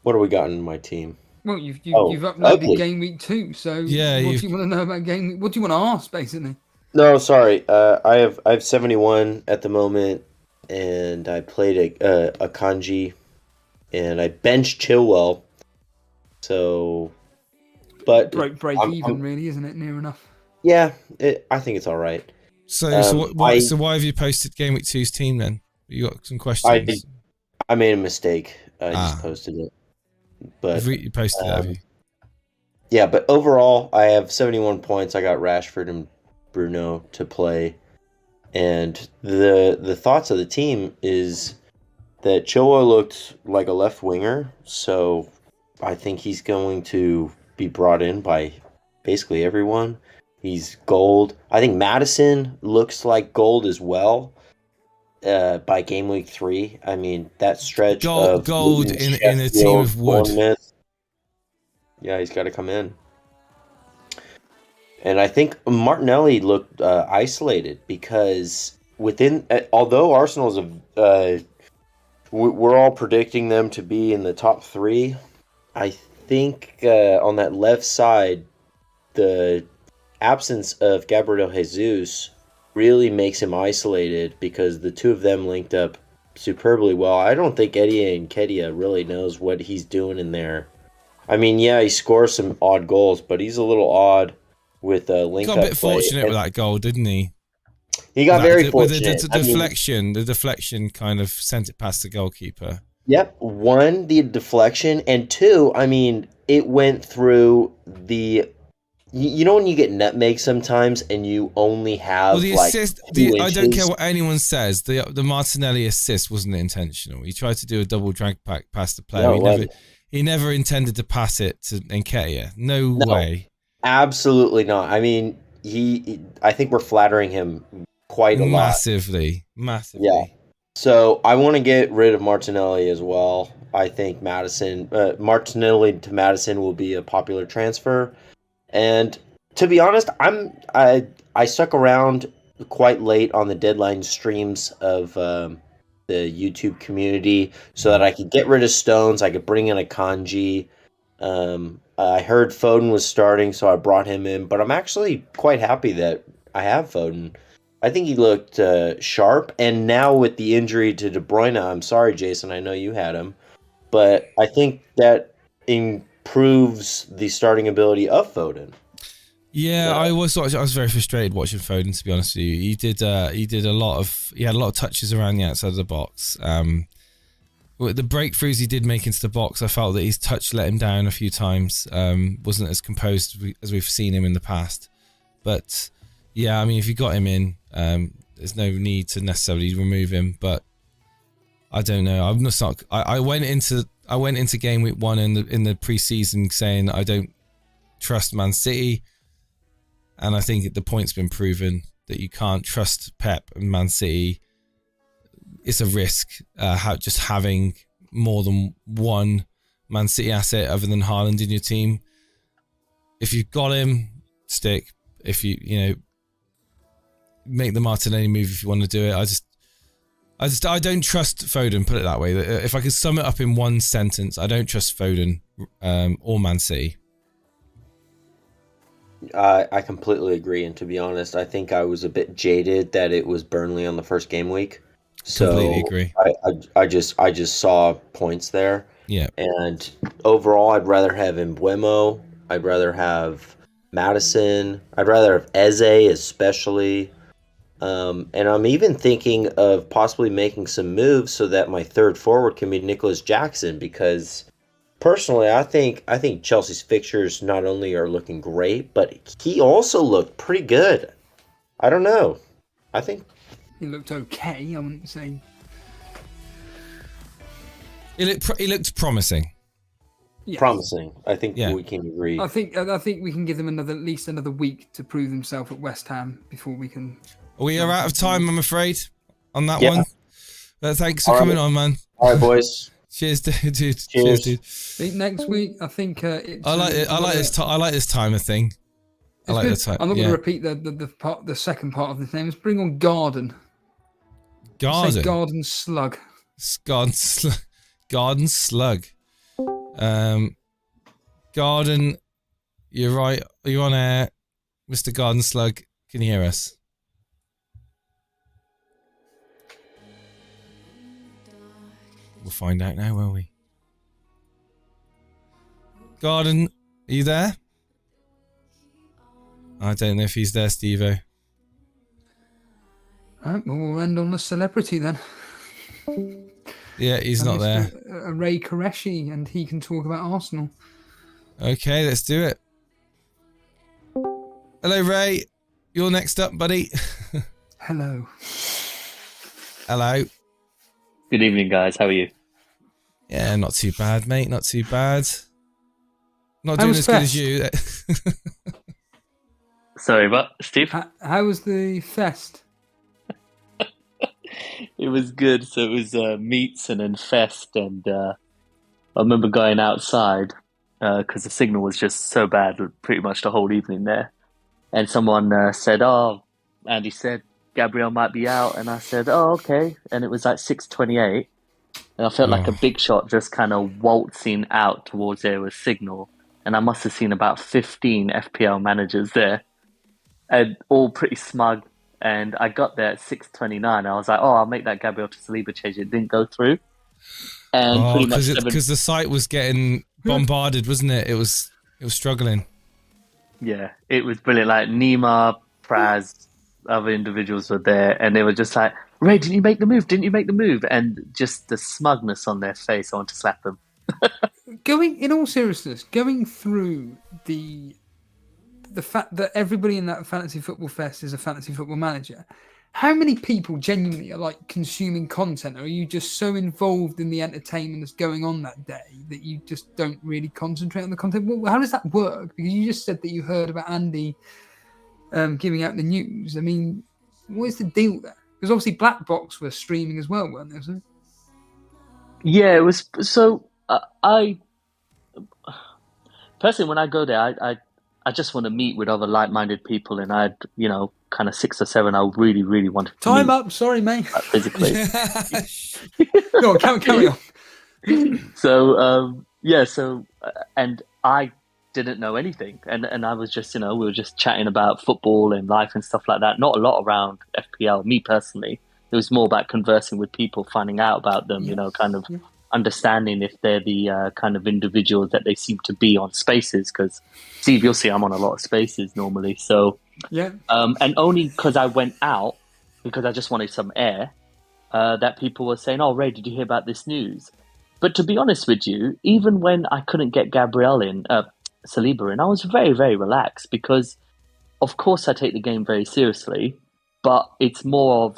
What do we got in my team? Well, you've uploaded game week 2, so what do you want to know about game week? What do you want to ask, basically? No, sorry. I have 71 at the moment, and I played a Kanji, and I benched Chilwell. So, but break even, really, isn't it? Near enough. Yeah, I think it's all right. So why have you posted game week 2's team then? You got some questions? I made a mistake. I just posted it. But you posted it, have you? Yeah, but overall, I have 71 points. I got Rashford and Bruno to play, and the thoughts of the team is that Chilwell looked like a left winger, so I think he's going to be brought in by basically everyone. He's gold. I think Maddison looks like gold as well. By game week 3, I mean that stretch of gold in a team of wood. Bournemouth. Yeah, he's got to come in. And I think Martinelli looked isolated because although Arsenal's we're all predicting them to be in the top 3. I think on that left side, the absence of Gabriel Jesus really makes him isolated because the two of them linked up superbly well. I don't think Eddie Nketiah really knows what he's doing in there. I mean, yeah, he scores some odd goals, but he's a little odd with link up. Got a bit fortunate with that goal, didn't he? He got very fortunate. The deflection kind of sent it past the goalkeeper. Yep. One, the deflection, and two, I mean, it went through the. You know when you get nutmeg sometimes, and you only have the like assist. 2 I don't care inches? what anyone says. The Martinelli assist wasn't intentional. He tried to do a double drag back past the player. No, he never intended to pass it to Nketiah. No way. Absolutely not. I mean, I think we're flattering him quite a lot. Massively. Yeah. So I want to get rid of Martinelli as well. I think Martinelli to Madison will be a popular transfer. And to be honest, I stuck around quite late on the deadline streams of the YouTube community so that I could get rid of Stones. I could bring in a Kanji. I heard Foden was starting, so I brought him in. But I'm actually quite happy that I have Foden. I think he looked sharp. And now with the injury to De Bruyne, I'm sorry, Jason, I know you had him. But I think that improves the starting ability of Foden. Yeah, I was very frustrated watching Foden, to be honest with you. He had a lot of touches around the outside of the box. The breakthroughs he did make into the box, I felt that his touch let him down a few times. Wasn't as composed as we've seen him in the past. But yeah, I mean, if you got him in, there's no need to necessarily remove him. But I don't know. I'm not. I went into game week 1 in the preseason saying I don't trust Man City. And I think the point's been proven that you can't trust Pep and Man City. It's a risk just having more than one Man City asset other than Haaland in your team. If you've got him, stick. If you make the Martinelli move if you want to do it. I don't trust Foden, put it that way. If I could sum it up in one sentence, I don't trust Foden or Man City. I completely agree, and to be honest, I think I was a bit jaded that it was Burnley on the first game week. So completely agree. I just saw points there. Yeah. And overall, I'd rather have Mbeumo. I'd rather have Madison. I'd rather have Eze, especially. And I'm even thinking of possibly making some moves so that my third forward can be Nicholas Jackson, because personally, I think Chelsea's fixtures not only are looking great, but he also looked pretty good. I don't know. I think he looked okay. I wouldn't say. He looked promising. Yes. Promising. I think we can agree. I think we can give him at least another week to prove himself at West Ham before we can. We are out of time, I'm afraid, on that one. But thanks for coming on, man. All right, boys. Cheers, dude. Cheers, dude. Next week, I think it's. I like this timer thing. I like the time. I'm not going to repeat the second part of this name. Let's bring on Garden. Garden. Garden Slug. Garden Slug. Garden. You're right. Are you on air, Mr. Garden Slug? Can you hear us? We'll find out now, won't we? Garden, are you there? I don't know if he's there, Steve-O. Right, well, we'll end on a celebrity then. Yeah, he's not there. Ray Qureshi, and he can talk about Arsenal. Okay, let's do it. Hello, Ray. You're next up, buddy. Hello. Hello. Good evening, guys. How are you? Yeah, not too bad, mate. Not too bad. Not doing as good as you. Sorry, but Steve? How was the fest? It was good. So it was meets and then fest, and I remember going outside because the signal was just so bad pretty much the whole evening there. And someone said, "Oh, Andy said Gabriel might be out," and I said, "Oh, okay." And it was like 6:28, and I felt like a big shot just kind of waltzing out towards there with signal, and I must have seen about 15 FPL managers there, and all pretty smug. And I got there at 6:29. I was like, "Oh, I'll make that Gabriel to Saliba change." It didn't go through, and pretty much because the site was getting bombarded, wasn't it? It was struggling. Yeah, it was brilliant. Like Nima, Praz, other individuals were there, and they were just like, Ray, didn't you make the move? Didn't you make the move? And just the smugness on their face, I want to slap them. In all seriousness, going through the fact that everybody in that fantasy football fest is a fantasy football manager, how many people genuinely are like consuming content, or are you just so involved in the entertainment that's going on that day that you just don't really concentrate on the content? Well, how does that work? Because you just said that you heard about Andy giving out the news. I mean, what is the deal there? Because obviously Black Box were streaming as well, weren't they? So? Yeah, it was. So I personally, when I go there, I just want to meet with other like-minded people, and I had, kind of 6 or 7 I really, really wanted to Time meet, up, sorry, mate. Physically. No, carry on. So, and I didn't know anything. And I was just, we were just chatting about football and life and stuff like that. Not a lot around FPL, me personally. It was more about conversing with people, finding out about them, kind of understanding if they're the kind of individuals that they seem to be on Spaces. Because, Steve, you'll see I'm on a lot of Spaces normally. So, and only because I went out, because I just wanted some air, that people were saying, "Oh, Ray, did you hear about this news?" But to be honest with you, even when I couldn't get Saliba in, I was very, very relaxed because, of course, I take the game very seriously, but it's more of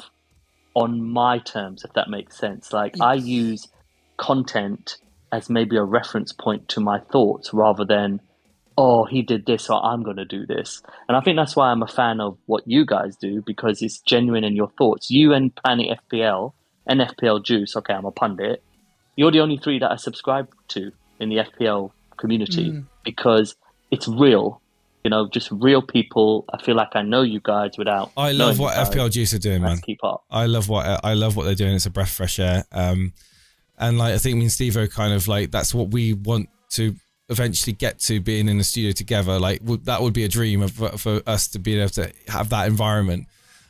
on my terms, if that makes sense. Like, I use content as maybe a reference point to my thoughts rather than, oh, he did this, or I'm going to do this. And I think that's why I'm a fan of what you guys do, because it's genuine in your thoughts. You and Planet FPL and FPL Juice, okay, I'm a pundit. You're the only 3 that I subscribe to in the FPL community because it's real, just real people. I feel like I know you guys without. I love what FPL Juice are doing, man. Keep up. I love what they're doing. It's a breath of fresh air. And like I think me and Steve are kind of like that's what we want to eventually get to, being in the studio together. Like that would be a dream for us to be able to have that environment.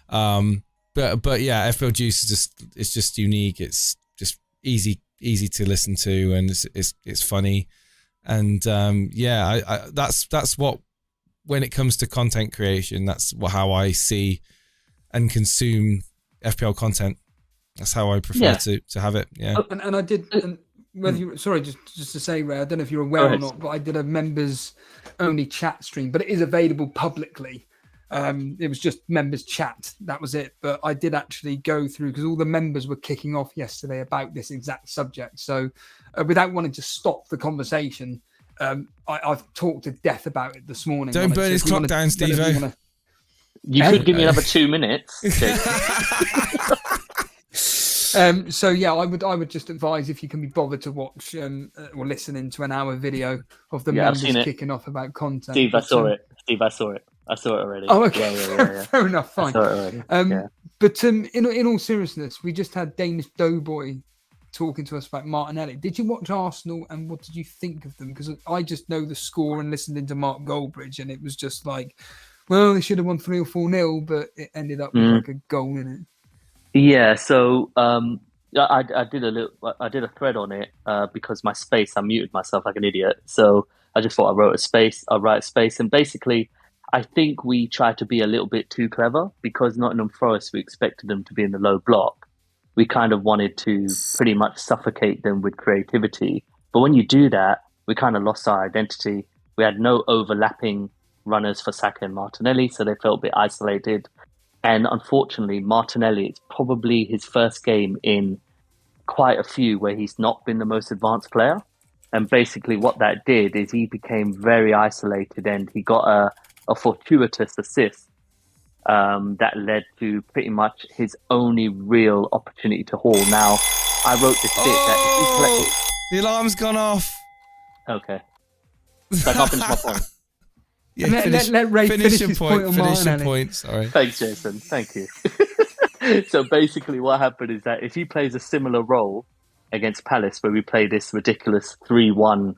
But yeah, FPL Juice is just unique. It's just easy to listen to, and it's funny, and that's what, when it comes to content creation, that's how I see and consume FPL content. That's how I prefer to have it. Yeah. And I did, and whether you just to say, Ray, I don't know if you're aware or not, but I did a members only chat stream, but it is available publicly. It was just members chat. That was it. But I did actually go through, because all the members were kicking off yesterday about this exact subject. So without wanting to stop the conversation, I've talked to death about it this morning. Don't burn his clock down, Steve-O. You could give me another 2 minutes. So yeah, I would just advise, if you can be bothered to watch or listen into an hour video of the members kicking off about content. Steve, I saw it. I saw it already. Oh, okay. Yeah. Fair enough. Fine. I saw it already. But in all seriousness, we just had Danish Doughboy talking to us about Martinelli. Did you watch Arsenal, and what did you think of them? Because I just know the score and listened into Mark Goldbridge, and it was just like, well, they should have won 3 or 4-0, but it ended up with like a goal in it. Yeah, so I did a thread on it because my space, I muted myself like an idiot. So I just thought I'll write a space, and basically I think we tried to be a little bit too clever, because Nottingham Forest, we expected them to be in the low block. We kind of wanted to pretty much suffocate them with creativity. But when you do that, we kind of lost our identity. We had no overlapping runners for Saka and Martinelli, so they felt a bit isolated. And unfortunately, Martinelli, it's probably his first game in quite a few where he's not been the most advanced player. And basically what that did is he became very isolated, and he got a fortuitous assist that led to pretty much his only real opportunity to haul. Now, I wrote this bit that if he the alarm's gone off. Okay. So I can't finish my point. Yeah, let Ray finish his point. Finish your point. Sorry. Thanks, Jason. Thank you. So basically what happened is that if he plays a similar role against Palace, where we play this ridiculous 3-1-6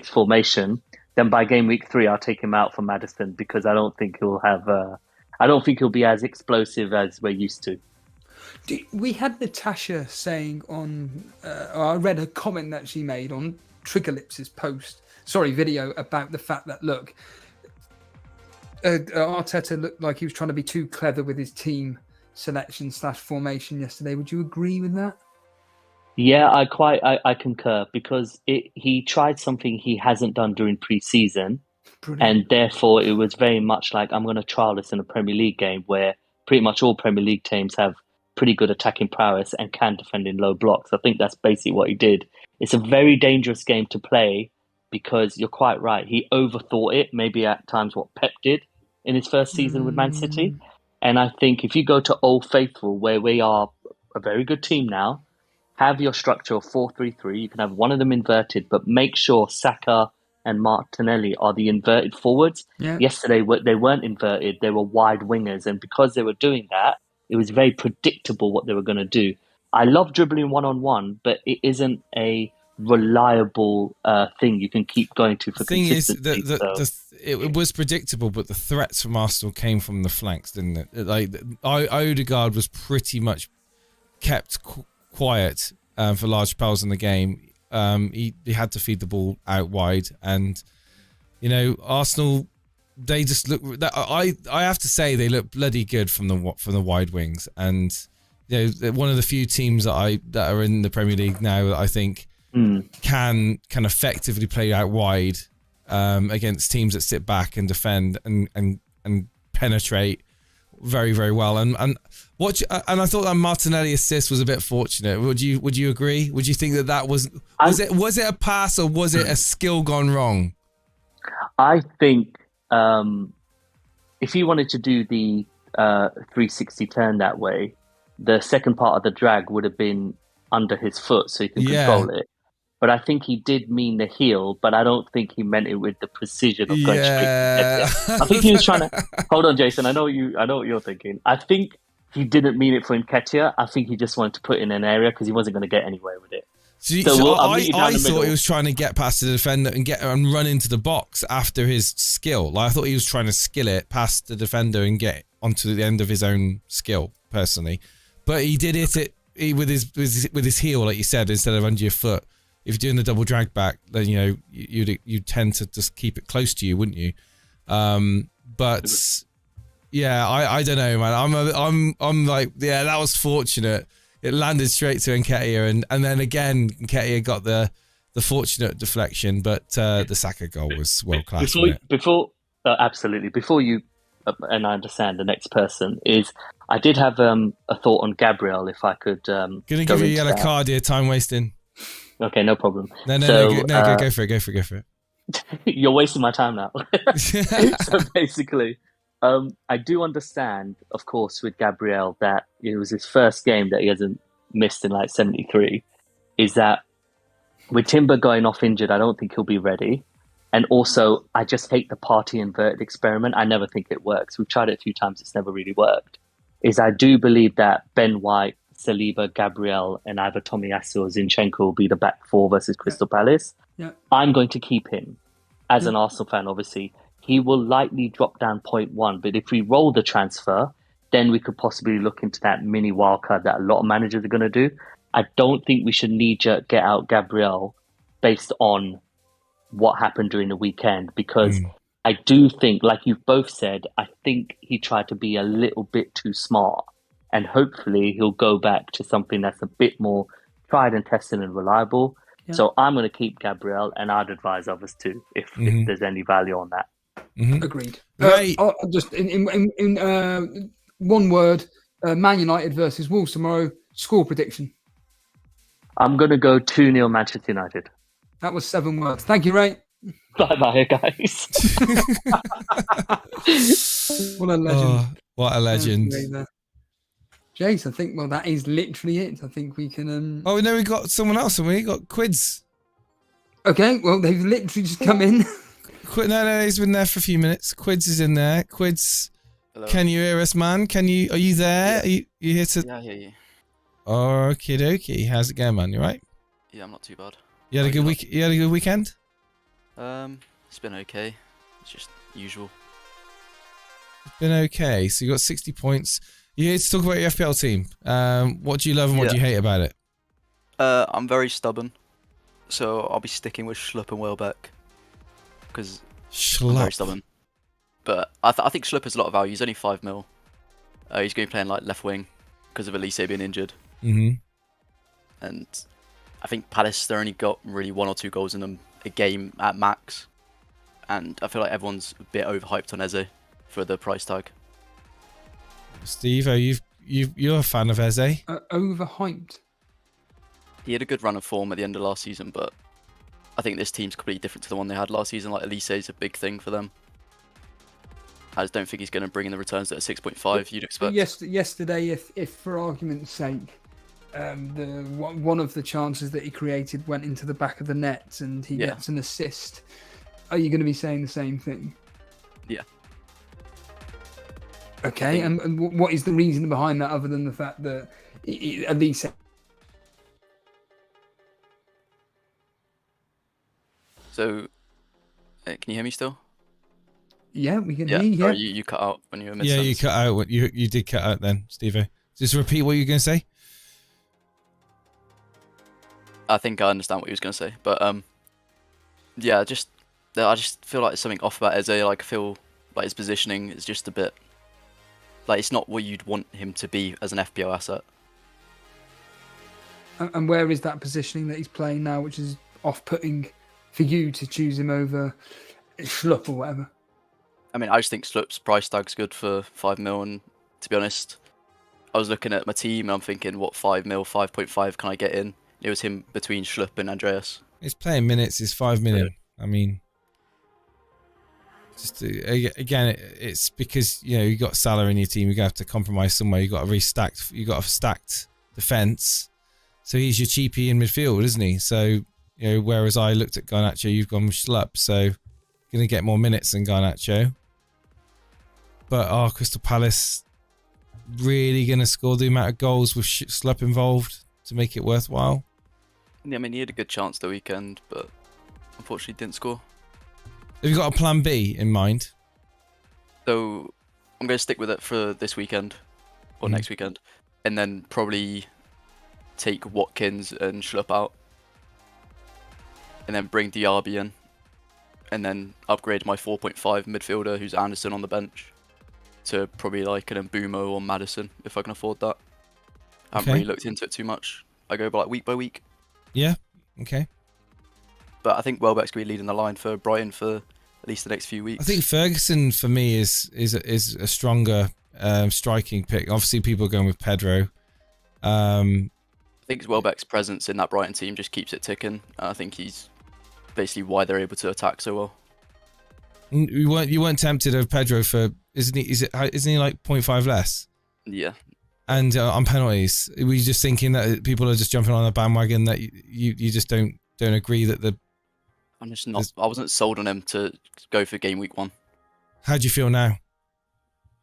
formation, then by game week 3, I'll take him out for Maddison, because I don't think he'll be as explosive as we're used to. We had Natasha saying on, I read a comment that she made on Triggerlips's video about the fact that, look, Arteta looked like he was trying to be too clever with his team selection / formation yesterday. Would you agree with that? Yeah, I concur, because he tried something he hasn't done during pre-season. Brilliant. And therefore, it was very much like, I'm going to trial this in a Premier League game where pretty much all Premier League teams have pretty good attacking prowess and can defend in low blocks. I think that's basically what he did. It's a very dangerous game to play because you're quite right. He overthought it, maybe at times what Pep did in his first season with Man City. And I think if you go to Old Faithful, where we are a very good team now, have your structure of 4-3-3. You can have one of them inverted, but make sure Saka and Martinelli are the inverted forwards. Yeah. Yesterday, they weren't inverted. They were wide wingers. And because they were doing that, it was very predictable what they were going to do. I love dribbling one-on-one, but it isn't a reliable thing you can keep going to for consistency. It was predictable, but the threats from Arsenal came from the flanks, didn't it? Like Odegaard was pretty much kept quiet for large spells in the game. He had to feed the ball out wide, and Arsenal, they just look. I have to say they look bloody good from the wide wings, and they're one of the few teams that are in the Premier League now that I think can effectively play out wide against teams that sit back and defend and penetrate very, very well. And I thought that Martinelli assist was a bit fortunate. Would you agree? Would you think that was it a pass or was it a skill gone wrong? I think if he wanted to do the 360 turn that way, the second part of the drag would have been under his foot so he can control it. But I think he did mean the heel, but I don't think he meant it with the precision of going straight to Nketiah. I think he was trying to... Hold on, Jason. I know what you're thinking. I think he didn't mean it for Nketiah. I think he just wanted to put it in an area because he wasn't going to get anywhere with it. I thought he was trying to get past the defender and run into the box after his skill. Like, I thought he was trying to skill it past the defender and get onto the end of his own skill, personally. But he did it with his heel, like you said, instead of under your foot. If you're doing the double drag back, then you'd tend to just keep it close to you, wouldn't you? But yeah, I don't know, man. I'm like, yeah, that was fortunate. It landed straight to Nketiah, and then again, Nketiah got the fortunate deflection, but the Saka goal was world class. Absolutely. Before you, and I understand the next person is, I did have a thought on Gabriel. If I could, gonna give you a yellow card here. Time wasting. Okay, no problem. No, go for it. You're wasting my time now. So basically, I do understand, of course, with Gabriel that it was his first game that he hasn't missed in like 73. Is that with Timber going off injured, I don't think he'll be ready. And also, I just hate the party inverted experiment. I never think it works. We've tried it a few times. It's never really worked. I do believe that Ben White, Saliba, Gabriel, and either Tomiyasu or Zinchenko will be the back four versus Crystal Palace. Yeah. I'm going to keep him. As an Arsenal fan, obviously, he will likely drop down 0.1. But if we roll the transfer, then we could possibly look into that mini wildcard that a lot of managers are going to do. I don't think we should knee-jerk get out Gabriel based on what happened during the weekend, because I do think, like you've both said, I think he tried to be a little bit too smart. And hopefully he'll go back to something that's a bit more tried and tested and reliable. Yeah. So I'm going to keep Gabriel, and I'd advise others too, if there's any value on that. Agreed. Right. Just in one word, Man United versus Wolves tomorrow. Score prediction. I'm going to go 2-0 Manchester United. That was 7 words. Thank you, Ray. Bye-bye, guys. What a legend. What a legend. Jace, I think, that is literally it. I think we can... Oh, no, we got someone else, and we got Quids. Okay, well, they've literally just come in. No, he's been there for a few minutes. Quids is in there. Quids, hello. Can you hear us, man? Are you there? Yeah. Are you here to... Yeah, I hear you. Okie dokie. How's it going, man? You right? Yeah, I'm not too bad. You had a good week? You had a good weekend? It's been okay. It's just usual. It's been okay. So you got 60 points. You here to talk about your FPL team. What do you love and what do you hate about it? I'm very stubborn, so I'll be sticking with Schlupp and Welbeck because I'm very stubborn. But I think Schlupp has a lot of value. He's only 5 mil. He's going to be playing like left wing because of Elise being injured. Mm-hmm. And I think Palace, they only got really 1 or 2 goals in them a game at max. And I feel like everyone's a bit overhyped on Eze for the price tag. Steve, you're a fan of Eze? Overhyped. He had a good run of form at the end of last season, but I think this team's completely different to the one they had last season. Like Elise is a big thing for them. I just don't think he's going to bring in the returns at a 6.5 you'd expect. Yesterday, if for argument's sake, one of the chances that he created went into the back of the net and he gets an assist, are you going to be saying the same thing? Yeah. Okay, and what is the reason behind that other than the fact that Elise... So, can you hear me still? Yeah, we can hear you. Sorry, you cut out when you were mid-sentence. Yeah, you cut out. You did cut out then, Steve. Just repeat what you were going to say. I think I understand what he was going to say, but yeah, I just feel like there's something off about Eze. Like I feel like his positioning is just a bit like it's not what you'd want him to be as an FPL asset. And where is that positioning that he's playing now, which is off-putting for you to choose him over Schlupp or whatever? I mean, I just think Schlupp's price tag's good for 5 mil, and to be honest, I was looking at my team and I'm thinking, what 5 mil, 5.5 can I get in? It was him between Schlupp and Andreas. His playing minutes is 5 million. I mean, just again, it's because you got Salah in your team. You're gonna have to compromise somewhere. You got a stacked defense. So he's your cheapie in midfield, isn't he? So whereas I looked at Garnacho, you've gone with Schlupp. So gonna get more minutes than Garnacho. But Crystal Palace really gonna score the amount of goals with Schlupp involved to make it worthwhile? Yeah, I mean, he had a good chance the weekend, but unfortunately didn't score. Have you got a plan B in mind? So I'm going to stick with it for this weekend or next weekend, and then probably take Watkins and Schlupp out, and then bring Diaby in, and then upgrade my 4.5 midfielder, who's Anderson, on the bench, to probably like an Mbumo or Maddison if I can afford that. I haven't really looked into it too much. I go by week by week. Yeah. Okay. But I think Welbeck's going to be leading the line for Brighton for at least the next few weeks. I think Ferguson for me is a stronger striking pick. Obviously, people are going with Pedro. I think Welbeck's presence in that Brighton team just keeps it ticking. And I think he's basically why they're able to attack so well. You weren't tempted of Pedro for isn't he like 0.5 less? Yeah. And on penalties, were you just thinking that people are just jumping on a bandwagon that you just don't agree that the? I'm just not. I wasn't sold on him to go for game week 1. How do you feel now?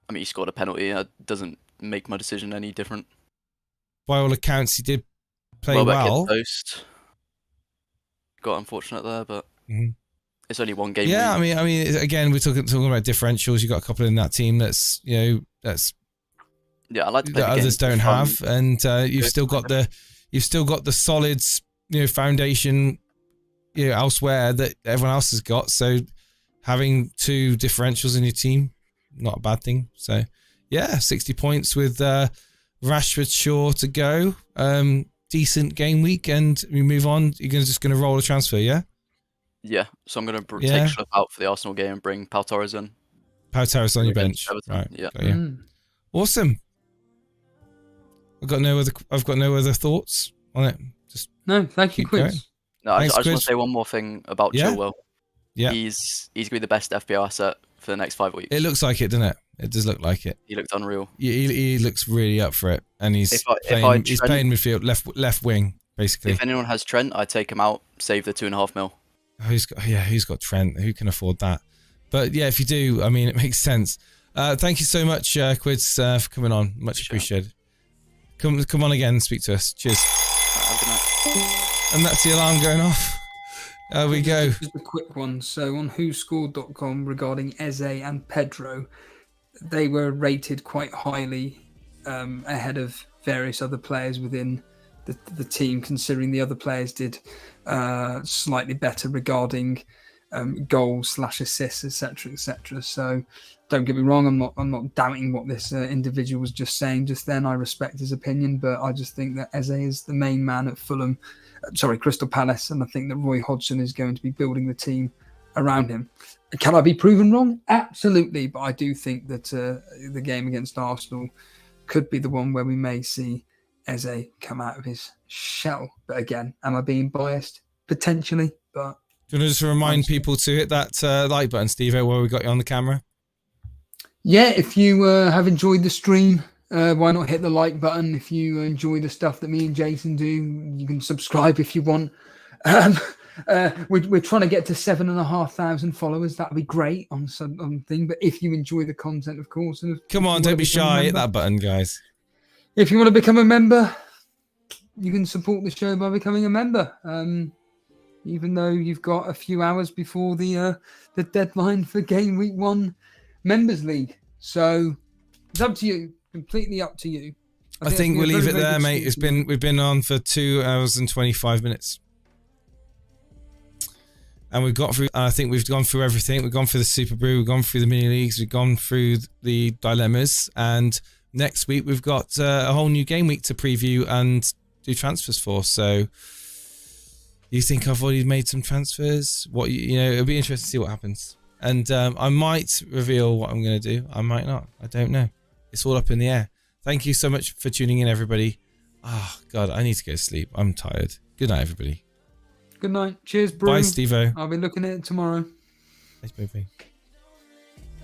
I mean, he scored a penalty. It doesn't make my decision any different. By all accounts, he did play Welbeck well. hit the post. Got unfortunate there, but it's only one game. Yeah, week. I mean, again, we're talking about differentials. You got a couple in that team that's that's. Yeah, I like to play that others don't have, and you've still got the solids, foundation, elsewhere that everyone else has got. So having 2 differentials in your team, not a bad thing. So yeah, 60 points with Rashford Shaw to go. Decent game week, and we move on. You're just going to roll a transfer, yeah? Yeah, so I'm going to take Schlupp out for the Arsenal game and bring Pau Torres in. Pau Torres on your bench, right? Yeah. Awesome. I've got no other thoughts on it. Just no, thank you, Quiz. No, I just want to say one more thing about Chilwell. Yeah, he's going to be the best FPL asset for the next 5 weeks. It looks like it, doesn't it? It does look like it. He looked unreal. He looks really up for it, and he's playing midfield, left wing, basically. If anyone has Trent, I'd take him out, save the 2.5 mil. Who's got Trent? Who can afford that? But yeah, if you do, I mean, it makes sense. Thank you so much, Quids, for coming on. Much appreciated. Come on again and speak to us. Cheers. And that's the alarm going off. There we go. Just a quick one. So on whoscored.com regarding Eze and Pedro, they were rated quite highly ahead of various other players within the team, considering the other players did slightly better regarding goals/assists, etc., etc. So don't get me wrong, I'm not doubting what this individual was just saying just then. I respect his opinion, but I just think that Eze is the main man at Crystal Palace, and I think that Roy Hodgson is going to be building the team around him. Can I be proven wrong? Absolutely, but I do think that the game against Arsenal could be the one where we may see Eze come out of his shell. But again, am I being biased? Potentially, but... Do you want to just remind people to hit that like button, Steve-O, while we got you on the camera? Yeah, if you have enjoyed the stream, why not hit the like button? If you enjoy the stuff that me and Jason do, you can subscribe if you want. We're trying to get to 7,500 followers. That'd be great on thing. But if you enjoy the content, of course, and come on, don't be shy. Hit that button, guys. If you want to become a member, you can support the show by becoming a member. Even though you've got a few hours before the deadline for Game Week 1 Members League. So it's up to you. Completely up to you. I think we'll leave it there, mate. We've been on for 2 hours and 25 minutes. And we've got through, I think we've gone through everything. We've gone through the Super Brew, we've gone through the mini leagues, we've gone through the dilemmas. And next week we've got a whole new game week to preview and do transfers for. So you think I've already made some transfers? It'll be interesting to see what happens. And I might reveal what I'm going to do. I might not. I don't know. It's all up in the air. Thank you so much for tuning in, everybody. Oh, God, I need to go to sleep. I'm tired. Good night, everybody. Good night. Cheers, Bruce. Bye, Steve-O. I'll be looking at it tomorrow. Thanks, baby.